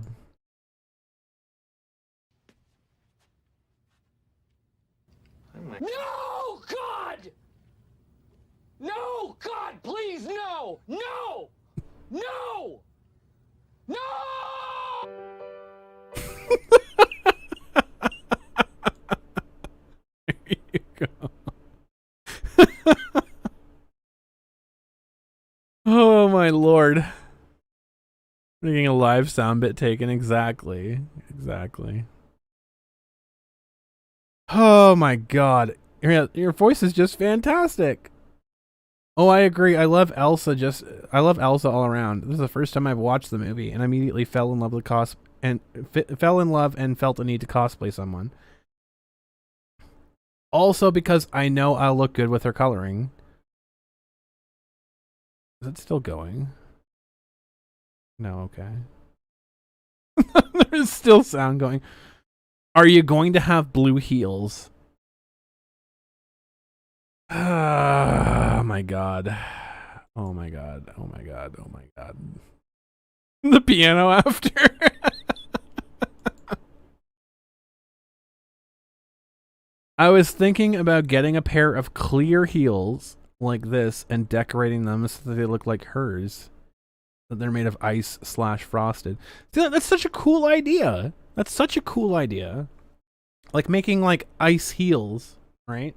No, God! No, God, please, no! No! No! No! There you go. Oh, my Lord. Making a live sound bit taken. Exactly. Exactly. Oh my God. Your voice is just fantastic. Oh, I agree. I love Elsa all around. This is the first time I've watched the movie and immediately fell in love with and felt a need to cosplay someone. Also because I know I'll look good with her coloring. Is it still going? No, okay. There's still sound going. Are you going to have blue heels? Oh my God. Oh my God. Oh my God. Oh my God. The piano after. I was thinking about getting a pair of clear heels like this and decorating them so that they look like hers. That they're made of ice/frosted. See, that's such a cool idea. That's such a cool idea. Like making like ice heels, right?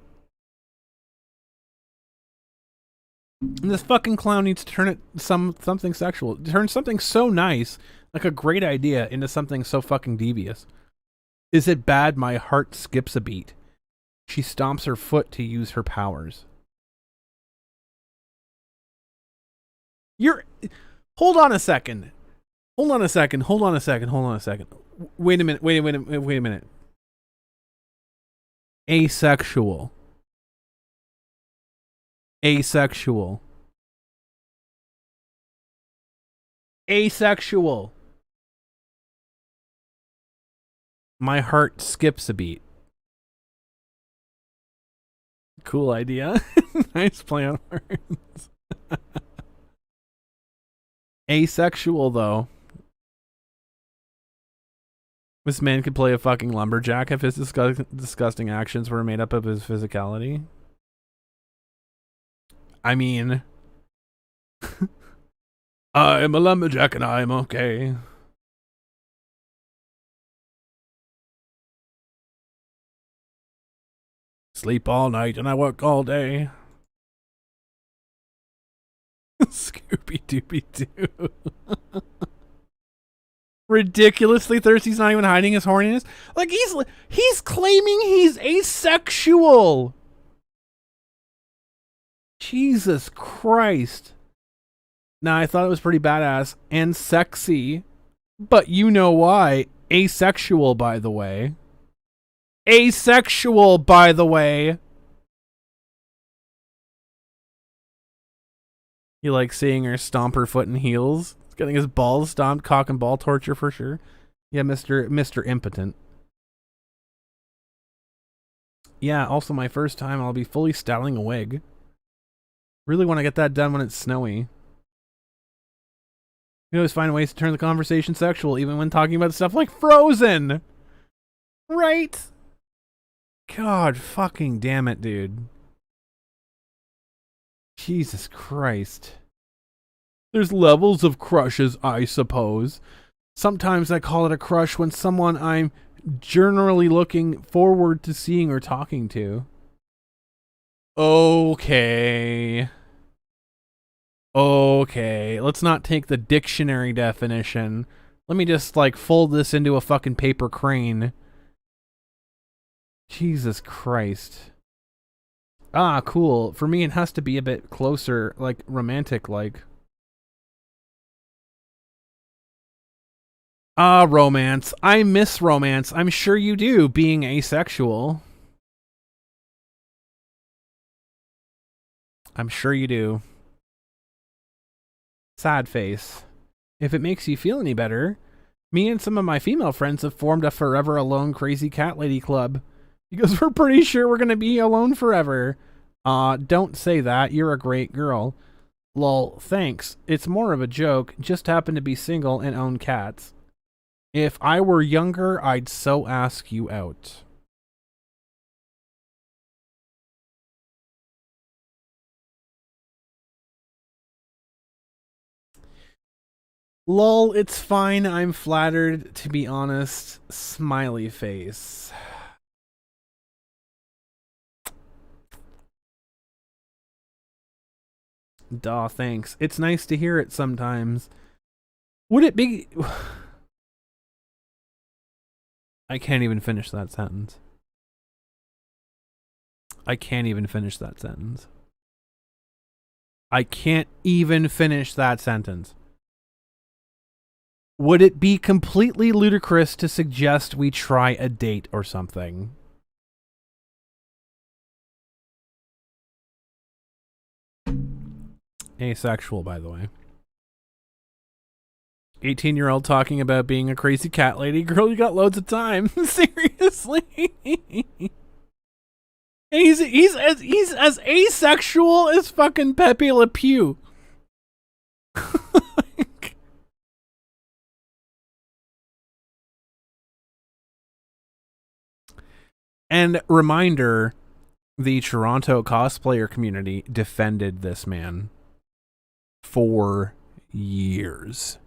And this fucking clown needs to turn it something sexual. Turn something so nice, like a great idea, into something so fucking devious. Is it bad my heart skips a beat? She stomps her foot to use her powers. Hold on a second. Hold on a second. Hold on a second. Hold on a second. Wait a minute. Wait a minute. Asexual. Asexual. Asexual. My heart skips a beat. Cool idea. Nice play on words. Asexual, though. This man could play a fucking lumberjack if his disgusting actions were made up of his physicality. I mean, I'm a lumberjack and I'm okay. Sleep all night and I work all day. Scooby-Dooby-Doo. Ridiculously thirsty. He's not even hiding his horniness. Like he's claiming he's asexual. Jesus Christ. Now I thought it was pretty badass and sexy, but you know why. Asexual, by the way. Asexual, by the way. You like seeing her stomp her foot in heels? Getting his balls stomped, cock and ball torture for sure. Yeah, Mr. Impotent. Yeah, also my first time I'll be fully styling a wig. Really want to get that done when it's snowy. You always find ways to turn the conversation sexual, even when talking about stuff like Frozen. Right? God fucking damn it, dude. Jesus Christ. There's levels of crushes, I suppose. Sometimes I call it a crush when someone I'm generally looking forward to seeing or talking to. Okay. Okay. Let's not take the dictionary definition. Let me just, like, fold this into a fucking paper crane. Jesus Christ. Ah, cool. For me, it has to be a bit closer, like, romantic-like. Ah, romance. I miss romance. I'm sure you do, being asexual. I'm sure you do. Sad face. If it makes you feel any better, me and some of my female friends have formed a Forever Alone Crazy Cat Lady Club. Because we're pretty sure we're gonna be alone forever. Don't say that. You're a great girl. Lol, thanks. It's more of a joke. Just happen to be single and own cats. If I were younger, I'd so ask you out. Lol, it's fine. I'm flattered, to be honest. Smiley face. Duh, thanks. It's nice to hear it sometimes. Would it be... I can't even finish that sentence. I can't even finish that sentence. I can't even finish that sentence. Would it be completely ludicrous to suggest we try a date or something? Asexual, by the way. 18-year-old talking about being a crazy cat lady. Girl, you got loads of time. Seriously. He's as asexual as fucking Pepe Le Pew. And reminder, the Toronto cosplayer community defended this man for years.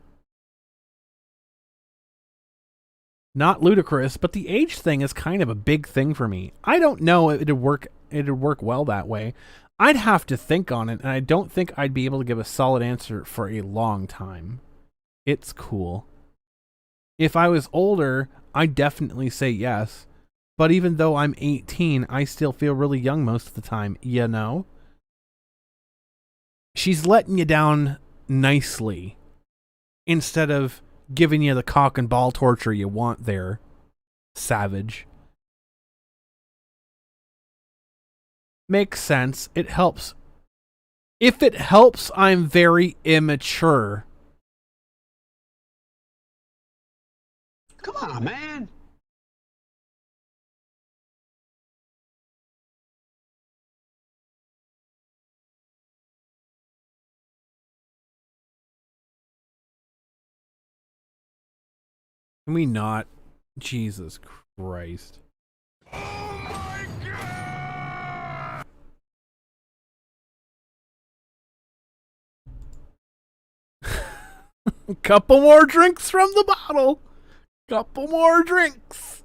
Not ludicrous, but the age thing is kind of a big thing for me. I don't know if it'd work well that way. I'd have to think on it, and I don't think I'd be able to give a solid answer for a long time. It's cool. If I was older, I'd definitely say yes. But even though I'm 18, I still feel really young most of the time, you know? She's letting you down nicely instead of giving you the cock and ball torture you want there, savage. Makes sense. It helps. If it helps, I'm very immature. Come on, man. Can we not? Jesus Christ. Oh my god! Couple more drinks from the bottle. Couple more drinks.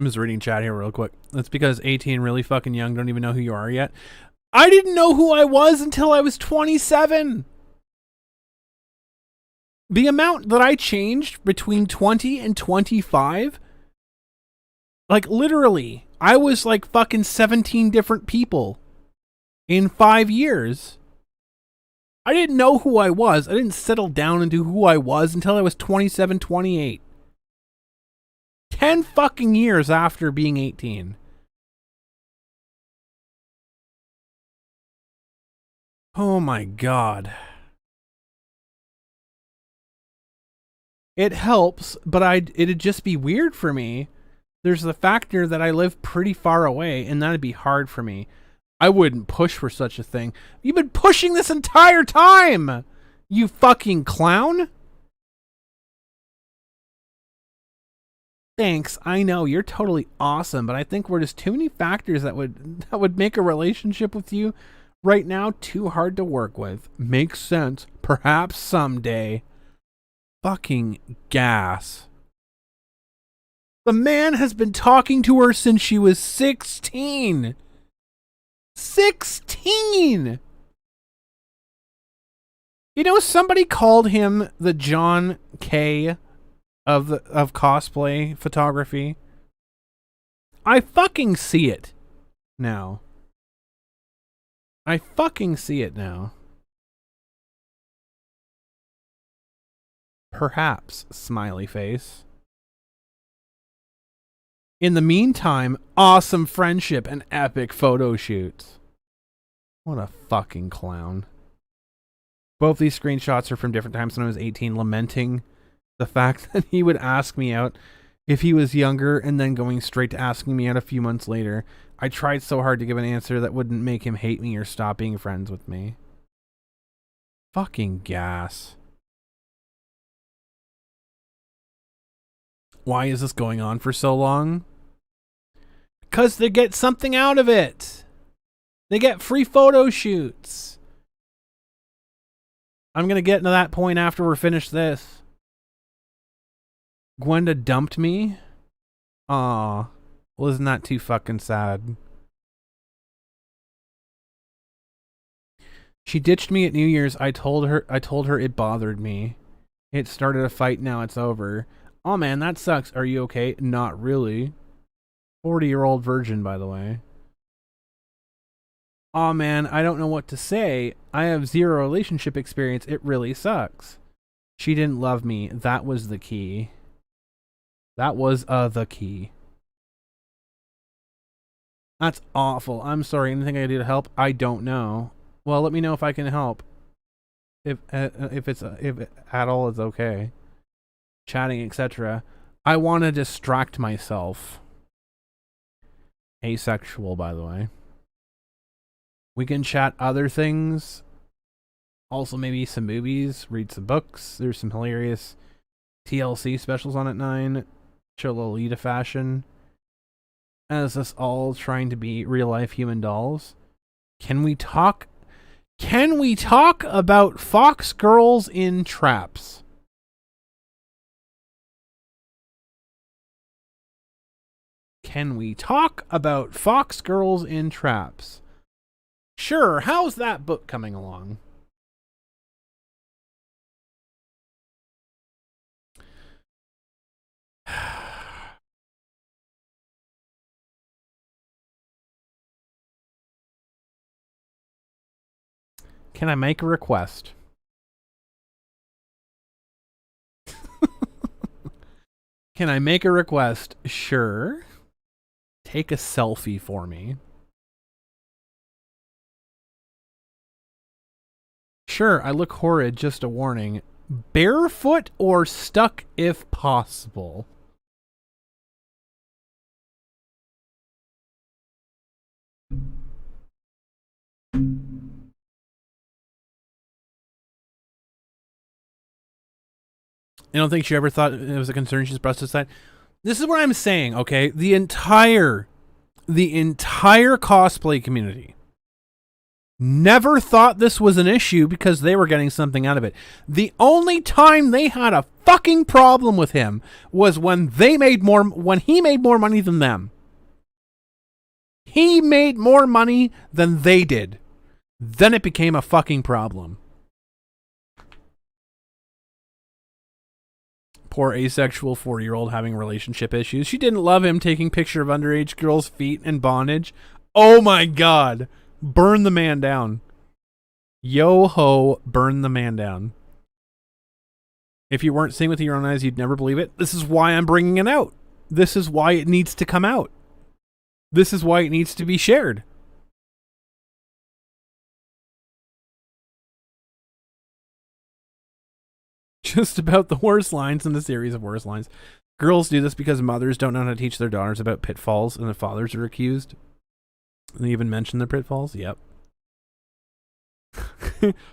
I'm just reading chat here real quick. That's because 18, really fucking young, don't even know who you are yet. I didn't know who I was until I was 27. The amount that I changed between 20 and 25, like literally, I was like fucking 17 different people in 5 years. I didn't know who I was. I didn't settle down into who I was until I was 27, 28. 10 fucking years after being 18. Oh my god. It helps, but it'd just be weird for me There's the factor that I live pretty far away, and that'd be hard for me. I wouldn't push for such a thing. You've been pushing this entire time, you fucking clown. Thanks. I know you're totally awesome, but I think we're just too many factors that would make a relationship with you right now too hard to work with. Makes sense. Perhaps someday. Fucking gas. The man has been talking to her since she was 16. 16! You know, somebody called him the John K. of cosplay photography. I fucking see it now. I fucking see it now. Perhaps, smiley face. In the meantime, awesome friendship and epic photo shoots. What a fucking clown. Both these screenshots are from different times when I was 18, lamenting the fact that he would ask me out if he was younger and then going straight to asking me out a few months later. I tried so hard to give an answer that wouldn't make him hate me or stop being friends with me. Fucking gas. Why is this going on for so long? Because they get something out of it. They get free photo shoots. I'm going to get to that point after we're finished this. Gwenda dumped me? Aw. Well, isn't that too fucking sad? She ditched me at New Year's. I told her it bothered me. It started a fight, now it's over. Oh man, that sucks. Are you okay? Not really. 40-year-old virgin, by the way. Aw man, I don't know what to say. I have zero relationship experience. It really sucks. She didn't love me. That was the key. That was the key. That's awful. I'm sorry. Anything I can do to help? I don't know. Well, let me know if I can help. If at all is okay. Chatting, etc. I want to distract myself. Asexual, by the way. We can chat other things. Also, maybe some movies. Read some books. There's some hilarious TLC specials on at 9. Chill Lolita fashion. As us all trying to be real-life human dolls. Can we talk about fox girls in traps? Can we talk about fox girls in traps? Sure, how's that book coming along? Can I make a request? Can I make a request? Sure. Take a selfie for me. Sure, I look horrid, just a warning. Barefoot or stuck if possible. I don't think she ever thought it was a concern she's breast aside. This is what I'm saying, okay? The entire cosplay community never thought this was an issue because they were getting something out of it. The only time they had a fucking problem with him was when he made more money than them. He made more money than they did. Then it became a fucking problem. Poor asexual 40-year-old having relationship issues. She didn't love him taking picture of underage girls' feet in bondage. Oh my god. Burn the man down. Yo ho, burn the man down. If you weren't seeing with your own eyes, you'd never believe it. This is why I'm bringing it out. This is why it needs to come out. This is why it needs to be shared. Just about the worst lines in the series of worst lines. Girls do this because mothers don't know how to teach their daughters about pitfalls, and the fathers are accused. And they even mention the pitfalls. Yep.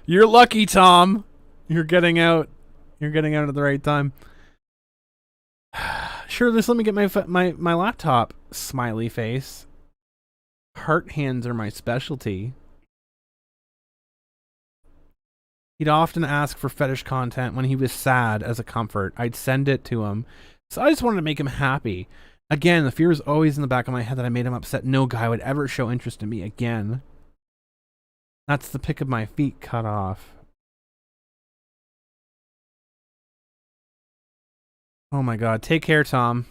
You're lucky, Tom. You're getting out. You're getting out at the right time. Sure, just let me get my laptop. Smiley face. Heart hands are my specialty. He'd often ask for fetish content when he was sad as a comfort. I'd send it to him. So I just wanted to make him happy. Again, the fear was always in the back of my head that I made him upset. No guy would ever show interest in me again. That's the pick of my feet cut off. Oh my god. Take care, Tom.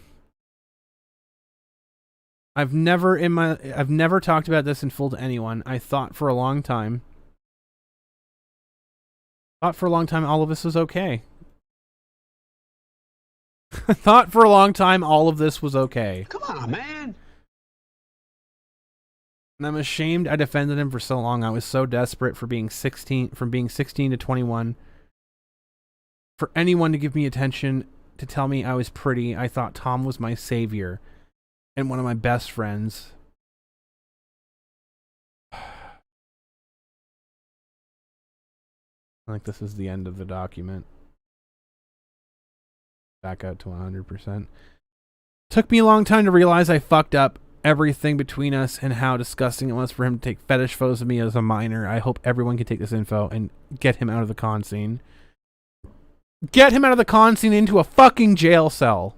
I've never talked about this in full to anyone. I thought for a long time all of this was okay. I thought for a long time all of this was okay. Come on, man. And I'm ashamed I defended him for so long. I was so desperate from being 16 to 21. For anyone to give me attention, to tell me I was pretty. I thought Tom was my savior and one of my best friends. I think this is the end of the document. Back out to 100%. Took me a long time to realize I fucked up everything between us and how disgusting it was for him to take fetish photos of me as a minor. I hope everyone can take this info and get him out of the con scene. Get him out of the con scene into a fucking jail cell.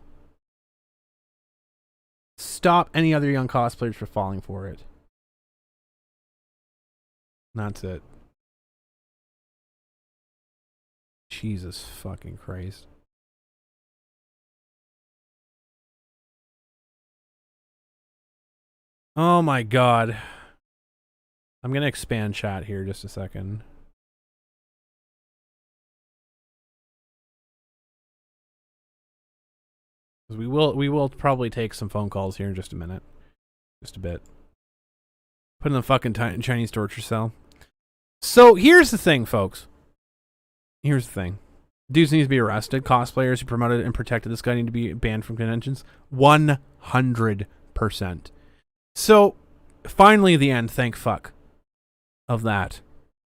Stop any other young cosplayers from falling for it. That's it. Jesus fucking Christ. Oh my god. I'm gonna expand chat here just a second. We will probably take some phone calls here in just a minute. Just a bit. Put in the fucking Chinese torture cell. So here's the thing, folks. Here's the thing. Dudes need to be arrested. Cosplayers who promoted and protected this guy need to be banned from conventions. 100%. So, finally the end, thank fuck, of that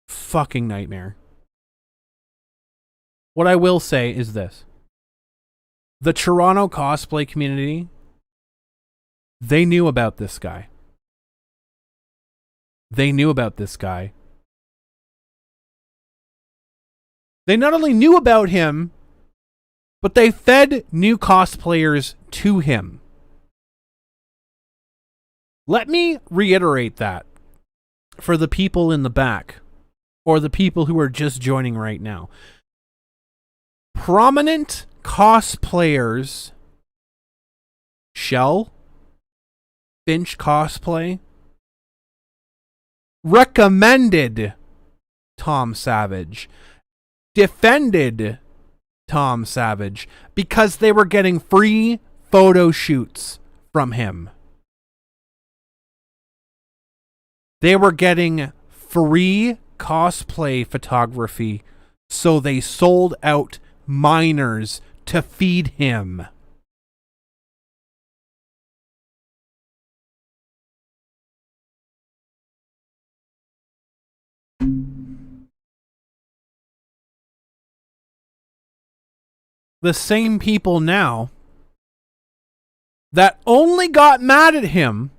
fucking nightmare. What I will say is this. The Toronto cosplay community, they knew about this guy. They knew about this guy. They not only knew about him, but they fed new cosplayers to him. Let me reiterate that for the people in the back, or the people who are just joining right now. Prominent cosplayers, Shell, Finch Cosplay, recommended Tom Savage, defended Tom Savage, because they were getting free photo shoots from him. They were getting free cosplay photography, so they sold out minors to feed him. The same people now that only got mad at him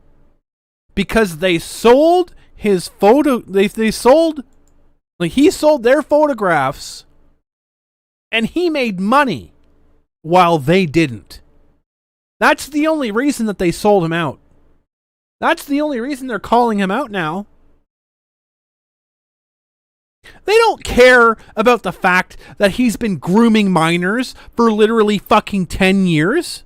because they sold his photo, he sold their photographs and he made money while they didn't. That's the only reason that they sold him out. That's the only reason they're calling him out now. They don't care about the fact that he's been grooming minors for literally fucking 10 years.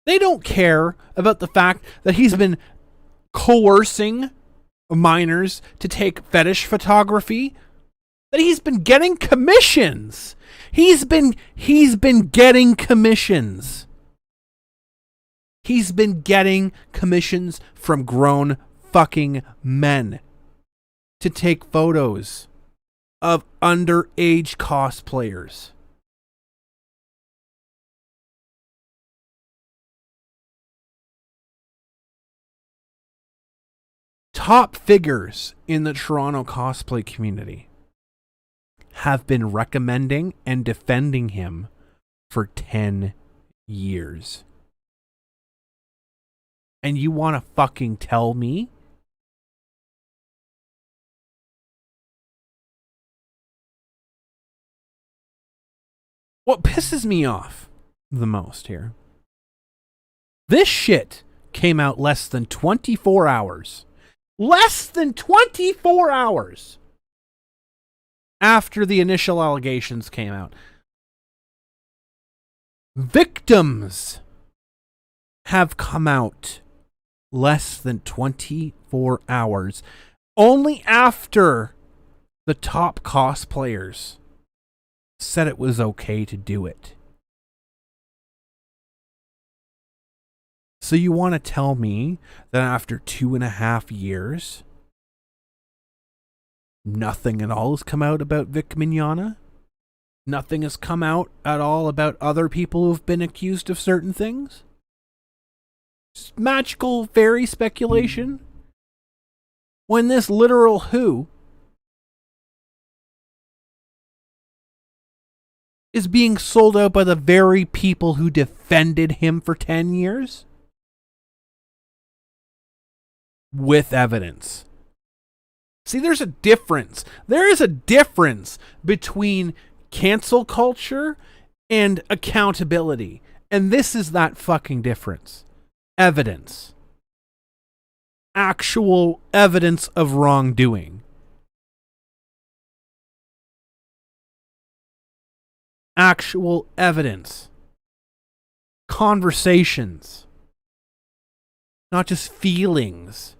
They don't care about the fact that he's been coercing minors to take fetish photography. That he's been getting commissions. He's been getting commissions. He's been getting commissions from grown fucking men to take photos of underage cosplayers. Top figures in the Toronto cosplay community have been recommending and defending him for 10 years. And you want to fucking tell me what pisses me off the most here? This shit came out less than 24 hours. Less than 24 hours after the initial allegations came out. Victims have come out less than 24 hours. Only after the top cosplayers said it was okay to do it. So you want to tell me that after 2.5 years, nothing at all has come out about Vic Mignogna? Nothing has come out at all about other people who've been accused of certain things? Magical fairy speculation? When this literal who is being sold out by the very people who defended him for 10 years? With evidence. See, there's a difference. There is a difference between cancel culture and accountability. And this is that fucking difference. Evidence. Actual evidence of wrongdoing. Actual evidence. Conversations. Not just feelings.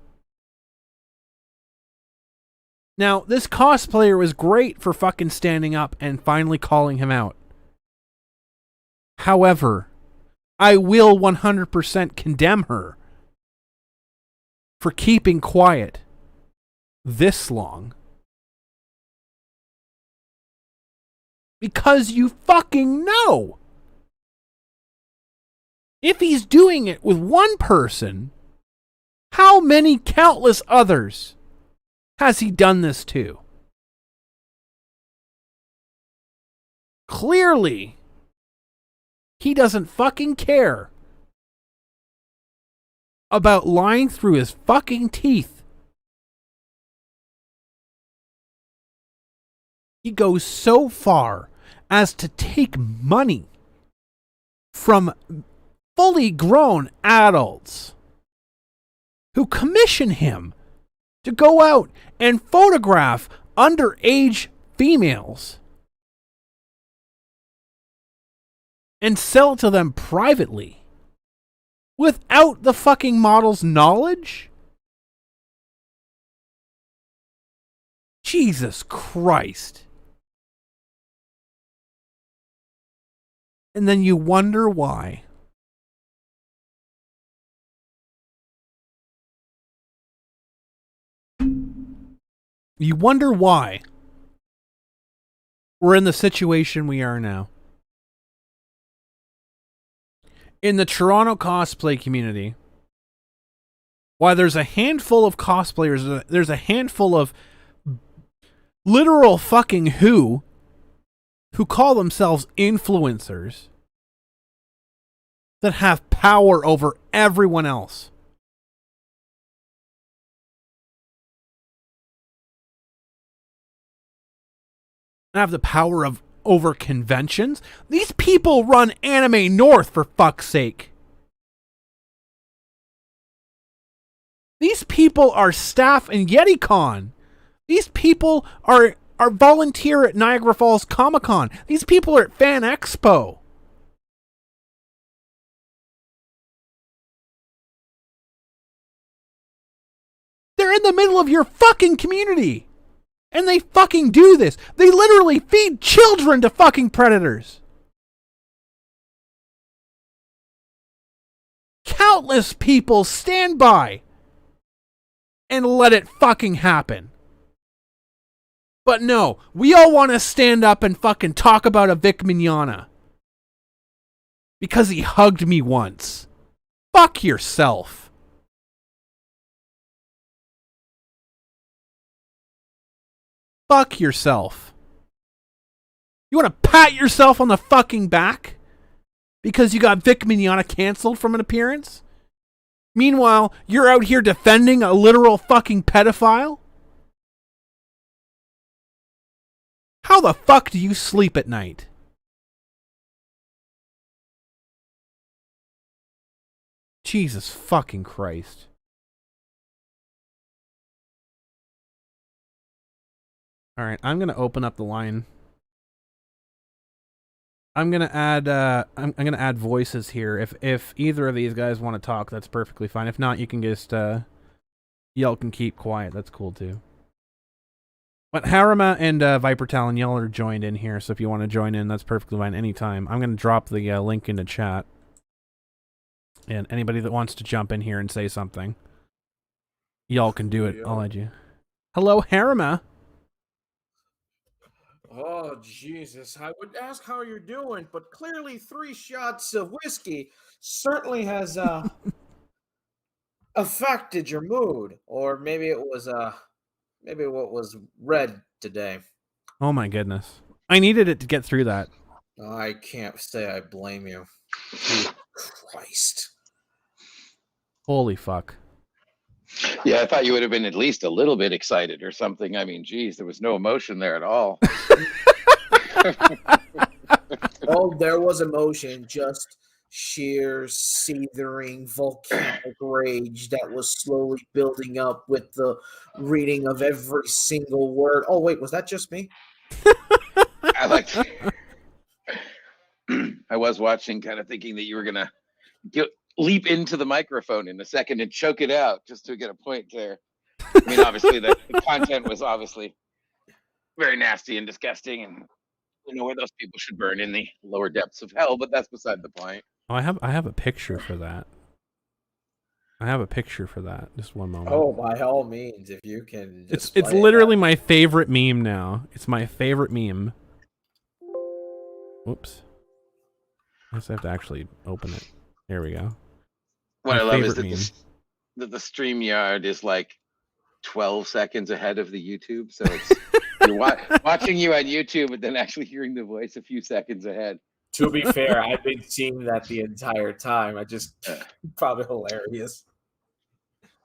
Now, this cosplayer was great for fucking standing up and finally calling him out. However, I will 100% condemn her for keeping quiet this long. Because you fucking know. If he's doing it with one person, how many countless others has he done this to? Clearly, he doesn't fucking care about lying through his fucking teeth. He goes so far as to take money from fully grown adults who commission him to go out and photograph underage females and sell to them privately without the fucking model's knowledge? Jesus Christ. And then you wonder why. You wonder why we're in the situation we are now. In the Toronto cosplay community, why there's a handful of cosplayers, there's a handful of literal fucking who call themselves influencers that have power over everyone else. Have the power of over conventions. These people run Anime North, for fuck's sake. These people are staff in YetiCon. These people are volunteer at Niagara Falls Comic Con. These people are at Fan Expo. They're in the middle of your fucking community. And they fucking do this. They literally feed children to fucking predators. Countless people stand by and let it fucking happen. But no, we all want to stand up and fucking talk about a Vic Mignogna. Because he hugged me once. Fuck yourself. Fuck yourself. You want to pat yourself on the fucking back? Because you got Vic Mignogna canceled from an appearance? Meanwhile, you're out here defending a literal fucking pedophile? How the fuck do you sleep at night? Jesus fucking Christ. All right, I'm going to open up the line. I'm going to add I'm going to add voices here. If either of these guys want to talk, that's perfectly fine. If not, you can just y'all can keep quiet. That's cool too. But Harima and Viper Talon, y'all are joined in here, so if you want to join in, that's perfectly fine anytime. I'm going to drop the link into chat. And anybody that wants to jump in here and say something, y'all can do it. I'll add you. Hello, Harima. Oh, Jesus. I would ask how you're doing, but clearly 3 shots of whiskey certainly has affected your mood. Or maybe it was maybe what was read today. Oh my goodness. I needed it to get through that. I can't say I blame you. Christ. Holy fuck. Yeah, I thought you would have been at least a little bit excited or something. I mean, geez, there was no emotion there at all. Oh, there was emotion, just sheer seething volcanic rage that was slowly building up with the reading of every single word. Oh, wait, was that just me? I liked. I was watching, kind of thinking that you were gonna leap into the microphone in a second and choke it out just to get a point there. I mean, obviously the content was obviously very nasty and disgusting, and you know where those people should burn, in the lower depths of hell. But that's beside the point. Oh, I have a picture for that. I have a picture for that. Just one moment. Oh, by all means, if you can. It's literally my favorite meme now. It's my favorite meme. Whoops. I guess I have to actually open it. There we go. What My I love is favorite that the StreamYard is like 12 seconds ahead of the YouTube. So it's you're watching you on YouTube, but then actually hearing the voice a few seconds ahead. To be fair, I've been seeing that the entire time. I just probably hilarious.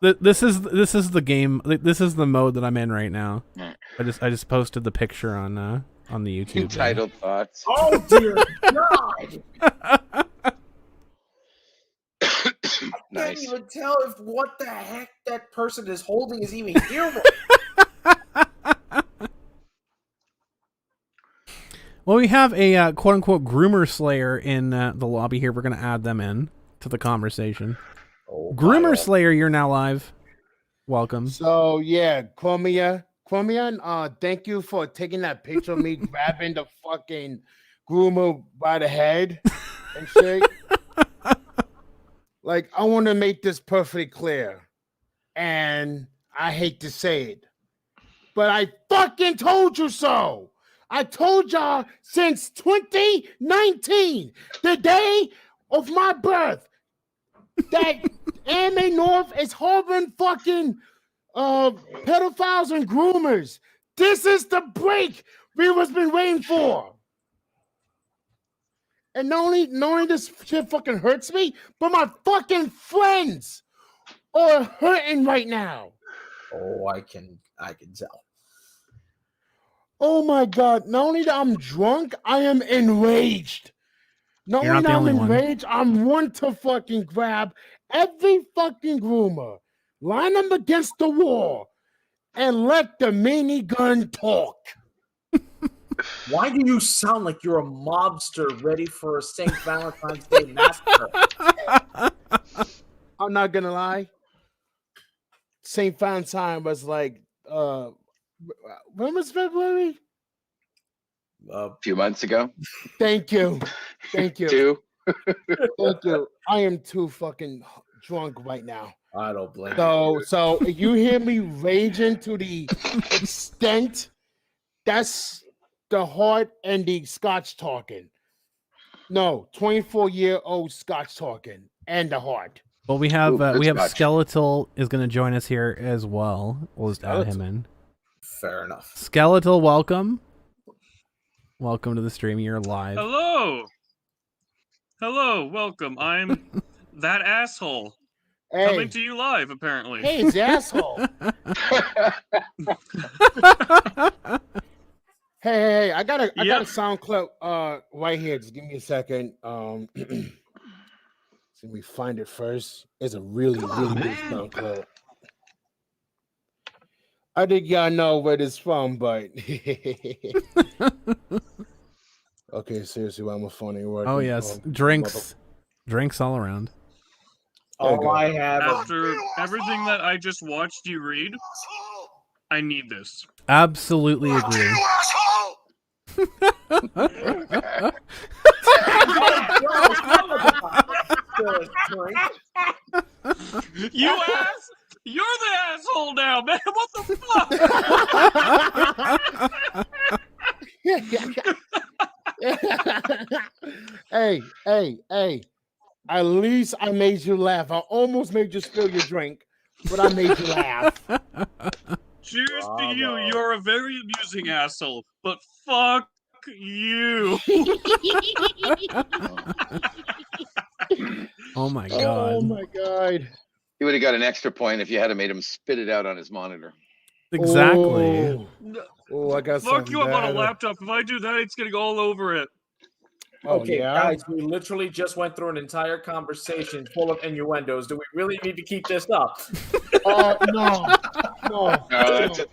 This is the game. This is the mode that I'm in right now. Yeah. I just posted the picture on the YouTube. Entitled thoughts. Oh dear God! I can't even tell if what the heck that person is holding is even here. Well, we have a quote-unquote groomer slayer in the lobby here. We're going to add them in to the conversation. Oh, Groomer slayer, you're now live. Welcome. So, yeah, Cormier, thank you for taking that picture of me grabbing the fucking groomer by the head and shit. Like, I want to make this perfectly clear. And I hate to say it, but I fucking told you so. I told y'all since 2019, the day of my birth, that Anime North is harboring fucking pedophiles and groomers. This is the break we was been waiting for. And not only this shit fucking hurts me, but my fucking friends are hurting right now. Oh, I can tell. Oh my God! Not only that I'm drunk, I am enraged. Not only that I'm enraged, I'm want to fucking grab every fucking groomer, line them against the wall, and let the minigun talk. Why do you sound like you're a mobster ready for a St. Valentine's Day massacre? I'm not gonna lie. St. Valentine was like, when was February? A few months ago. Thank you. Thank you. 2. Thank you. I am too fucking drunk right now. I don't blame you. So you hear me raging to the extent That's the heart and the Scotch talking. No, 24-year-old Scotch talking and the heart. Well, we have Ooh, good Scotch. Skeletal is going to join us here as well. We'll just add him in. Fair enough. Skeletal, welcome. Welcome to the stream. You're live. Hello. Hello, welcome. I'm that asshole. Hey, Coming to you live, apparently. hey, it's the asshole. Hey, I got a sound clip right here. Just give me a second. Let me find it first. It's a really good sound clip. I think y'all know where this from, but okay, seriously, why my phone ain't working? Oh yes, drinks all around. All I have After everything that I just watched you read, I need this. Absolutely agree. You ass! You're the asshole now, man! What the fuck? Hey. At least I made you laugh. I almost made you spill your drink, but I made you laugh. Cheers to you. You're a very amusing asshole, but fuck you. Oh my god. Oh my god. He would have got an extra point if you had made him spit it out on his monitor. Exactly. Oh, I got Fuck you up on a better. laptop. If I do that, it's gonna go all over it. Okay, yeah? guys, we literally just went through an entire conversation full of innuendos. Do we really need to keep this up? No. No,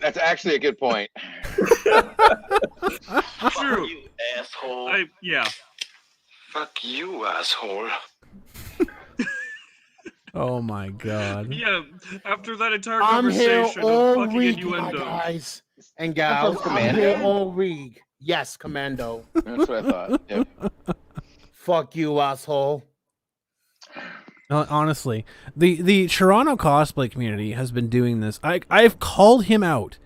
that's actually a good point. True. You asshole. Yeah. Fuck you, asshole. Oh my god. Yeah, after that entire I'm here conversation of all fucking week, my innuendo. guys and gals. I'm Commando. here all week. Yes, Commando. That's what I thought. Yep. Fuck you, asshole. Honestly, the Toronto cosplay community has been doing this. I've called him out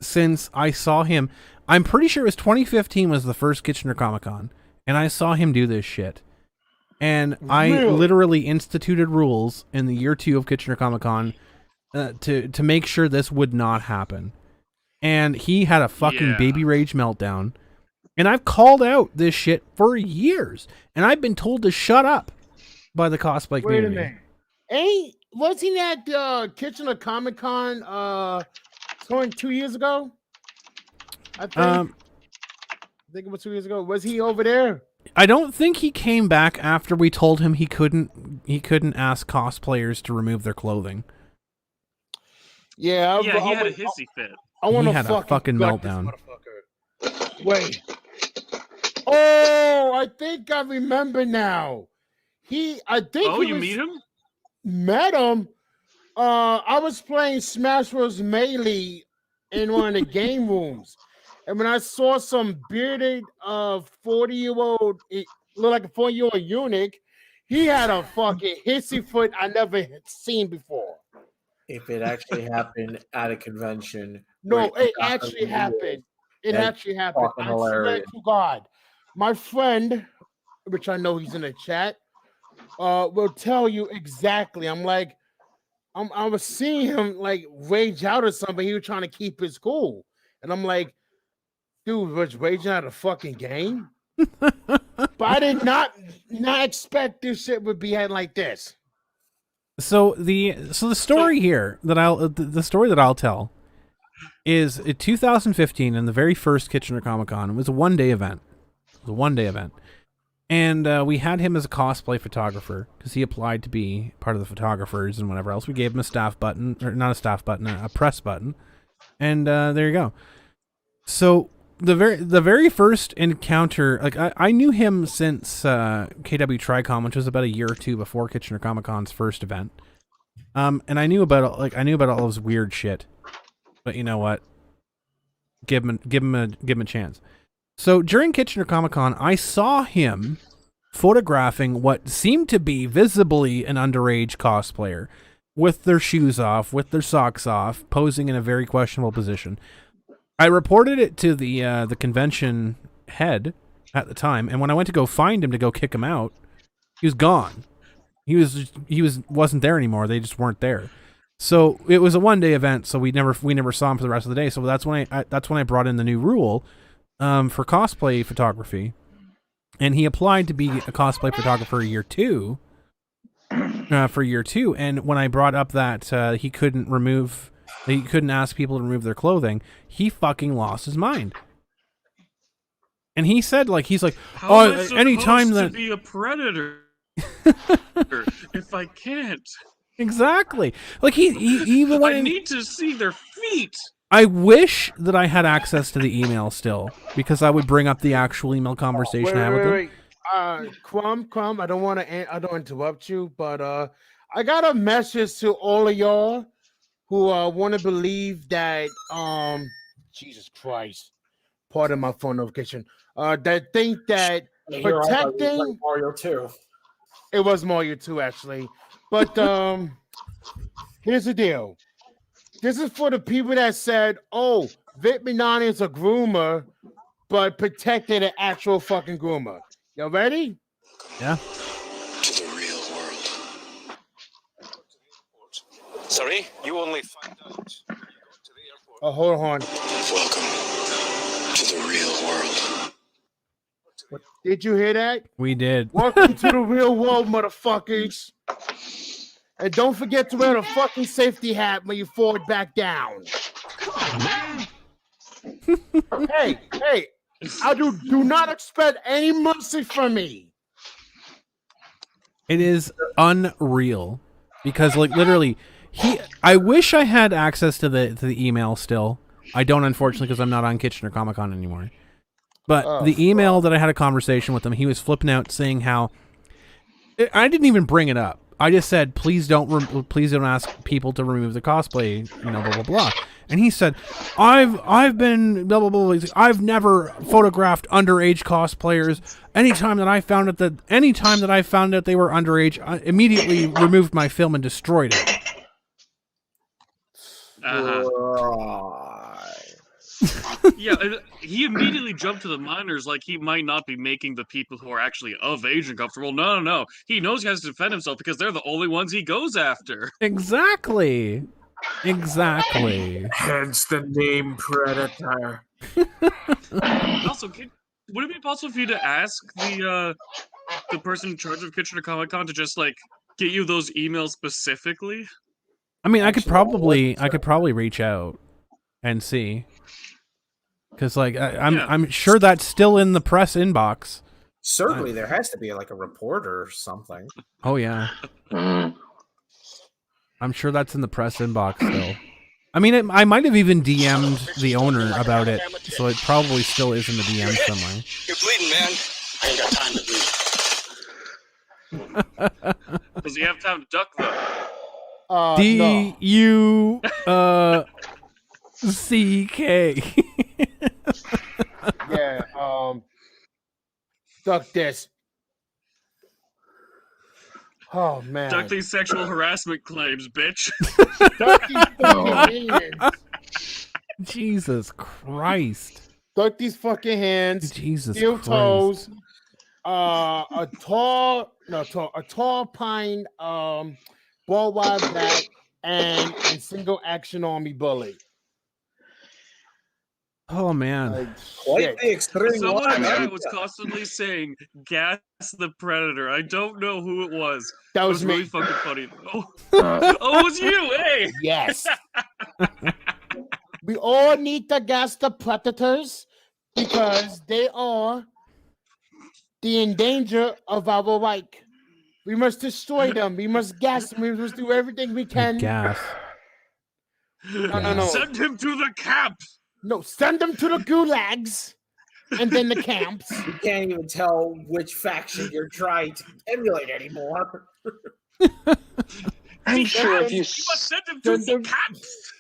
since I saw him. I'm pretty sure it was 2015 was the first Kitchener Comic-Con, and I saw him do this shit. And I literally instituted rules in the year 2 of Kitchener Comic-Con to make sure this would not happen. And he had a fucking baby rage meltdown. And I've called out this shit for years, and I've been told to shut up by the cosplay community. Wait a minute. Was he at Kitchener Comic-Con 2 years ago? I think it was 2 years ago. Was he over there? I don't think he came back after we told him he couldn't ask cosplayers to remove their clothing. Yeah, he had a hissy fit. He had a fucking meltdown. Wait. Oh, I think I remember now. Meet him? Met him. I was playing Smash Bros. Melee in one of the game rooms. And when I saw some bearded 40-year-old, it looked like a 40-year-old eunuch, he had a fucking hissy foot I never had seen before. If it actually happened at a convention. No, it actually happened. It actually happened. I swear to God. My friend, which I know he's in the chat, will tell you exactly. I was seeing him like rage out or something. He was trying to keep his cool. And I'm like, dude, was raging out a fucking game? But I did not expect this shit would be like this. So the story here that I'll tell is in 2015 in the very first Kitchener Comic-Con. It was a one-day event. And we had him as a cosplay photographer because he applied to be part of the photographers and whatever else. We gave him a staff button, or not a staff button, a press button. And there you go. So the very first encounter, like I knew him since KW Tricom, which was about a year or two before Kitchener Comic-Con's first event. And I knew about all this weird shit. But you know what? Give him a chance. So during Kitchener Comic-Con, I saw him photographing what seemed to be visibly an underage cosplayer with their shoes off, with their socks off, posing in a very questionable position. I reported it to the convention head at the time, and when I went to go find him to go kick him out, he was gone. Wasn't there anymore. They just weren't there. So it was a 1-day event. So we never saw him for the rest of the day. So that's when I brought in the new rule for cosplay photography, and he applied to be a cosplay photographer year 2. For year 2, and when I brought up that he couldn't ask people to remove their clothing, he fucking lost his mind. And he said, he's like, How am I anytime supposed that to be a predator if I can't. Exactly. He even I need to see their feet. I wish that I had access to the email still, because I would bring up the actual email conversation I had with him. Crumb, I don't interrupt you, but I got a message to all of y'all who want to believe that Jesus Christ, pardon my phone notification, that think that protecting Mario 2. It was Mario 2 actually, but here's the deal. This is for the people that said, "Oh, Vic Mignogna is a groomer," but protected an actual fucking groomer. Y'all ready? Yeah. To the real world. Sorry, you only find out. Oh, hold on. Welcome to the real world. Did you hear that? We did. Welcome to the real world, motherfuckers. And don't forget to wear a fucking safety hat when you fall back down. Hey, I do not expect any mercy from me. It is unreal, because literally, I wish I had access to the email still. I don't, unfortunately, because I'm not on Kitchener Comic Con anymore. But the email that I had a conversation with him, he was flipping out, saying how I didn't even bring it up. I just said, please don't ask people to remove the cosplay, blah blah blah. And he said, I've been blah blah blah. I've never photographed underage cosplayers. Anytime that I found out they were underage, I immediately removed my film and destroyed it. Yeah, he immediately jumped to the minors like he might not be making the people who are actually of age uncomfortable. No. He knows he has to defend himself because they're the only ones he goes after. Exactly. Hence the name Predator. Also, would it be possible for you to ask the person in charge of Kitchener Comic Con to just get you those emails specifically? I mean, I could probably reach out and see. Because I'm sure that's still in the press inbox. Certainly, there has to be a reporter or something. Oh yeah, I'm sure that's in the press inbox still. I mean, I might have even DM'd the owner about it, so it probably still is in the DM somewhere. You're bleeding, man. I ain't got time to bleed. Does he have time to duck though? DUCK. Yeah, duck this. Oh man. Duck these sexual harassment claims, bitch. Duck these fucking hands. Jesus Christ. Duck these fucking hands. Jesus steel Christ. Toes. A tall pine ball wire bat and single action army bullet. Oh man. Quite the extreme. Someone in chat was constantly saying "gas the predator." I don't know who it was. That was me. Really fucking funny. Oh, it was you, hey. Yes. We all need to gas the predators because they are the endanger of our Reich. We must destroy them. We must gas them. We must do everything we can. Gas. No. Send him to the camp. No, send them to the gulags and then the camps. You can't even tell which faction you're trying to emulate anymore. I'm sure if you must send him to the camps.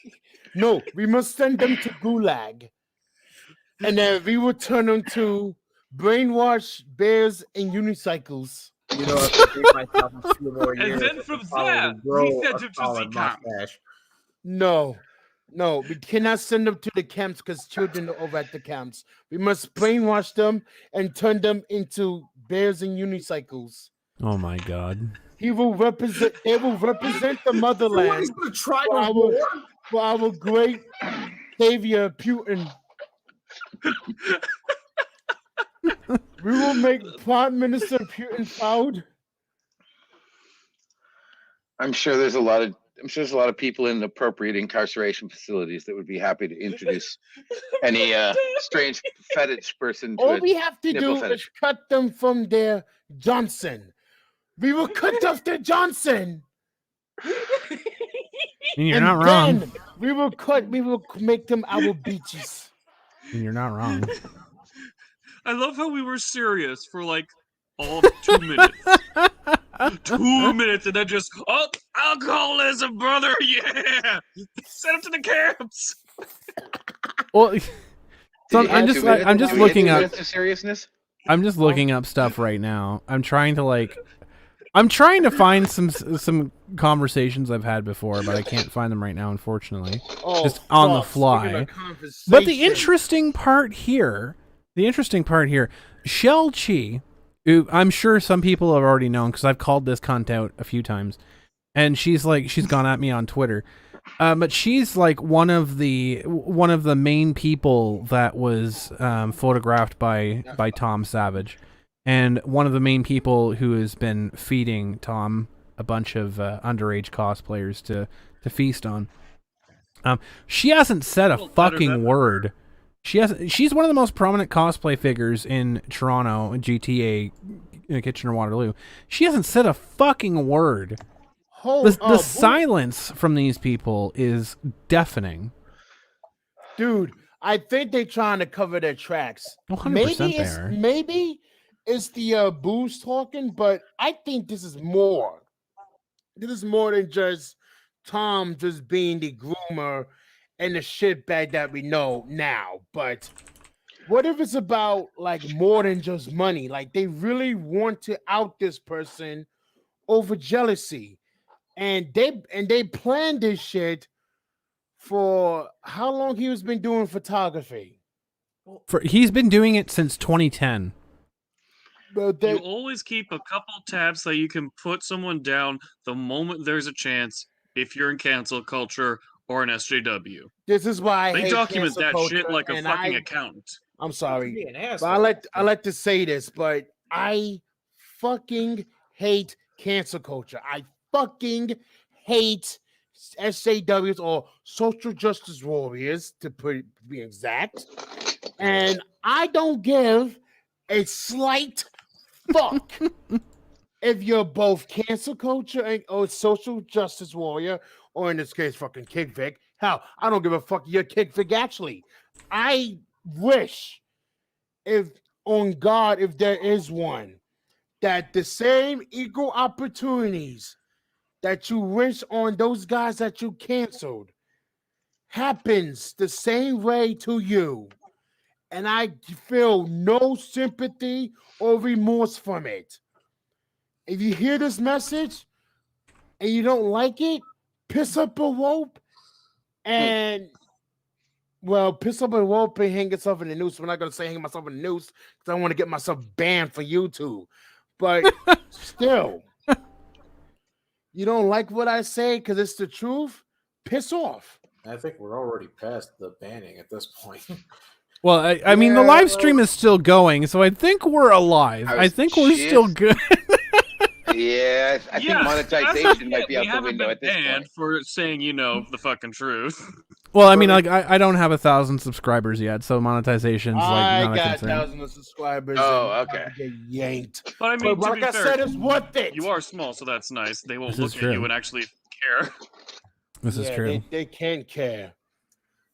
No, we must send them to gulag. And then we will turn them to brainwash bears and unicycles. You know, if I give myself a few more years, And then from there, we send him to the camp. No. No, we cannot send them to the camps because children are over at the camps. We must brainwash them and turn them into bears and unicycles. Oh my god. He will represent. They will represent the motherland He's gonna try for to our, war. for our great savior Putin. We will make Prime Minister Putin proud. I'm sure there's a lot of people in appropriate incarceration facilities that would be happy to introduce any strange fetish person to All a we have to nipple do fetish. is cut them from their Johnson. We will cut off their Johnson. And you're and not wrong. then we will make them our beaches. And you're not wrong. I love how we were serious for like all 2 minutes. 2 minutes, and then just alcoholism, brother. Yeah, send him to the camps. Well, so Did you I'm have just 2 like minutes? I'm just Do we get looking 2 up. minutes of seriousness. I'm just looking up stuff right now. I'm trying to find some conversations I've had before, but I can't find them right now, unfortunately. Oh, Just on the fuck, fly. speaking of But the conversation. interesting part here, Shell Chi, who I'm sure some people have already known because I've called this cunt out a few times, and she's gone at me on Twitter. But she's like one of the main people that was photographed by Tom Savage, and one of the main people who has been feeding Tom a bunch of underage cosplayers to feast on. She hasn't said a fucking word. She's one of the most prominent cosplay figures in Toronto, GTA, Kitchener-Waterloo. She hasn't said a fucking word. The silence from these people is deafening. Dude, I think they're trying to cover their tracks. 100% Maybe it's the booze talking, but I think this is more. This is more than just Tom just being the groomer and the shitbag that we know now. But what if it's about like more than just money? Like they really want to out this person over jealousy. And they planned this shit for how long he has been doing photography. He's been doing it since 2010. But You always keep a couple tabs so you can put someone down the moment there's a chance if you're in cancel culture or an SJW. This is why I They hate document cancel that culture, shit like a and fucking accountant. I'm sorry, Be an but asshole. I like to say this, but I fucking hate cancel culture. I fucking hate SJWs or social justice warriors, to be exact. And I don't give a slight fuck if you're both cancel culture or social justice warrior, or in this case, fucking Kick Vic. Hell, I don't give a fuck. You're Kick Vic, actually. I wish, if on God, if there is one, that the same equal opportunities that you wish on those guys that you canceled happens the same way to you. And I feel no sympathy or remorse from it. If you hear this message and you don't like it, piss up a rope and, well, piss up a rope and hang yourself in the noose. We're not going to say hang myself in the noose because I want to get myself banned for YouTube. But still, you don't like what I say because it's the truth? Piss off. I think we're already past the banning at this point. Well, I mean, the live stream is still going, so I think we're alive. I think we're still good. Yeah, I think monetization might be out the window at this point. For saying, the fucking truth. Well, I mean, like I don't have 1,000 subscribers yet, so monetization's like I not a got concern. thousands of subscribers. Oh, and okay. I get yanked. But I mean, But to like be I fair, said, it's worth it. You are small, so that's nice. They won't This look is at true. you and actually care. This is true. They can't care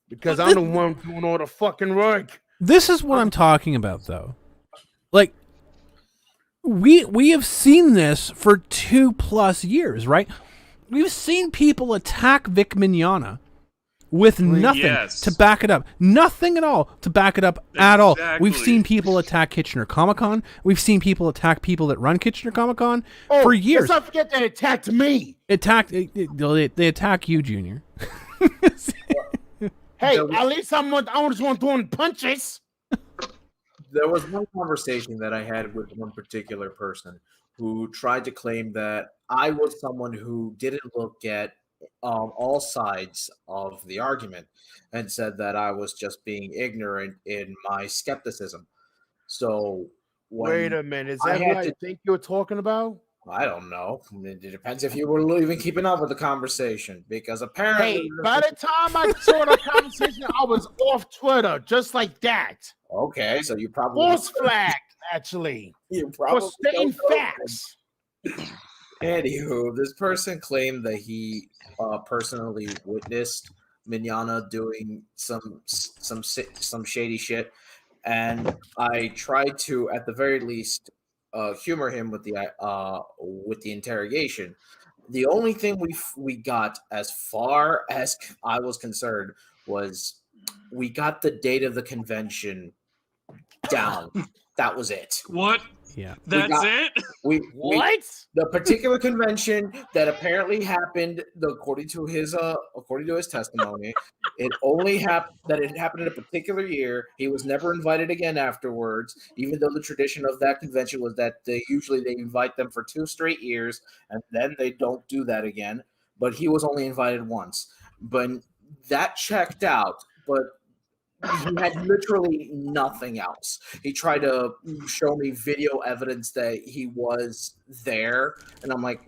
because I'm the one doing all the fucking work. This is what I'm talking about, though. Like, we have seen this for 2+ years, right? We've seen people attack Vic Mignogna with nothing to back it up. Nothing at all to back it up at all. We've seen people attack Kitchener Comic-Con. We've seen people attack people that run Kitchener Comic-Con for years. Let's not forget that it attacked me. They attack you, Junior. Hey, There was- at least I was one throwing punches. There was one conversation that I had with one particular person who tried to claim that I was someone who didn't look at all sides of the argument and said that I was just being ignorant in my skepticism. So Wait when a minute. Is I that who had I to, think you're talking about? I don't know. It depends if you were even keeping up with the conversation because apparently. Hey, by the time I saw the conversation, I was off Twitter just like that. Okay, so you probably False flagged, actually. you For probably stating don't know. facts. Anywho, this person claimed that he personally witnessed Mignana doing some shady shit, and I tried to, at the very least, humor him with the interrogation. The only thing we got, as far as I was concerned, was we got the date of the convention down. That was it. What? Yeah. That's it? What? The particular convention that apparently happened, according to his testimony, it happened in a particular year. He was never invited again afterwards, even though the tradition of that convention was that they invite them for 2 straight years and then they don't do that again. But he was only invited once. But that checked out, but he had literally nothing else. He tried to show me video evidence that he was there, and I'm like,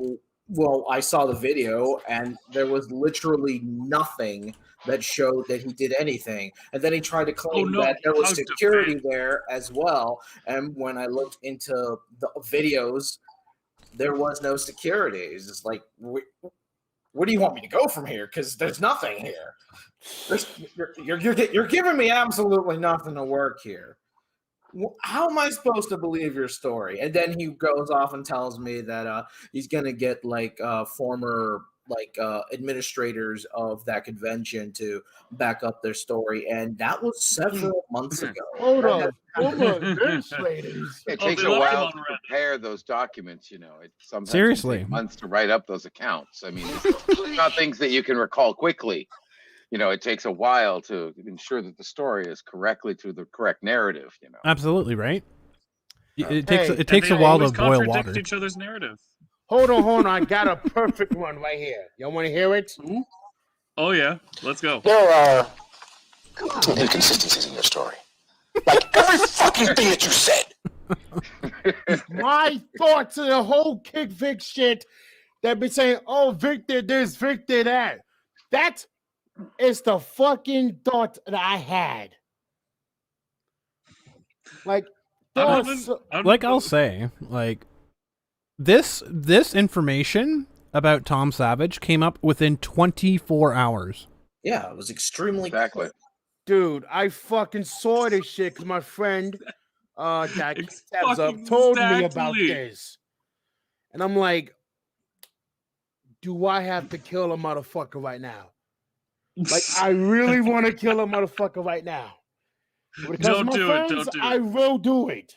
well, I saw the video, and there was literally nothing that showed that he did anything. And then he tried to claim that there was security there as well, and when I looked into the videos, there was no security. It's just like, where do you want me to go from here? Because there's nothing here. You're giving me absolutely nothing to work here. How am I supposed to believe your story? And then he goes off and tells me that he's gonna get former administrators of that convention to back up their story, and that was several months ago. Hold on, former administrators. It takes a while to prepare those documents. It sometimes Seriously. takes months to write up those accounts. I mean, it's not things that you can recall quickly. It takes a while to ensure that the story is correctly to the correct narrative. Absolutely right. It Hey, takes a while to boil water. Each other's narrative. Hold on. I got a perfect one right here. Y'all want to hear it? Ooh. Oh yeah, let's go. There are some inconsistencies in your story. Like every fucking thing that you said. My thoughts of the whole Kick Vic shit that been saying, oh, Victor this, Victor that. That is the fucking thought that I had. Like, I'll say, this information about Tom Savage came up within 24 hours. Yeah, it was extremely quick. Dude, I fucking saw this shit because my friend that steps up told me about this. And I'm like, do I have to kill a motherfucker right now? Like, I really want to kill a motherfucker right now. Because Don't do it. Don't do it. I will do it.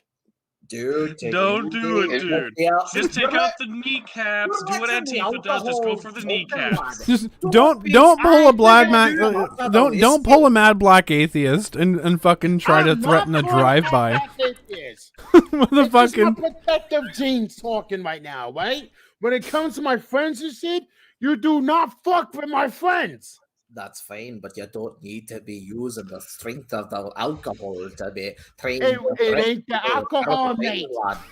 Dude, don't do it, dude. Yeah. Just take out the kneecaps. Do what Antifa does. Just go for the kneecaps. Just don't pull a black man. Don't pull a mad black atheist and fucking try to threaten a drive-by. With a fucking protective genes talking right now, right? When it comes to my friends and shit, you do not fuck with my friends. That's fine, but you don't need to be using the strength of the alcohol to be trained. It ain't the alcohol, mate.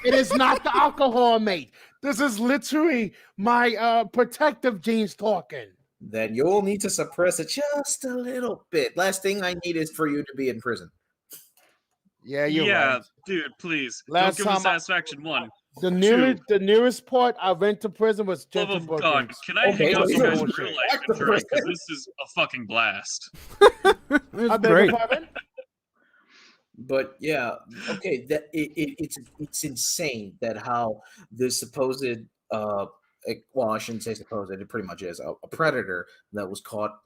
It is not the alcohol, mate. This is literally my protective genes talking. Then you'll need to suppress it just a little bit. Last thing I need is for you to be in prison. Yeah, right. Dude, please. Last don't give time me satisfaction. One. The nearest part I went to prison was Oh God! Can I hang out with you guys in real life and drink? Because this is a fucking blast. It's great. But yeah, okay. It's insane that how this supposed well, I shouldn't say supposed. It pretty much is a predator that was caught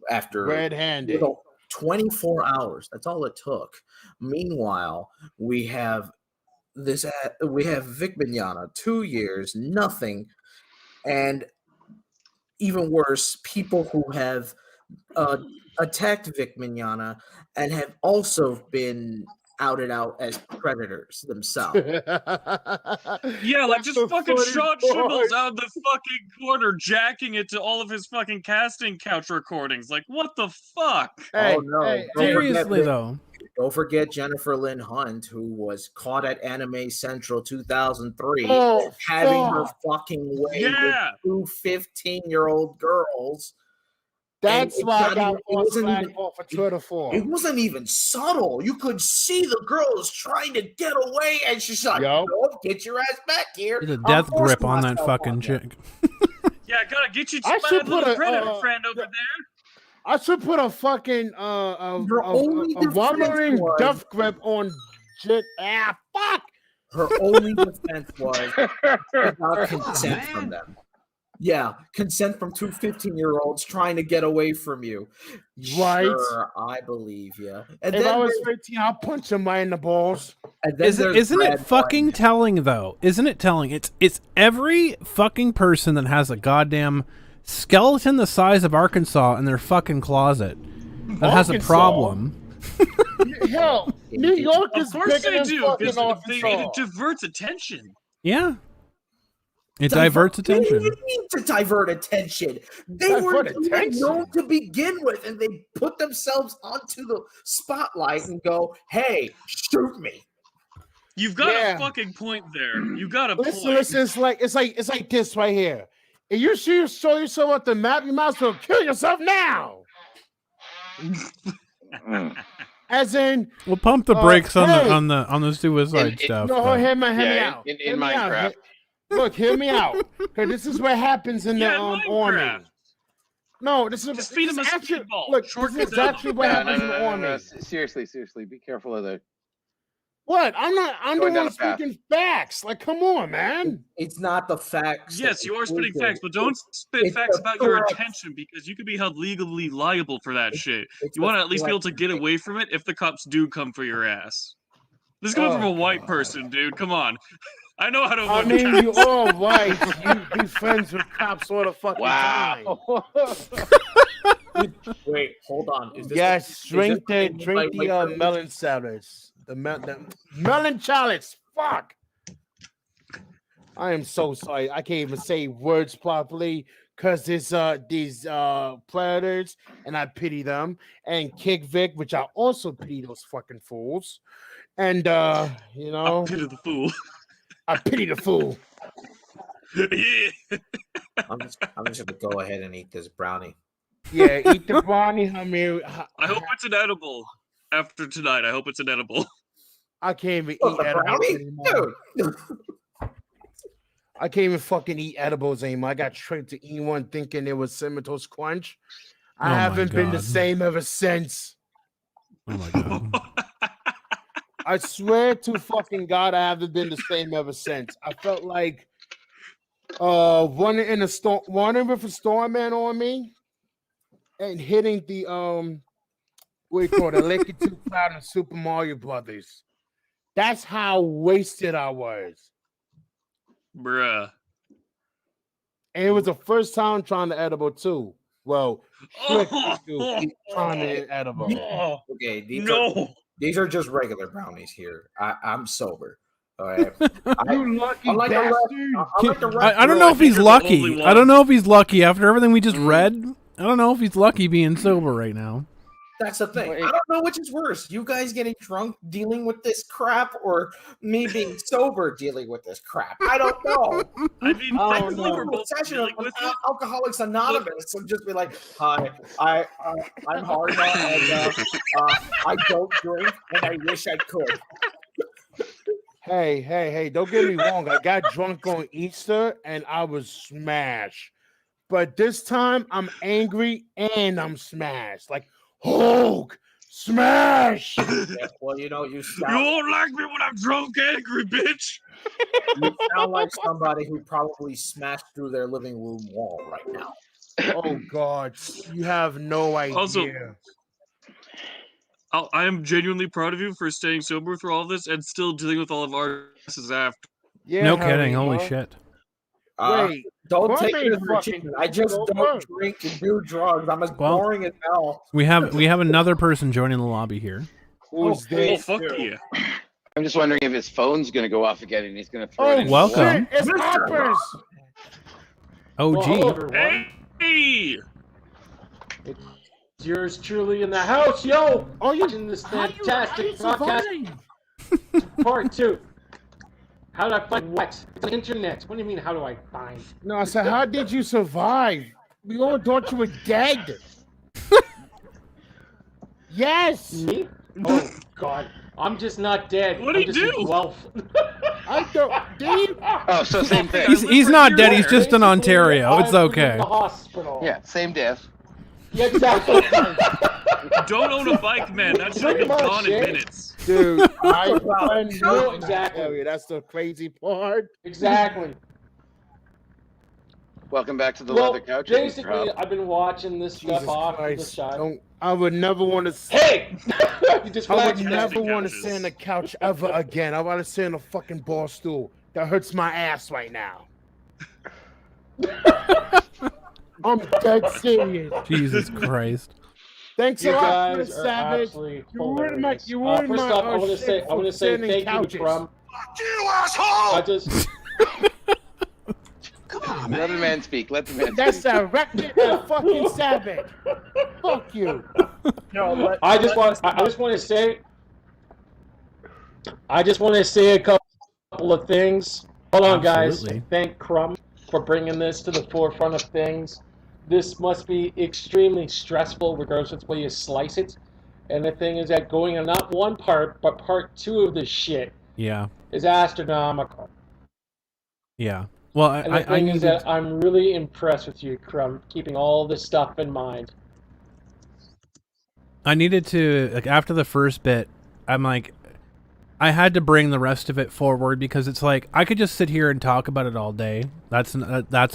after red-handed. 24 hours. That's all it took. Meanwhile, we have Vic Mignana, 2 years, nothing, and even worse, people who have attacked Vic Mignogna and have also been outed out as predators themselves. Yeah, like That's just the fucking funny Sean part. Schimmel's out of the fucking corner jacking it to all of his fucking casting couch recordings. Like, what the fuck? Oh no! Don't Seriously forget, though. don't forget Jennifer Lynn Hunt, who was caught at Anime Central 2003, Oh, having her fuck. fucking way Yeah. with two 15-year-old girls. That's it's why I not got even- it on wasn't flag even- off of Twitter for. It wasn't even subtle. You could see the girls trying to get away, and she's like, Yo. "No, get your ass back here." There's a I'm death forcing grip on that myself fucking you." chick. Yeah, gotta get you I to should my little put a, predator uh, friend over there. I should put a fucking Her only defense wandering was- death grip on shit. Ah, fuck. Her only defense was about consent from them. Yeah, consent from two 15-year-olds trying to get away from you. Right. Sure, I believe you. And If I then was 15, I'll punch him right in the balls. and then Isn't there's it Brad fucking White. telling though? Isn't it telling? It's every fucking person that has a goddamn skeleton the size of Arkansas in their fucking closet that has a Arkansas? problem. Hell, New York Of is course bigger they than do, fucking because Arkansas. it diverts attention. Yeah. It diverts They attention. didn't need to divert attention. They Divert weren't even attention? known to begin with, and they put themselves onto the spotlight and go, "Hey, shoot me!" You've got Yeah. a fucking point there. You got a Listen, point. listen. It's like this right here. If you see you show yourself off the map, you might as well kill yourself now. As in, We'll pump the brakes on hey. the suicide stuff. no, but- hear me Yeah, out. in Hear me out. Minecraft. Look, hear me out. Okay, this is what happens in Yeah, the in army. Minecraft. No, this is Just feed him a actually, speedball. look. Shortcut This is exactly what No, happens in the army. Seriously, be careful of the. What? I'm not. I'm the Going down one a path. speaking facts. Like, come on, man. It's not the facts. Yes, that you are spitting include facts, it. but don't spit It's facts the about your correct- intention because you could be held legally liable for that shit. It's You the want to at least be able to correct get thing. away from it if the cops do come for your ass. This is coming from a Oh, white God. person, dude. Come on. I know how to I avoid mean, you cops. all right. You be friends with cops all the fucking time. Wow. Wait, hold on. Is this Yes, drink the thing the with my drink the white privilege? melon salads. The melon chalice. Fuck. I am so sorry. I can't even say words properly because there's these predators, and I pity them. And Kick Vic, which I also pity those fucking fools. And you know, I'm pity the fool. I pity the fool. Yeah. I'm just gonna go ahead and eat this brownie. Yeah, eat the brownie. I mean, I hope it's an edible. After tonight, I hope it's an edible. I can't even Oh, eat the edibles brownie? anymore. Dude. I can't even fucking eat edibles anymore. I got tricked to eat one thinking it was Semito's Crunch. I Oh my haven't been the God. same ever since. Oh my god. I swear to fucking God, I haven't been the same ever since. I felt like running with a storm man on me and hitting the what do you call it, Licky 2 Cloud in Super Mario Brothers. That's how wasted I was. Bruh. And it was the first time trying the edible too. Well, trying the edible. Oh, Okay, no. these are just regular brownies here. I'm sober. All right. You lucky Unlike the bastard. rest, I don't Bro, know I if think he's you're the lucky. only I don't one. know if he's lucky after everything we just read. I don't know if he's lucky being sober right now. That's the thing. Wait. I don't know which is worse. You guys getting drunk dealing with this crap, or me being sober dealing with this crap. I don't know. I mean, Oh, technically, no. we're both Session dealing of with it. Alcoholics Anonymous would just be like, "Hi, I'm Harna, and I don't drink, and I wish I could." Hey, don't get me wrong. I got drunk on Easter and I was smashed. But this time I'm angry and I'm smashed. Like, Hulk, smash! Yeah, well, you You sound, won't like me when I'm drunk, angry bitch. you sound like somebody who probably smashed through their living room wall right now. Oh, God. You have no idea. Also, I am genuinely proud of you for staying sober through all this and still dealing with all of our messes after. yeah, No Harry, kidding. Holy huh? shit. Wait, Don't Crumb take ain't it as a fucking achievement. I just no don't work. drink and do drugs. I'm as Well, boring as hell. We have another person joining the lobby here. Who's Oh, this? fuck yeah. I'm just wondering if his phone's going to go off again and he's going to throw Oh, it in. Welcome. shit, it's Hoppers. Oh, Well, hello, gee. everyone. Hey! It's yours truly in the house, yo! Oh, you Watching this fantastic podcast survive? part 2. How did I find what? It's the internet. What do you mean, how do I find? No, I said, how did you survive? We all thought you were dead. Yes. Me? Oh, God. I'm just not dead. What'd I'm he just do? in wealth. I don't. Did you? Oh, so same thing. He's not dead. He's just in Basically, Ontario. It's I'm in okay. the hospital. Yeah, same death. Yeah, exactly. Don't own a bike, man. That should have been Pretty much, gone in eh? minutes. Dude, I No, exactly. That's the crazy part. Exactly. Welcome back to the Well, leather couch. basically, I've been watching this stuff Jesus off the Christ. shot. I would never want to. Hey! You just I would flashed that. never want to couches. sit on the couch ever again. I want to sit on a fucking bar stool. That hurts my ass right now. I'm dead serious. Jesus Christ. Thanks You a lot, guys Chris are Savage. absolutely You ruined my. hilarious. You ruined First my. off, I want to say, thank couches. you, Crumb. You asshole! I just, Come on, Let the man. man speak. Let the man That's speak. a record of fucking Savage. Fuck you. I just want to say, I just want to say a couple of things. Hold on, Absolutely. guys. Thank Crumb for bringing this to the forefront of things. This must be extremely stressful, regardless of the way you slice it. And the thing is that going on not one part, but part 2 of this shit Yeah. is astronomical. Yeah. Well, And the I thing is needed, that I'm really impressed with you, Crumb, keeping all this stuff in mind. I needed to, like, after the first bit, I'm like, I had to bring the rest of it forward because it's like I could just sit here and talk about it all day. That's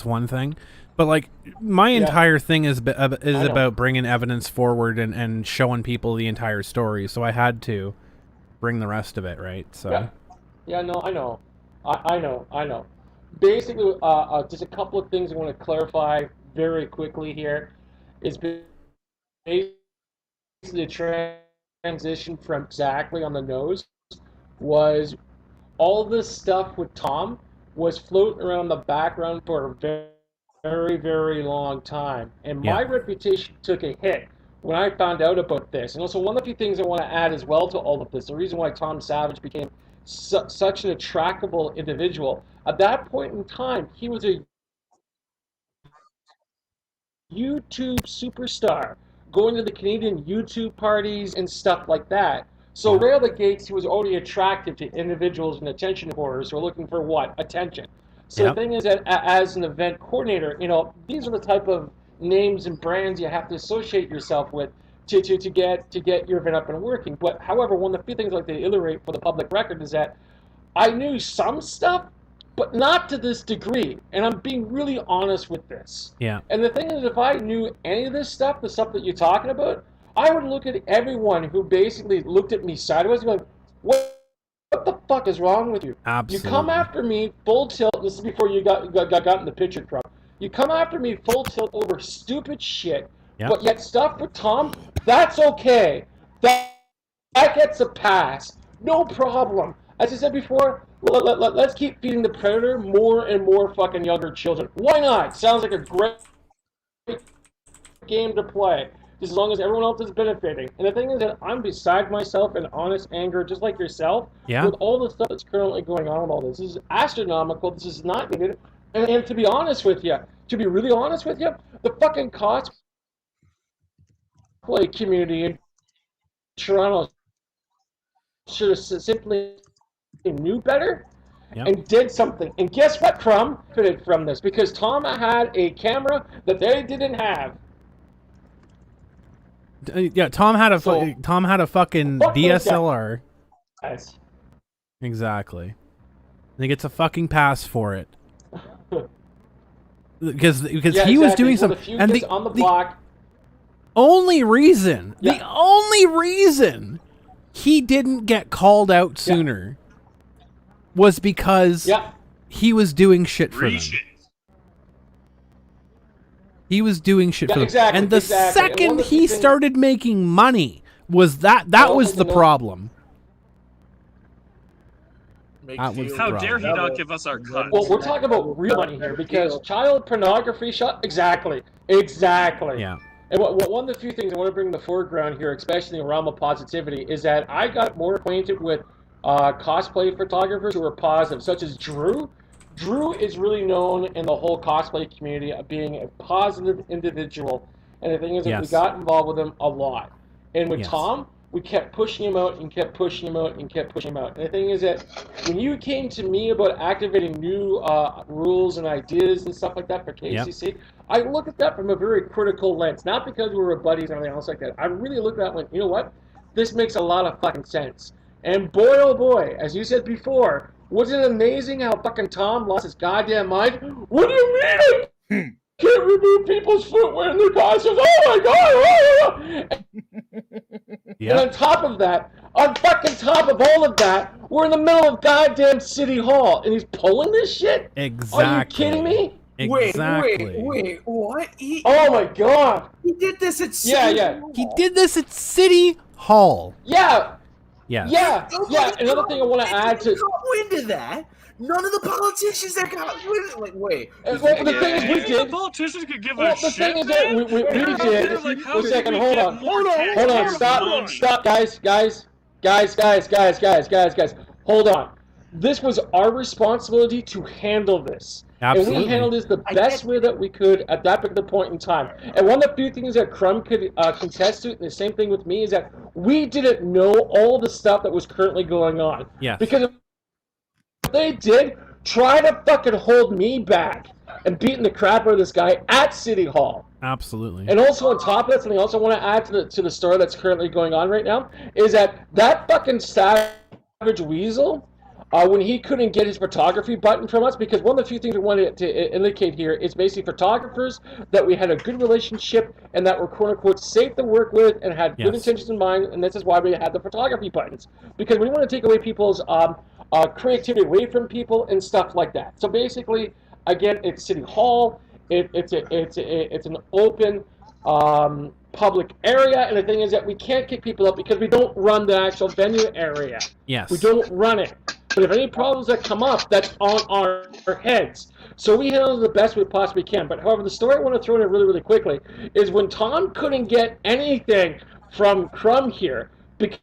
one thing, but like my entire thing is about bringing evidence forward and showing people the entire story. So I had to bring the rest of it, right? So Yeah, no, I know. I know. Basically, just a couple of things I want to clarify very quickly here. Is basically the transition from exactly on the nose was all this stuff with Tom was floating around the background for a very, very long time. And my reputation took a hit when I found out about this. And also, one of the few things I want to add as well to all of this, the reason why Tom Savage became such an attractable individual, at that point in time, he was a YouTube superstar, going to the Canadian YouTube parties and stuff like that. So right out of the gates, he was already attractive to individuals and attention whores who are looking for what? Attention. So the thing is that as an event coordinator, you know, these are the type of names and brands you have to associate yourself with to get your event up and working. But however, one of the few things I'd like to iterate for the public record is that I knew some stuff, but not to this degree. And I'm being really honest with this. Yeah. And the thing is, if I knew any of this stuff, the stuff that you're talking about, I would look at everyone who basically looked at me sideways and go, what the fuck is wrong with you? Absolutely. You come after me full tilt. This is before you got in the picture, Trump. You come after me full tilt over stupid shit, but yet stuff with Tom, that's okay. That gets a pass. No problem. As I said before, let's keep feeding the predator more and more fucking younger children. Why not? Sounds like a great game to play. Just as long as everyone else is benefiting. And the thing is that I'm beside myself in honest anger, just like yourself, with all the stuff that's currently going on with all this. This is astronomical. This is not needed. And to be honest with you, to be really honest with you, the fucking cosplay community in Toronto should have simply knew better and did something. And guess what, Crumb? Benefited from this because Tom had a camera that they didn't have. Yeah, Tom had a fucking DSLR. Yes. Exactly. And he gets a fucking pass for it. Because he was doing something, and the on the block. only reason he didn't get called out sooner was because he was doing shit for them. He was doing shit Yeah, for them. exactly, And the exactly. And one second of the he things- started making money was that was the problem. That was the How dare he problem. not give us our cut? Well, we're talking about real money here because child pornography shot. Exactly. Yeah. And one of the few things I want to bring in the foreground here, especially in the realm of positivity, is that I got more acquainted with cosplay photographers who are positive, such as Drew. Drew is really known in the whole cosplay community of being a positive individual. And the thing is that we Yes. got involved with him a lot. And with Yes. Tom, we kept pushing him out and kept pushing him out and kept pushing him out. And the thing is that when you came to me about activating new rules and ideas and stuff like that for KCC, I look at that from a very critical lens. Not because we were buddies and everything else like that. I really look at that and went, you know what? This makes a lot of fucking sense. And boy, oh boy, as you said before, wasn't it amazing how fucking Tom lost his goddamn mind? What do you mean I can't remove people's footwear in their costumes? Oh my god! And on top of that, on fucking top of all of that, we're in the middle of goddamn City Hall, and he's pulling this shit? Exactly. Are you kidding me? Exactly. Wait, what? Oh my god! He did this at City Hall. He did this at City Hall. Yeah. Yes. Yeah. Another thing I want to add to. Got wind of that. None of the politicians that got wind. Like, wait. Well, the thing is, we did. The politicians could give Well, a the shit. thing is that we did. Like, how One did second, we hold get on. more Hold on. taxpayer Stop, money? guys. Hold on. This was our responsibility to handle this. Absolutely. And we handled this the best way that we could at that particular point in time. And one of the few things that Crumb could contest to, and the same thing with me, is that we didn't know all the stuff that was currently going on. Yes. Because if they did try to fucking hold me back and beating the crap out of this guy at City Hall. Absolutely. And also on top of that, something else I want to add to the story that's currently going on right now is that fucking Savage Weasel, when he couldn't get his photography button from us, because one of the few things we wanted to indicate here is basically photographers that we had a good relationship and that were quote-unquote safe to work with and had good intentions in mind, and this is why we had the photography buttons. Because we want to take away people's creativity away from people and stuff like that. So basically, again, it's City Hall. It's an open public area, and the thing is that we can't kick people up because we don't run the actual venue area. Yes. We don't run it. But if any problems that come up, that's on our heads. So we handle it the best we possibly can. But however, the story I want to throw in really, really quickly is when Tom couldn't get anything from Crumb here, because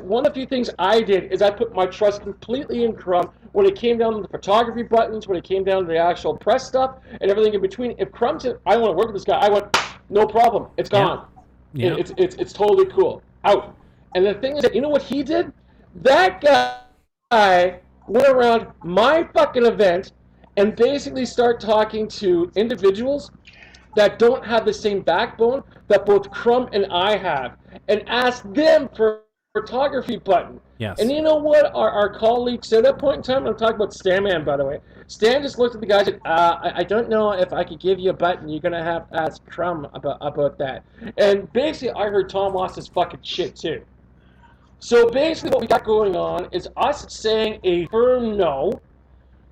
one of the few things I did is I put my trust completely in Crumb when it came down to the photography buttons, when it came down to the actual press stuff, and everything in between. If Crumb said, I want to work with this guy, I went, no problem, it's gone. Yeah. It's totally cool. Out. And the thing is that, you know what he did? That guy went around my fucking event and basically started talking to individuals that don't have the same backbone that both Crumb and I have, and asked them for a photography button. Yes. And you know what our colleague said at that point in time? I'm talking about Stan Man, by the way. Stan just looked at the guy and said, I don't know if I could give you a button. You're going to have to ask Crumb about that. And basically, I heard Tom lost his fucking shit, too. So basically what we got going on is us saying a firm no.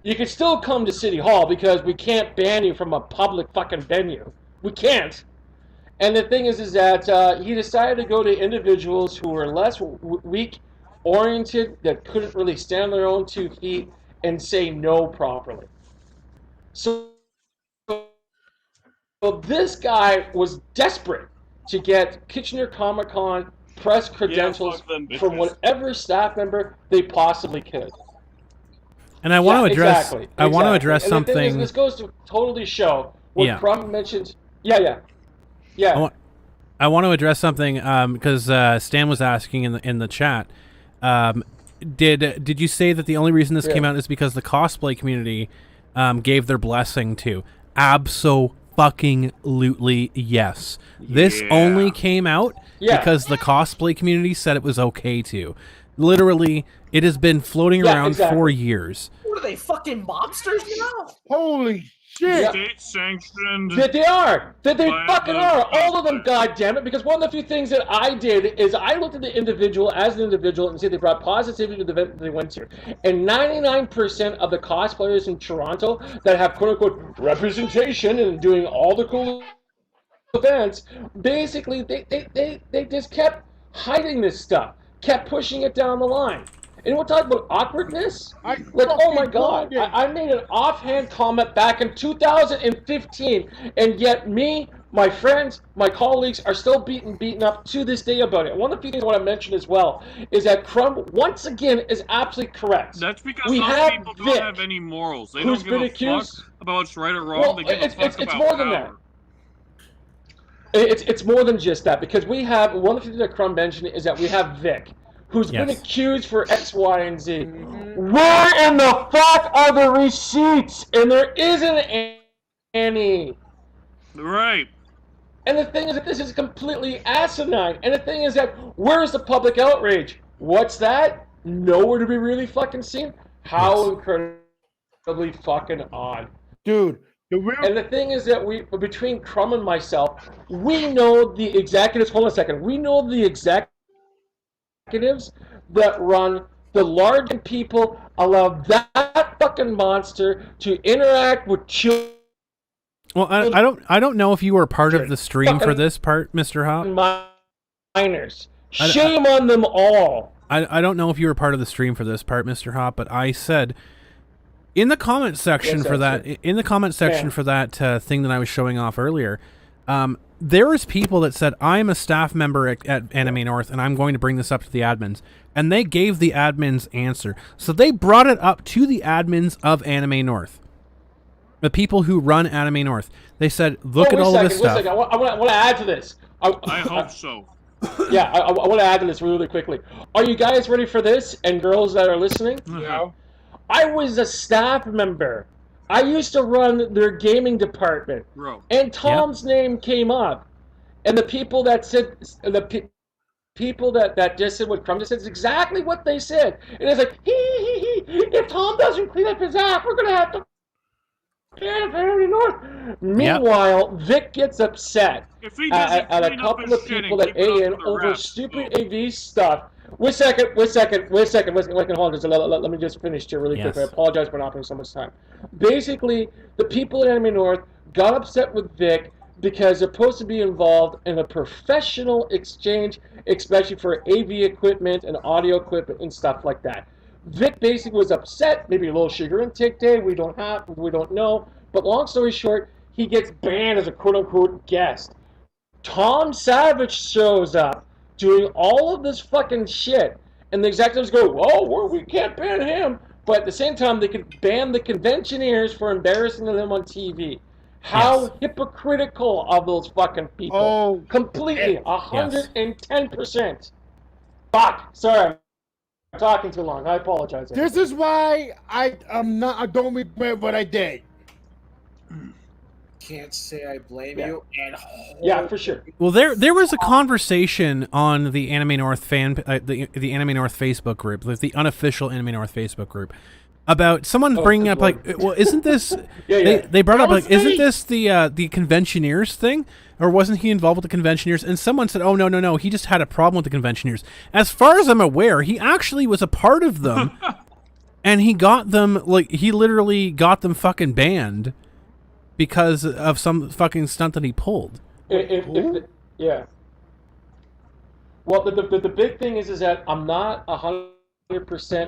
You can still come to City Hall because we can't ban you from a public fucking venue. We can't. And the thing is that he decided to go to individuals who were less weak-oriented, that couldn't really stand on their own 2 feet, and say no properly. So this guy was desperate to get Kitchener Comic-Con press credentials from whatever staff member they possibly could. And I want to address. Exactly. I want to address and something. The thing is, this goes to totally show what Crumb mentioned. Yeah. I want to address something because Stan was asking in the chat. Did you say that the only reason this came out is because the cosplay community gave their blessing to? Abso-fucking-lutely yes. This only came out because the cosplay community said it was okay to. Literally, it has been floating around for years. What are they, fucking mobsters now? Holy Shit. State sanctioned. That they are. That they by fucking the are. All of them, cosplay. goddammit. Because one of the few things that I did is I looked at the individual as an individual and said they brought positivity to the event that they went to. And 99% of the cosplayers in Toronto that have quote-unquote representation and doing all the cool events, basically they just kept hiding this stuff. Kept pushing it down the line. And we'll talk about awkwardness. Like, oh my God, I made an offhand comment back in 2015, and yet me, my friends, my colleagues are still beaten up to this day about it. One of the few things I want to mention as well is that Crumb, once again, is absolutely correct. That's because we those have people don't Vic, have any morals. They who's don't give been a accused- fuck about what's right or wrong. Well, they give a fuck it's about more than power. that. It's more than just that, because we have, one of the things that Crumb mentioned is that we have Vic, who's been accused for X, Y, and Z. Where in the fuck are the receipts? And there isn't any. Right. And the thing is that this is completely asinine. And the thing is that, where's the public outrage? What's that? Nowhere to be really fucking seen? How incredibly fucking odd. Dude. And the thing is that between Crumb and myself, we know the executives, hold on a second, we know the executives that run the large people allow that fucking monster to interact with children. Well, I don't know if you were part of the stream for this part, Mr. Hop. Minors. Shame on them all. I don't know if you were part of the stream for this part, Mr. Hop, but I said in the comment section for that thing that I was showing off earlier, there was people that said, I'm a staff member at Anime North, and I'm going to bring this up to the admins. And they gave the admins answer. So they brought it up to the admins of Anime North. The people who run Anime North. They said, look at all of this stuff. Wait a second. I want to add to this. I hope so. Yeah, I want to add to this really quickly. Are you guys ready for this? And girls that are listening? Yeah. I was a staff member. I used to run their gaming department. Bro. And Tom's name came up. And the people that said, people that just said what Crumb just said is exactly what they said. And it's like, if Tom doesn't clean up his act, we're going to have to ban Anime North. Meanwhile, Vic gets upset at a couple of people that AN over stupid AV stuff. Wait a second, hold on, let me just finish here really quick. I apologize for not having so much time. Basically, the people at Anime North got upset with Vic because they're supposed to be involved in a professional exchange, especially for AV equipment and audio equipment and stuff like that. Vic basically was upset, maybe a little sugar intake day, we don't know. But long story short, he gets banned as a quote-unquote guest. Tom Savage shows up doing all of this fucking shit, and the executives go, oh, we can't ban him. But at the same time, they could ban the conventioneers for embarrassing them on TV. How hypocritical of those fucking people. Oh, completely, 110%. Fuck, sorry, I'm talking too long. I apologize. This is why I don't regret what I did. Can't say I blame you. And yeah, for sure. Well, there was a conversation on the Anime North the Anime North Facebook group, the unofficial Anime North Facebook group, about someone bringing up like, well, isn't this? They brought up like, isn't this the conventioneers thing? Or wasn't he involved with the conventioneers? And someone said, oh, no, he just had a problem with the conventioneers. As far as I'm aware, he actually was a part of them, and he got them, like, he literally got them fucking banned because of some fucking stunt that he pulled. Yeah. Well, the big thing is that I'm not 100%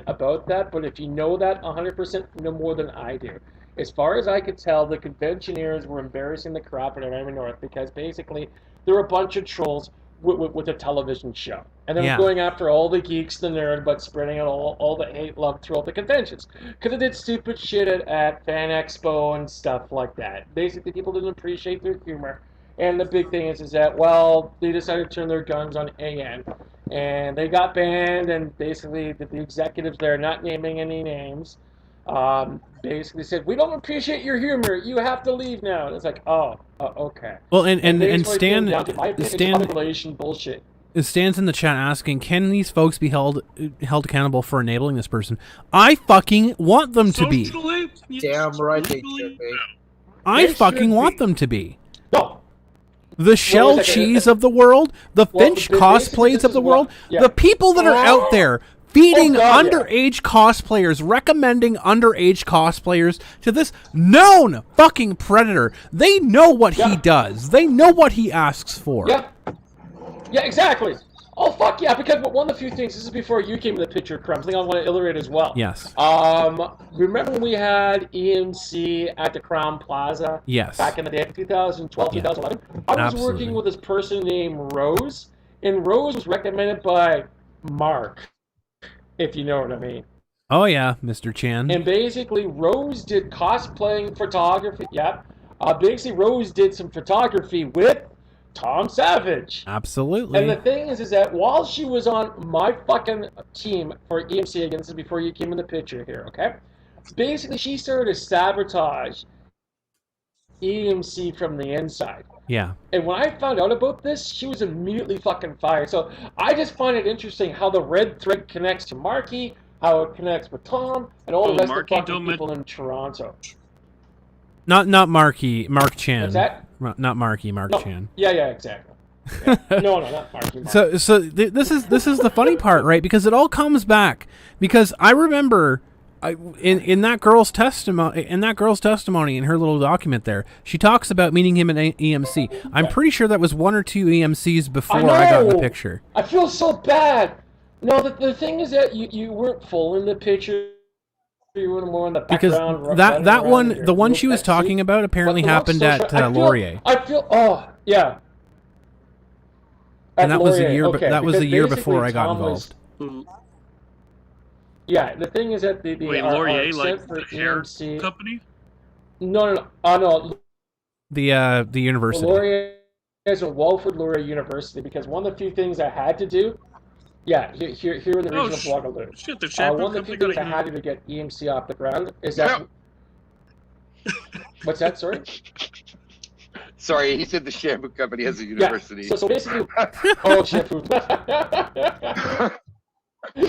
about that, but if you know that 100%, you know more than I do. As far as I could tell, the conventioneers were embarrassing the crap out of Anime North because basically they're a bunch of trolls with a television show. And they're going after all the geeks, the nerd, but spreading out all the hate love throughout the conventions. Because they did stupid shit at Fan Expo and stuff like that. Basically, people didn't appreciate their humor. And the big thing is that, well, they decided to turn their guns on AN. And they got banned, and basically the executives there, not naming any names, basically said, we don't appreciate your humor, you have to leave now. And it's like, okay. Well, and Stan bullshit. Stan's in the chat asking, can these folks be held accountable for enabling this person? I fucking want them to be. Damn right they should be. I They fucking should want be. them to be. No. The Shell wait a second. Cheese of the world, the Well, Finch basically, cosplays this of the is world, what- yeah. the people that are out there feeding God, yeah. underage cosplayers, recommending underage cosplayers to this known fucking predator. They know what he does. They know what he asks for. Yeah. Yeah, exactly. Oh, fuck yeah, because one of the few things, this is before you came in the picture, Crumbs, I think I want to illustrate as well. Yes. Remember when we had EMC at the Crown Plaza? Yes. Back in the day, 2012, Yeah. 2011? I was Absolutely. working with this person named Rose, and Rose was recommended by Mark, if you know what I mean. Oh yeah, Mr. Chan. And basically, Rose did cosplaying photography. Yep. Basically, Rose did some photography with Tom Savage. Absolutely. And the thing is that while she was on my fucking team for EMC, again, this is before you came in the picture here, okay? Basically, she started to sabotage EMC from the inside. Yeah. And when I found out about this, she was immediately fucking fired. So I just find it interesting how the red thread connects to Marky, how it connects with Tom, and all the rest Marky, of the don't fucking people in Toronto. Not Marky, Mark Chan. What's that? Not Marky, Mark No. Chan. Yeah, exactly. Yeah. No, not Marky. So this is the funny part, right? Because it all comes back. Because I remember, in that girl's testimony, in her little document there, she talks about meeting him at EMC. I'm pretty sure that was 1 or 2 EMCs before I got in the picture. I feel so bad. No, the thing is that you weren't full in the picture. You were more in the Because background. that one, the one she was talking about, apparently happened at Laurier. I feel. Oh yeah. And that was the year. Okay, That was the year because before I got Tom was- involved. Yeah, the thing is that the Wait, our Laurier, set like for the hair EMC company? No. No. The university. Laurier is a Walford Laurier University because one of the few things I had to do. Yeah, here in the region of Waterloo. Shit, the shampoo one of the company few things got I had to get EMC off the ground is that. What's that? Sorry. Sorry, he said the shampoo company has a university. Yeah. So basically, oh shampoo.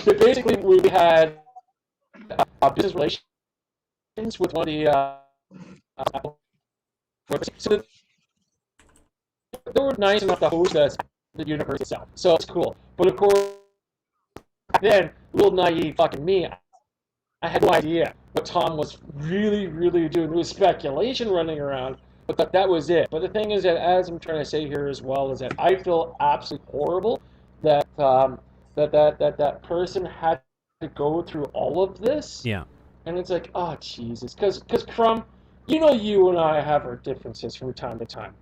So basically, we had business relations with one of the. So they were nice enough to host us at the university itself, so it's cool. But of course, then little naive fucking me, I had no idea what Tom was really doing. There was speculation running around, but that was it. But the thing is that, as I'm trying to say here as well, is that I feel absolutely horrible that that person had to go through all of this. Yeah. And it's like, oh Jesus, because Crumb, you and I have our differences from time to time.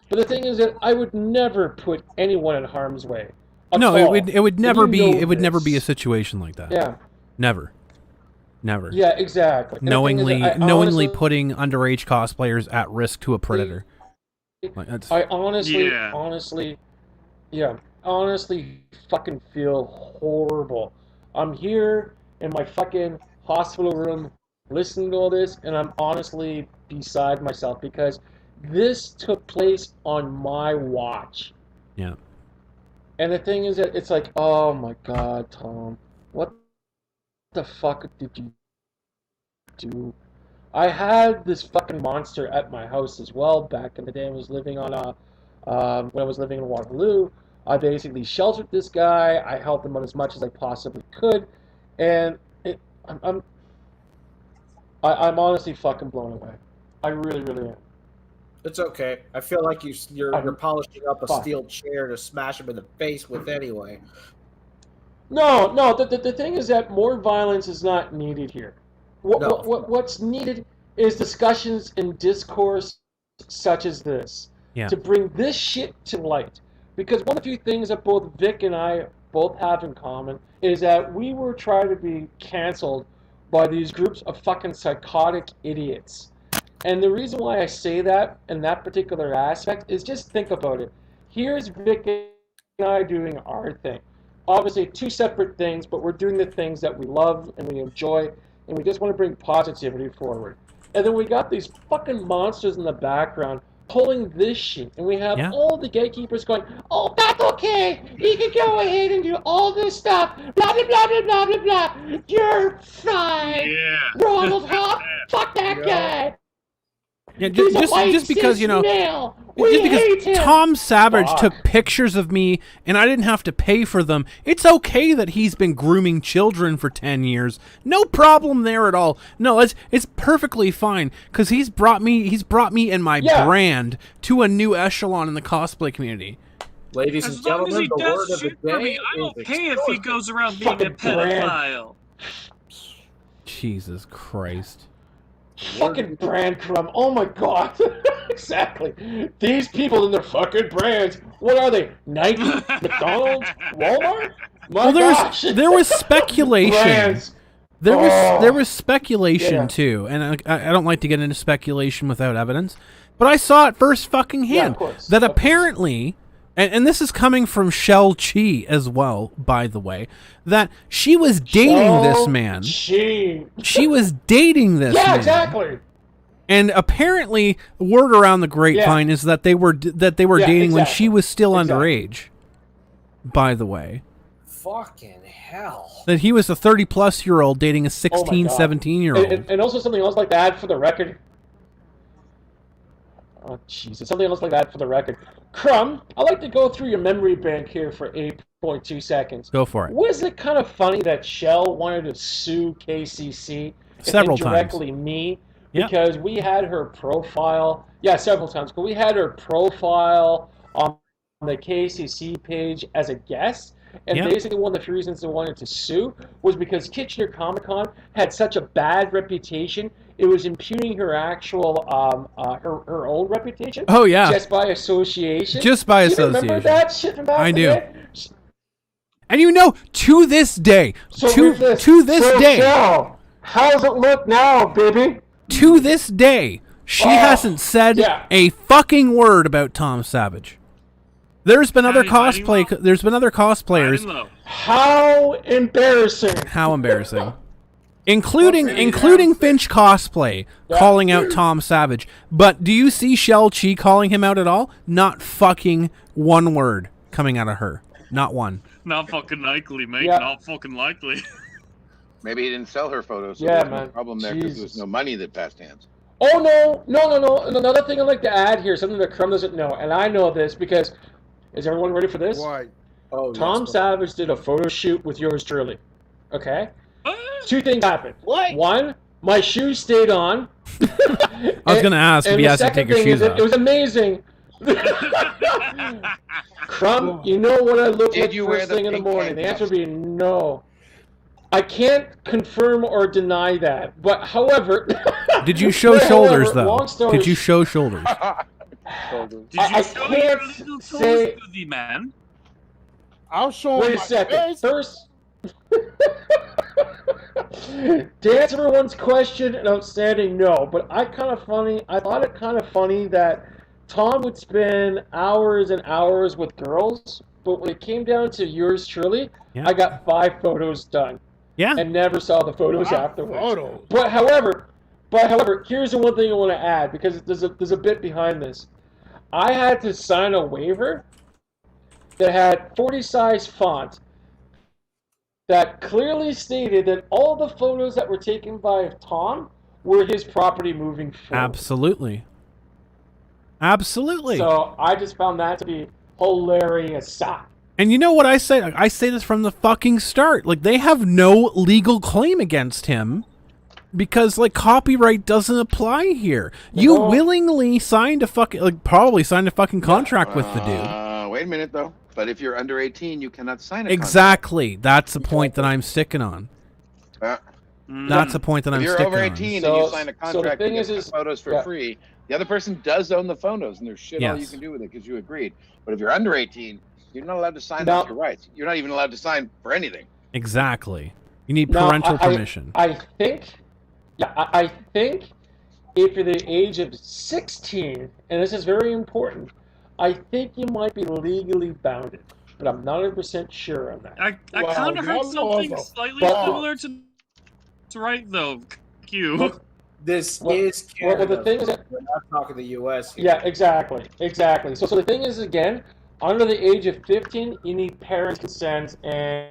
But the thing is that I would never put anyone in harm's way. No, all. it would never And be. you know It would never be a this. situation like that. Yeah. Never. Yeah, exactly. And the thing is Knowingly that knowingly putting underage cosplayers at risk to a predator. Like, that's, I honestly fucking feel horrible. I'm here in my fucking hospital room listening to all this, and I'm honestly beside myself because this took place on my watch. yeah. And the thing is that it's like, oh my God, Tom, what the fuck did you do? I had this fucking monster at my house as well back in the day. I was living on when I was living in Waterloo. I basically sheltered this guy. I helped him out as much as I possibly could, and I'm honestly fucking blown away. I really am. It's okay. I feel like you're polishing up a steel chair to smash him in the face with anyway. No. The thing is that more violence is not needed here. What's needed is discussions and discourse such as this to bring this shit to light. Because one of the few things that both Vic and I both have in common is that we were trying to be canceled by these groups of fucking psychotic idiots. And the reason why I say that in that particular aspect is just think about it. Here's Vic and I doing our thing. Obviously, two separate things, but we're doing the things that we love and we enjoy, and we just want to bring positivity forward. And then we got these fucking monsters in the background pulling this shit, and we have all the gatekeepers going, oh, that's okay, you can go ahead and do all this stuff, blah, blah, blah, blah, blah, blah, blah, you're fine, Ronald Hop, fuck that guy. Yeah, He's a white just because cis male. We just hate because him. Tom Savage Fuck. took pictures of me and I didn't have to pay for them, it's okay that he's been grooming children for 10 years. No problem there at all. No, it's perfectly fine because he's brought me and my brand to a new echelon in the cosplay community. Ladies As and long as gentlemen, he the does word of shit the for day me, I'm is okay if he goes around being a Fucking brand. pedophile. Jesus Christ. Fucking brand crumb. Oh my god. Exactly. These people and their fucking brands. What are they? Nike, McDonald's, Walmart? My gosh. There was speculation. Brands. There was speculation Yeah. too, and I don't like to get into speculation without evidence, but I saw it first fucking Yeah, hand of course. that apparently, and this is coming from Shell Chi as well, by the way, that she was dating this man. She was dating this man. Yeah, exactly. And apparently, word around the grapevine is that they were dating when she was still underage. By the way, Fucking hell. that he was a 30-plus-year-old dating a 16, God. 17-year-old. And also something else like that for the record. Oh, Jesus. Something else like that for the record. Crumb, I'd like to go through your memory bank here for 8.2 seconds. Go for it. Was it kind of funny that Shell wanted to sue KCC Several and indirectly me? Yep. Because we had her profile. Yeah, several times. But we had her profile on the KCC page as a guest. And Yep. basically one of the few reasons they wanted to sue was because Kitchener Comic-Con had such a bad reputation, it was impugning her actual, her own reputation. Oh, yeah. Just by association. Just by Do you remember association. that shit from back I in the do. day? And you know, to this day, So to this day, Shell, how's it look now, baby? to this day, she hasn't said a fucking word about Tom Savage. There's been other cosplayers. How embarrassing. How embarrassing. Including Finch Cosplay calling out Tom Savage. But do you see Shell Chi calling him out at all? Not fucking one word coming out of her. Not one. Not fucking likely, mate. Yeah. Not fucking likely. Maybe he didn't sell her photos. So Yeah, there's no man. problem there because there was Jesus. no money that passed hands. Oh, no. And another thing I'd like to add here, something that Crumb doesn't know, and I know this because, is everyone ready for this? Why? Oh, Tom yes. Savage did a photo shoot with yours truly. Okay? Two things happened. What? One, my shoes stayed on. I was going to ask if And he the has to second take your thing shoes is off. it was amazing. Crumb, you know what I look Did like you wear first the thing in the pink morning? The answer handcuffs? would be no. I can't confirm or deny that. But however, Did you show However, shoulders, though? long story Did you show shoulders? Did you I show can't your little toes say- to the man? I'll show Wait him a my second. face. First, to answer everyone's question, an outstanding no. But I thought it kind of funny that Tom would spend hours and hours with girls, but when it came down to yours truly, Yeah. I got 5 photos done Yeah. and never saw the photos Wow, afterwards. photos. But however, here's the one thing I want to add because there's a bit behind this. I had to sign a waiver that had 40 size font that clearly stated that all the photos that were taken by Tom were his property moving forward. Absolutely. Absolutely. So I just found that to be hilarious. And you know what I say? I say this from the fucking start. Like, they have no legal claim against him because, like, copyright doesn't apply here. You No. willingly signed a fucking, like, probably signed a fucking contract with the dude. Wait a minute, though. But if you're under 18, you cannot sign a contract. Exactly. That's the point that I'm sticking on. Uh, That's the point that if I'm you're sticking over on. 18 So- and you sign a so the contract thing to get is- the photos for yeah. free, the other person does own the photos, and there's shit all you Yes. can do with it because you agreed. But if you're under 18, you're not allowed to sign Now- off your rights. You're not even allowed to sign for anything. Exactly. You need Now, parental permission. I think if you're the age of 16, and this is very important, I think you might be legally bounded, but I'm not 100% sure on that. I Wow, kind of heard that something was a slightly fuck. similar to. It's right though. Q. Look, this Well- is well, Canada. the thing is that- we're not talking the U.S. here. Yeah, exactly. So the thing is, again, under the age of 15, you need parents' consent and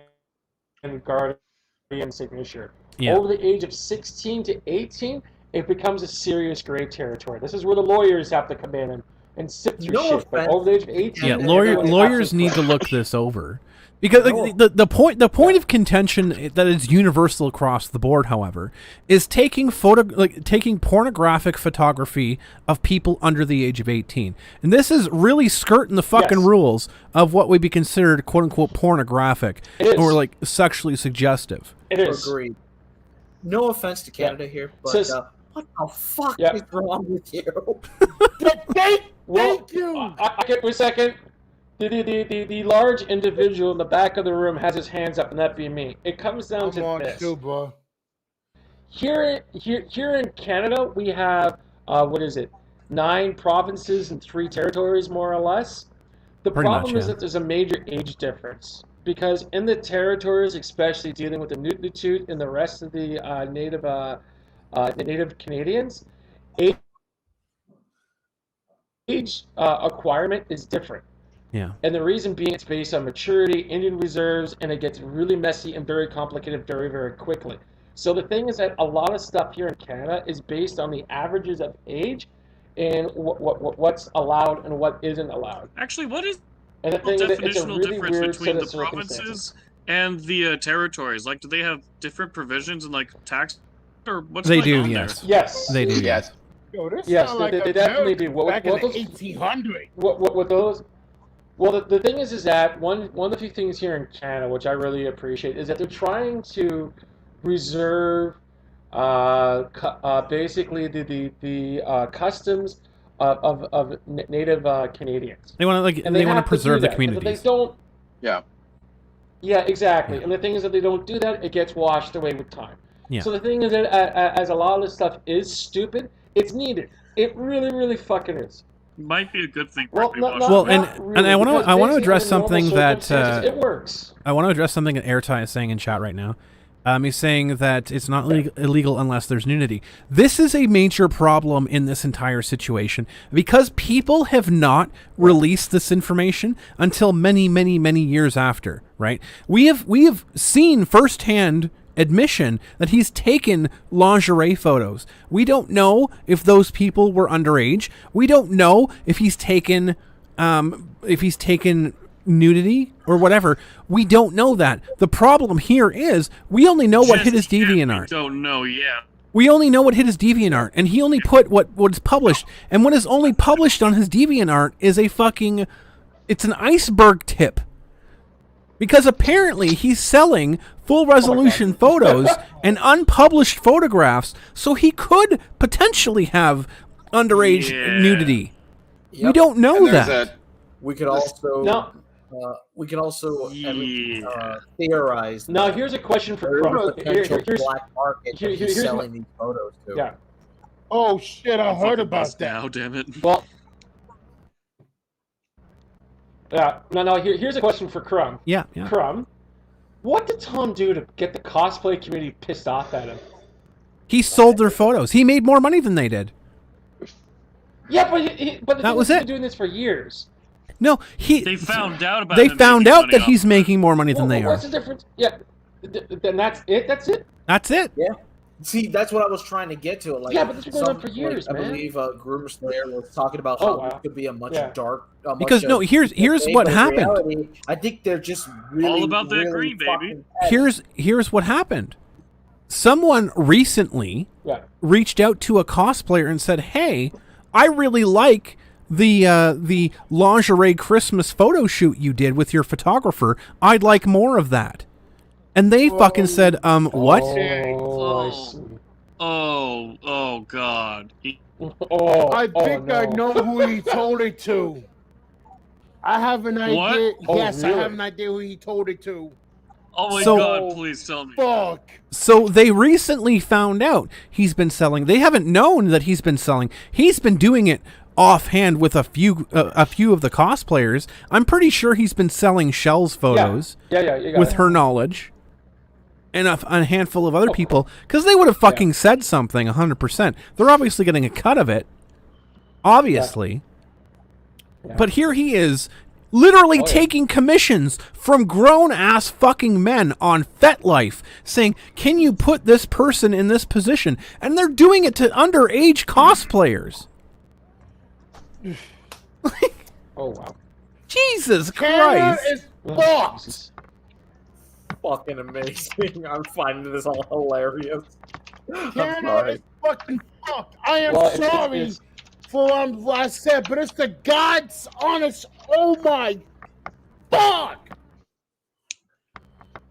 guardian signature. Yeah. Over the age of 16 to 18, it becomes a serious gray territory. This is where the lawyers have to come in and sift through No shit. But offense. over the age of 18, Yeah, everyone lawyers absolutely need to correct. look this over. Because like, the point of contention that is universal across the board, however, is taking pornographic photography of people under the age of 18. And this is really skirting the fucking rules of what would be considered quote unquote pornographic or like sexually suggestive. It is. Agreed. No offense to Canada here, but what the fuck is wrong with you? Thank you. I get for a second. The large individual in the back of the room has his hands up, and that be me. It comes down to this. Here in Canada, we have 9 provinces and 3 territories, more or less. The problem is that there's a major age difference because in the territories, especially dealing with the Nunavut and the rest of the Native Canadians, age acquirement is different. Yeah. And the reason being it's based on maturity, Indian reserves, and it gets really messy and very complicated very, very quickly. So the thing is that a lot of stuff here in Canada is based on the averages of age and what's allowed and what isn't allowed. Actually, what is and the the thing is that it's a definitional really difference weird between set the of circumstances. provinces and the territories? Like, do they have different provisions in like tax or what's They going do, on yes. there? Yes. They do, Yes. Yo, this Yes, sound like they definitely do. back in the those, 1800s. what those? Well, the thing is that one of the few things here in Canada, which I really appreciate, is that they're trying to reserve basically the customs of Native Canadians. They want to preserve the If communities. they don't. Yeah. Yeah, exactly. And the thing is that they don't do that, it gets washed away with time. Yeah. So the thing is that as a lot of this stuff is stupid, it's needed. It really, really fucking is. Might be a good thing. Well, for and I want to address something that it works. I want to address something that Airtie is saying in chat right now. He's saying that it's not illegal unless there's nudity. This is a major problem in this entire situation because people have not released this information until many, many, many years after. Right? We have seen firsthand admission that he's taken lingerie photos. We don't know if those people were underage. We don't know if he's taken nudity or whatever. We don't know that. The problem here is we only know what hit his DeviantArt. Don't know, yeah. We only know what hit his DeviantArt, and he only put what's published. And what is only published on his DeviantArt is it's an iceberg tip. Because apparently he's selling full resolution photos and unpublished photographs, so he could potentially have underage nudity. Yep. We don't know that. We could also theorize. Now here's a question for There's Crumb. a potential Here's- black market that he's here's selling these photos to. Yeah. Oh shit! I heard about that. Now, damn it. Well. Yeah. No. Here's a question for Crumb. Yeah. Crumb, what did Tom do to get the cosplay community pissed off at him? He sold their photos. He made more money than they did. Yeah, but That was he's it. been doing this for years. No, They found out about. They him found making out money that off he's of it. making more money than they What's are. the difference? Yeah. Then that's it. That's it. That's it. Yeah. See, that's what I was trying to get to. Like, Yeah, but this has been going on for years, I man. believe Groomer Slayer was talking about Oh, how wow. this could be a much Yeah. Because here's what happened. Reality, I think they're just really All about that really green, baby. fucking Here's what happened. Someone recently reached out to a cosplayer and said, "Hey, I really like the lingerie Christmas photo shoot you did with your photographer. I'd like more of that." And they fucking said, what? Oh, God. I think I know who he told it to. I have an idea. What? Yes, really? I have an idea who he told it to. Oh my So- God, please tell me. Fuck. So they recently found out he's been selling. They haven't known that he's been selling. He's been doing it offhand with a few of the cosplayers. I'm pretty sure he's been selling Shell's photos Yeah, you got with it. her knowledge. And a handful of other people, because they would have fucking said something 100%. They're obviously getting a cut of it. Obviously. Yeah. But here he is literally taking commissions from grown-ass fucking men on FetLife saying, can you put this person in this position? And they're doing it to underage cosplayers. Oh, wow. Jesus Canada Christ. is fucked. Fucking amazing. I'm finding this all hilarious. I'm Canada sorry. is fucking fucked. I am Well, sorry it's- for what I said, but it's the God's honest. Oh my fuck!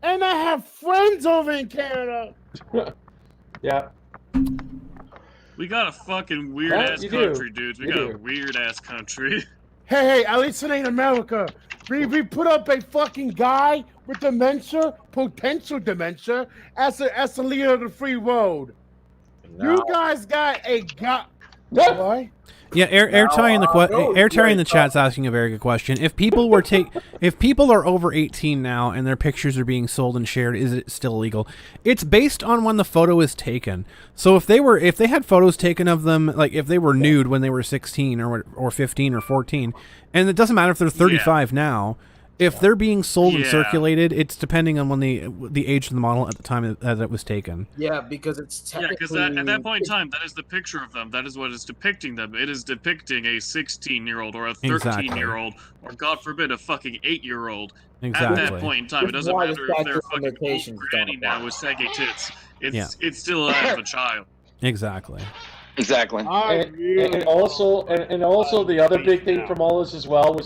And I have friends over in Canada. Yeah. We got a fucking weird Well, ass you do. country, dudes. We You got do. a weird ass country. Hey, at least it ain't America. We put up a fucking guy with dementia, potential dementia, as the leader of the free world. No. You guys got a guy. What? Yeah, Airtie in the no, Airtie in the wait, chat's asking a very good question. If people were if people are over 18 now and their pictures are being sold and shared, is it still illegal? It's based on when the photo is taken. So if they had photos taken of them, like if they were nude when they were 16 or 15 or 14, and it doesn't matter if they're 35 now. If they're being sold and Yeah. circulated, it's depending on when the age of the model at the time that it was taken. Yeah, because it's Yeah, technically... because at that point in time, that is the picture of them. That is what is depicting them. It is depicting a 16-year-old or a 13-year-old, or God forbid, a fucking 8-year-old. At Exactly. that point in time, it Which is doesn't why the matter if they're statute of fucking old limitations granny don't now apply. with saggy tits. It's Yeah. it's still out of a child. Exactly. Exactly. And also the other big thing from all this as well, which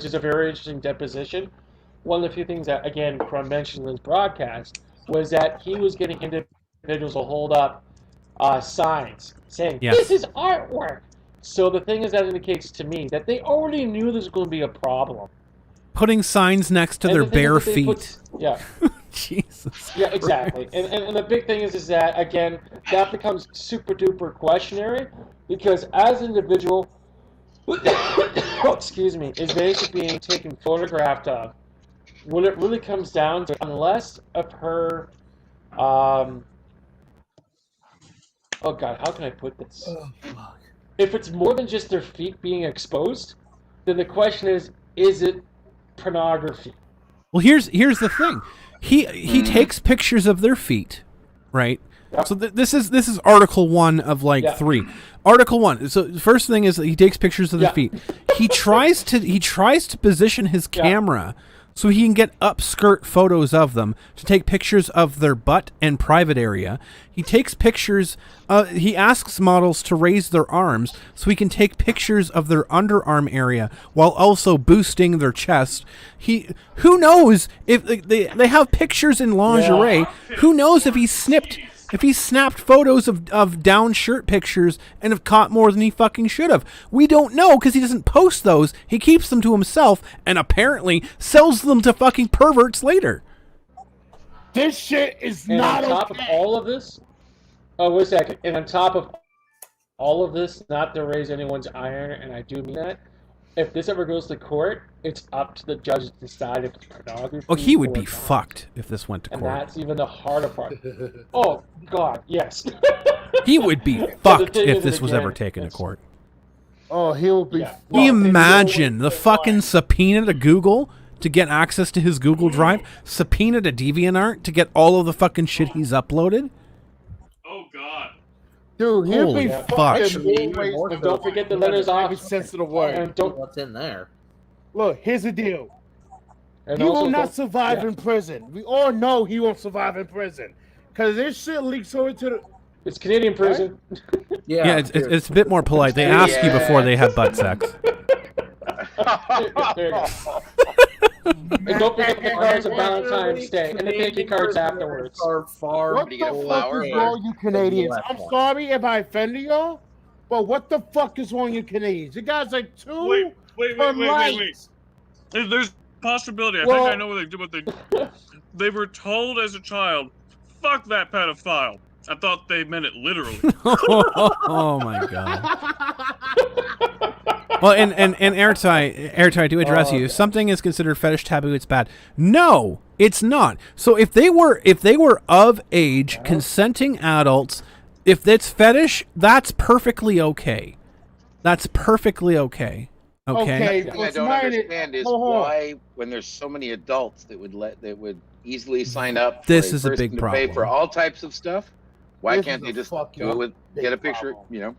is a very interesting deposition. One of the few things that, again, Crumb mentioned in his broadcast was that he was getting individuals to hold up signs saying, Yes. this is artwork. So the thing is, that indicates to me that they already knew there was going to be a problem. Putting signs next to And their the thing is bare that they feet. put- yeah. Jesus. Yeah, exactly. And the big thing is that, again, that becomes super duper questionary because as an individual, excuse me, is basically being taken photographed of, what it really comes down to, unless of her, oh God, how can I put this? If it's more than just their feet being exposed, then the question is it pornography? Well, here's the thing. He takes pictures of their feet, right? Yep. So this is Article 1 of like Yeah. 3. Article 1. So the first thing is that he takes pictures of their Yeah. feet. He tries to position his Yeah. camera so he can get upskirt photos of them, to take pictures of their butt and private area. He takes pictures, he asks models to raise their arms so he can take pictures of their underarm area while also boosting their chest. Who knows if they have pictures in lingerie, who knows if he snapped photos of down shirt pictures and have caught more than he fucking should have. We don't know because he doesn't post those. He keeps them to himself and apparently sells them to fucking perverts later. This shit is And not on top okay. of all of this, wait a second. And on top of all of this, not to raise anyone's iron, and I do mean that, if this ever goes to court, it's up to the judge to decide if it's pornography. Oh, he would or be not. fucked if this went to And court. that's even the harder part. Oh, God, yes. He would be the fucked thing if is, this was again, ever taken to it's- court. Oh, he'll be. Yeah. Can you Well, imagine the fucking subpoena to Google to get access to his Google Drive? Subpoena to DeviantArt to get all of the fucking shit he's uploaded? Oh God. Dude, he'll Holy be fuck. fucking Actually, even always more And so. don't forget the letters off. every sense of the word. And don't. What's in there? Look, here's the deal. And He also will not don't- survive yeah. in prison. We all know he won't survive in prison. Because this shit leaks over to the... It's Canadian prison. Yeah, it's a bit more polite. They ask you before they have butt sex. There you go. And don't forget the cards on Valentine's Day and the thank you cards afterwards. Are far What you the get a fuck flower is or- wrong, you Canadians? left I'm one. sorry if I offended y'all, but what the fuck is wrong, you Canadians? You guys like two Wait, for wait, wait, life. wait, wait. There's a possibility. I Well- think I know what they did. They were told as a child, "Fuck that pedophile." I thought they meant it literally. Oh my god. Well, and Airtie, to address you, if something is considered fetish taboo, it's bad. No, it's not. So if they were of age, consenting adults, if it's fetish, that's perfectly okay. That's perfectly okay. Okay. The thing I don't understand is why, when there's so many adults that would easily sign up for This is a person big to pay for problem. all types of stuff, why This can't is they a just fucking do it with big get a picture? problem. You know,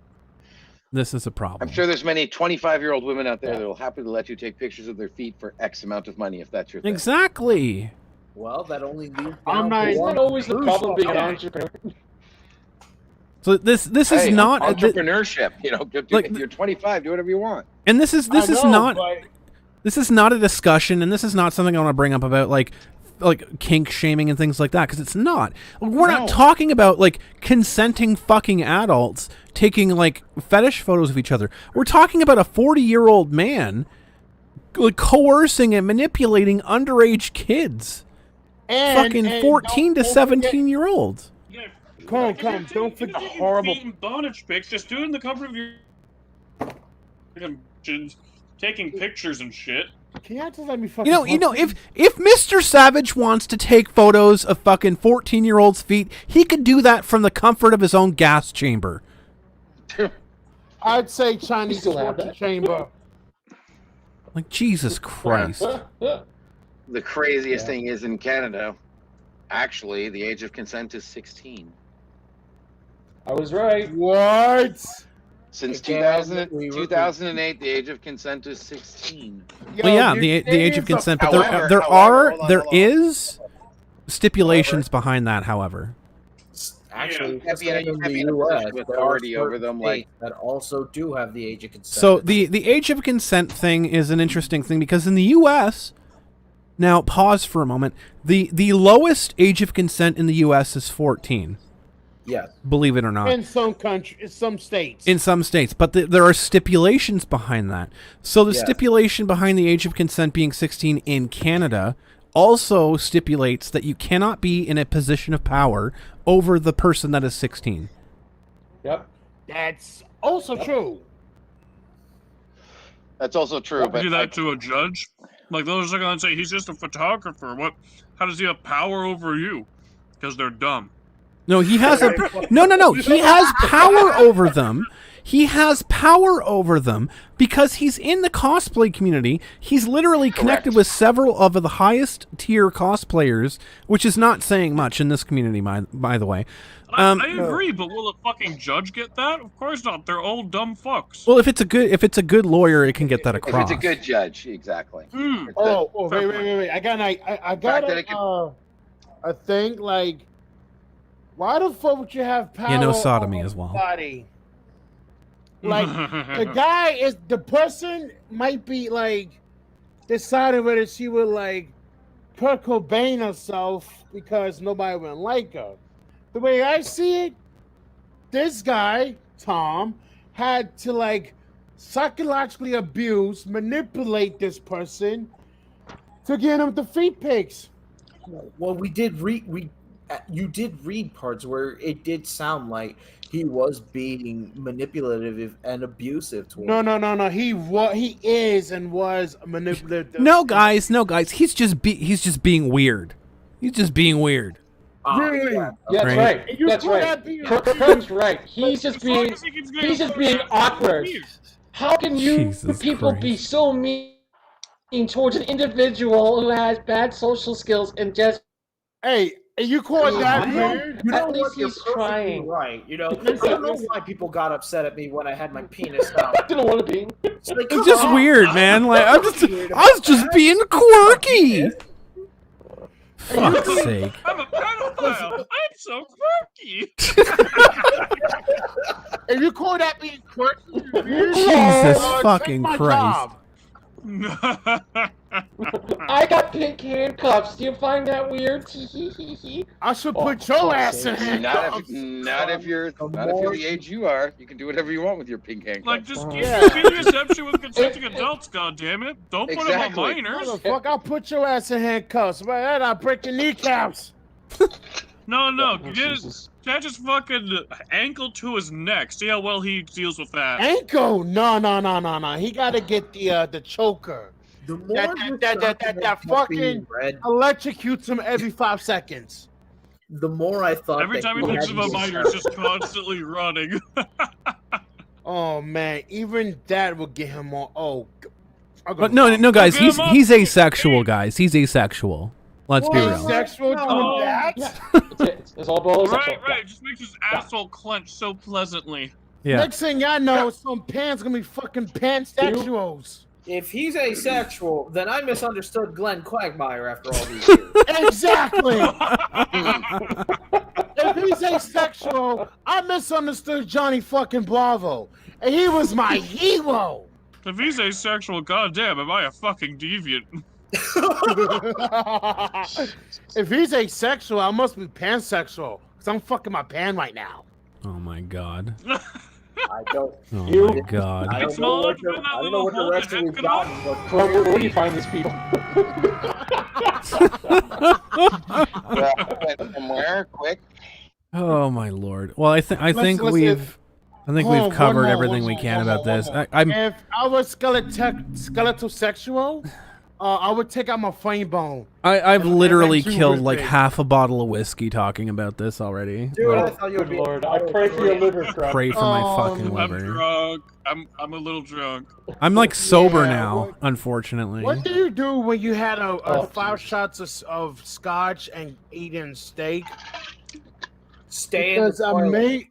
This is a problem. I'm sure there's many 25-year-old women out there that will happily let you take pictures of their feet for X amount of money if that's your thing. Exactly. Well, that only leaves I'm down not- to Isn't one that always the problem being an person. entrepreneur? So this is Hey, not entrepreneurship. You know, Like- if you're 25, do whatever you want. and this is I know, not but- this is not a discussion, and this is not something I want to bring up about like kink shaming and things like that, because it's not. We're not talking about like consenting fucking adults taking like fetish photos of each other. We're talking about a 40-year-old man like coercing and manipulating underage kids, fucking 14 to 17-year-olds. Yeah, Come, if don't forget you're taking horrible. feet and bondage pics. Just do it in the comfort of your taking pictures and shit. Can you just let me fucking? You know, if Mr. Savage wants to take photos of fucking 14-year-olds' feet, he could do that from the comfort of his own gas chamber. I'd say Chinese still have torture that? chamber. Like, Jesus Christ. The craziest thing is in Canada, actually, the age of consent is 16. I was right. What? Since Again, 2008, the age of consent is 16. Well, yeah, the age of consent, but there is stipulations behind that, however. Actually, Yeah, just you in have to the be in a U.S., position of there are authority over certain them, like- states that also do have the age of consent. So the age of consent thing is an interesting thing, because in the U.S., now pause for a moment, the lowest age of consent in the U.S. is 14. Yes. Believe it or not. In some countries, in some states. In some states, but there are stipulations behind that. So the Yes. stipulation behind the age of consent being 16 in Canada also stipulates that you cannot be in a position of power over the person that is 16. Yep. That's also true. That's also true, but do that to a judge. Like those are gonna say he's just a photographer. What? How does he have power over you? Because they're dumb. No, he has no. He has power over them. He has power over them because he's in the cosplay community. He's literally connected with several of the highest tier cosplayers, which is not saying much in this community, by the way. I agree, but will a fucking judge get that? Of course not. They're all dumb fucks. Well, if it's a good lawyer, it can get that if across. it's a good judge, exactly. Wait. I got a thing like, why the fuck would you have power? Yeah, no sodomy over as well. somebody? Like the person might be like deciding whether she would like Kurt Cobain herself because nobody would like her. The way I see it, this guy, Tom, had to like psychologically abuse, manipulate this person to get him the feet pics. Well, you did read parts where it did sound like he was being manipulative and abusive towards. No. He is and was manipulative. No, guys. He's just being weird. He's just being weird. Really? That's right. That's right. Kurt's right. He's just being awkward. How can you Jesus people Christ. be so mean towards an individual who has bad social skills and just? Hey, you call that weird? You know At least what? You're he's perfectly trying. right. You know, I don't know why people got upset at me when I had my penis out. I didn't want to be. It's like, It's just weird, man. Like I was just being quirky. Fuck's sake. I'm a pedophile. I'm so quirky. If you call that being quirky, Jesus take fucking my Christ. job. I got pink handcuffs. Do you find that weird? I should put your ass in handcuffs. Not if you're the age you are. You can do whatever you want with your pink handcuffs. Like, just be the exception with consenting adults, goddammit. Don't put them on Exactly. minors. Motherfucker, I'll put your ass in handcuffs. Right, then I'll break your kneecaps. No. Can't just fucking ankle to his neck. See how well he deals with that. Ankle? No. He got to get the choker. The more That fucking electrocutes him every 5 seconds. The more I thought. Every that time he thinks of a minor, it's just constantly running. Oh man, even that will get him on. Oh, But no, guys, he's asexual, guys. He's asexual. Let's be real. Asexual doing that? It's all about Right. It just makes his asshole clench so pleasantly. Yeah. Next thing I know, some pants gonna be fucking pansexuals. If he's asexual, then I misunderstood Glenn Quagmire after all these years. Exactly. If he's asexual, I misunderstood Johnny fucking Bravo, and he was my hero. If he's asexual, goddamn, am I a fucking deviant? If he's asexual, I must be pansexual, because I'm fucking my pan right now. Oh my god. I don't. Oh my god. I don't know what the rest of we've gotten. Where do you find these people? Somewhere, quick. Oh my lord. Well, I think we've covered everything we can about this. If I was skeletal sexual, I would take out my frame bone. I've literally killed like half a bottle of whiskey talking about this already. Dude, I thought you were Good Lord, I pray for your liver, Crumb. Pray for my fucking I'm liver. drunk. I'm a little drunk. I'm like sober now, unfortunately. What do you do when you had a 5 shots of scotch and eating steak? Stay in the Because I toilet. may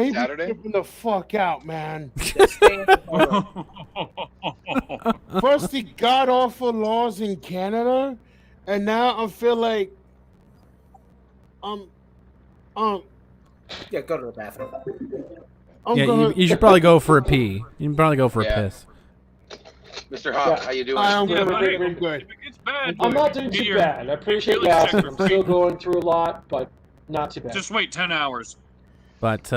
be Saturday? tripping the fuck out, man. Stay in the toilet. First the god awful laws in Canada, and now I feel like Yeah, go to the bathroom. You should probably go for a pee. You can probably go for a Yeah. piss. Mr. Hawk, how you doing? I'm Yeah, good. buddy. I'm good. If it gets bad, I'm not doing too bad. I appreciate you Really asking. I'm sacrifice. still going through a lot, but not too bad. Just wait 10 hours. But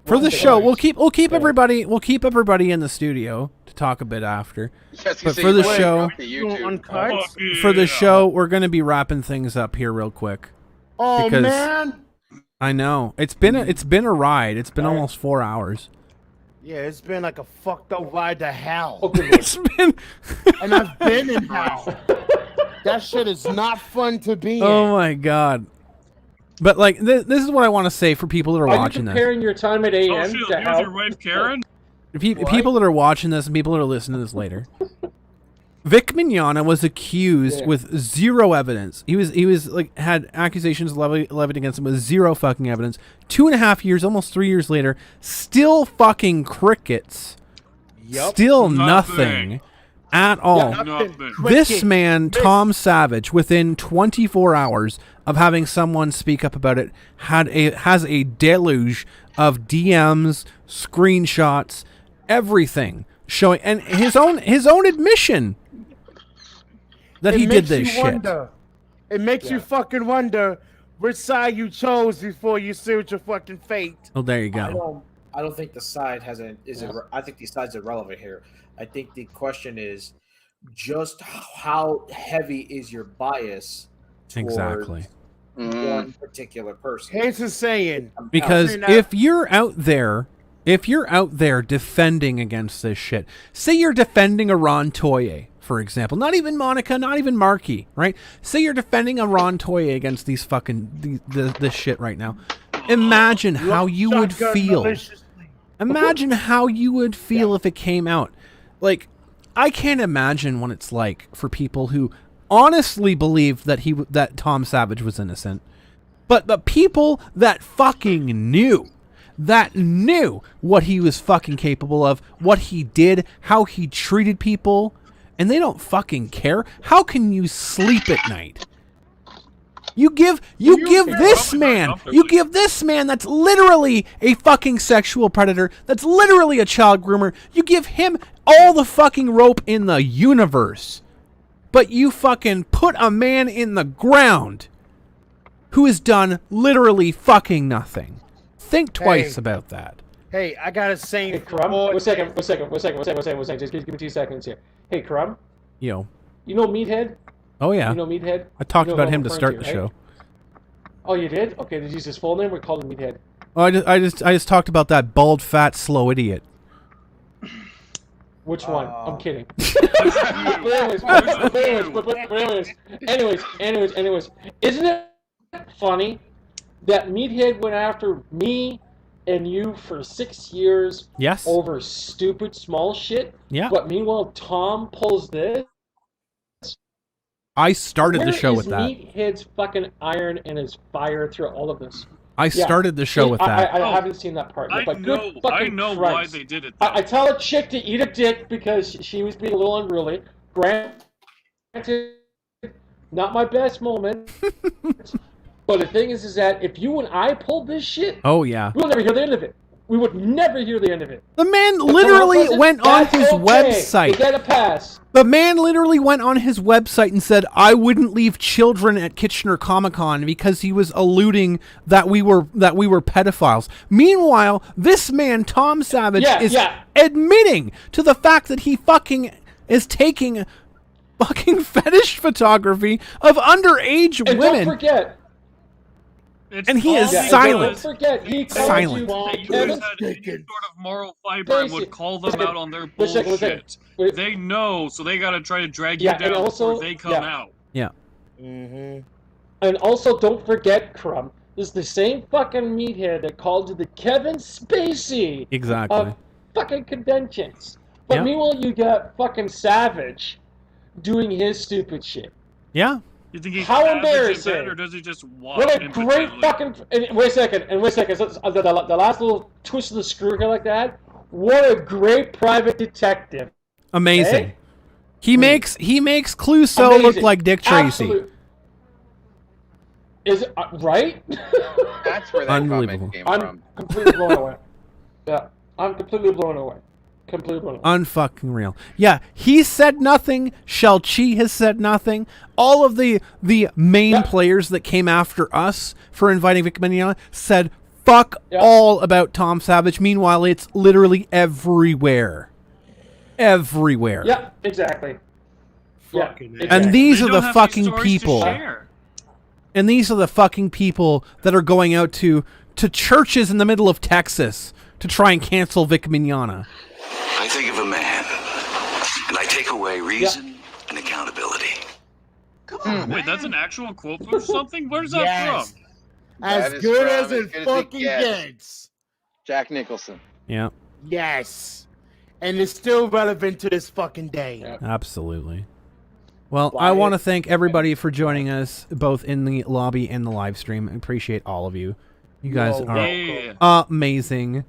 for the show, we'll keep everybody in the studio to talk a bit after. Yes, But for the show, Fuck for the yeah. show, we're gonna be wrapping things up here real quick. Oh Because- man. I know it's been a ride. It's been almost 4 hours. Yeah, it's been like a fucked up ride to hell. Oh, good Lord. It's been. And I've been in hell. That shit is not fun to be in. Oh my god. But like this is what I want to say for people that are Are you watching this. comparing your time at Oh, AM shit, to you with hell? your wife, Karen? People that are watching this and people that are listening to this later. Vic Mignogna was accused with zero evidence. He was like had accusations levied against him with zero fucking evidence. 2.5 years, almost 3 years later, still fucking crickets. Yep. Still nothing at all. Nothing. This man, Tom Savage, within 24 hours of having someone speak up about it, has a deluge of DMs, screenshots, everything showing, and his own admission that he did this shit. Wonder. It makes you fucking wonder which side you chose before you sealed your fucking fate. Oh, there you go. I don't think the side I think the side's irrelevant here. I think the question is just how heavy is your bias towards Exactly. one particular person. Here's the saying. Because if you're out there defending against this shit, say you're defending a Ron Toye, for example, not even Monica, not even Marky, right? Say you're defending a Ron Toye against these fucking this shit right now. Imagine how you would feel. Imagine how you would feel if it came out. Like, I can't imagine what it's like for people who honestly believed that Tom Savage was innocent, but the people that fucking knew what he was fucking capable of, what he did, how he treated people, and they don't fucking care. How can you sleep at night? You give this man that's literally a fucking sexual predator, that's literally a child groomer, you give him all the fucking rope in the universe. But you fucking put a man in the ground who has done literally fucking nothing. Think twice about that. Hey, I got a saying. Hey, Crumb. One second. Just give me 2 seconds here. Hey, Crumb. Yo. You know Meathead? Oh yeah. You know Meathead? I talked You know about who him I'm to referring start the right? show. Oh, you did? Okay, did you use his full name or called him Meathead? Oh, I just talked about that bald, fat, slow idiot. Which one? I'm kidding. Anyways, isn't it funny that Meathead went after me, and you for 6 years Yes. over stupid small shit. Yeah. But meanwhile, Tom pulls this. I started the Where show is with that. Meathead's fucking iron and his fire through all of this? I started the show with that. I haven't seen that part yet, but good fucking I know Christ. why they did it. I tell a chick to eat a dick because she was being a little unruly. Granted, not my best moment. But the thing is that if you and I pulled this shit, Oh yeah. we'll never hear the end of it. We would never hear the end of it. The man literally went on his website. You get a pass. The man literally went on his website and said, "I wouldn't leave children at Kitchener Comic-Con," because he was alluding that we were pedophiles. Meanwhile, this man Tom Savage is admitting to the fact that he fucking is taking fucking fetish photography of underage And women. don't forget. And he is Yeah, silent. Don't forget, he told Silent. you, Kevin, had any sort of moral fiber and would call them out on their bullshit. They know, so they gotta try to drag you down before they come out. Yeah. Mm-hmm. And also, don't forget, Crumb, this is the same fucking meathead that called you the Kevin Spacey Exactly. of fucking conventions. But Yep. meanwhile, you got fucking Savage doing his stupid shit. Yeah. You think he's How savage embarrassing. in bed, or does he just watch What a impotently? great fucking... And wait a second. The last little twist of the screw here like that. What a great private detective. Amazing. Okay? He makes Clouseau look Amazing. like Dick Tracy. Absolute. Is it right? That's where that Unbelievable. comment came I'm from. completely blown away. Yeah, I'm completely blown away. Completely blown away. Unfucking real. Yeah, he said nothing. Shao-Chi has said nothing. All of the main players that came after us for inviting Vic Mignogna said fuck all about Tom Savage. Meanwhile, it's literally everywhere. Everywhere. Yeah, exactly. Yeah, exactly. And these They are don't the have these fucking stories to people. share. And these are the fucking people that are going out to churches in the middle of Texas to try and cancel Vic Mignogna. I think of a man, and I take away reason and accountability. Come on, Wait, that's an actual quote from something? Where's that Yes. from? As That is good from as it fucking gets. Jack Nicholson. Yeah, Yes. And it's still relevant to this fucking day. absolutely. Well, I want to thank everybody for joining us both in the lobby and the live stream. I appreciate all of you. You guys are amazing.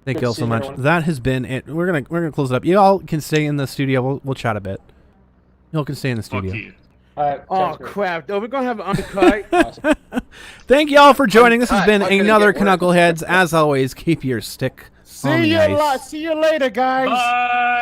Thank you all so much. That has been it. We're gonna close it up. You all can stay in the studio. We'll chat a bit. You all can stay in the studio. Oh crap! Oh, we're gonna have an undercut. Thank you all for joining. This has been I'm gonna another get work. Knuckleheads. As always, keep your stick on the ice. See you later, guys. Bye.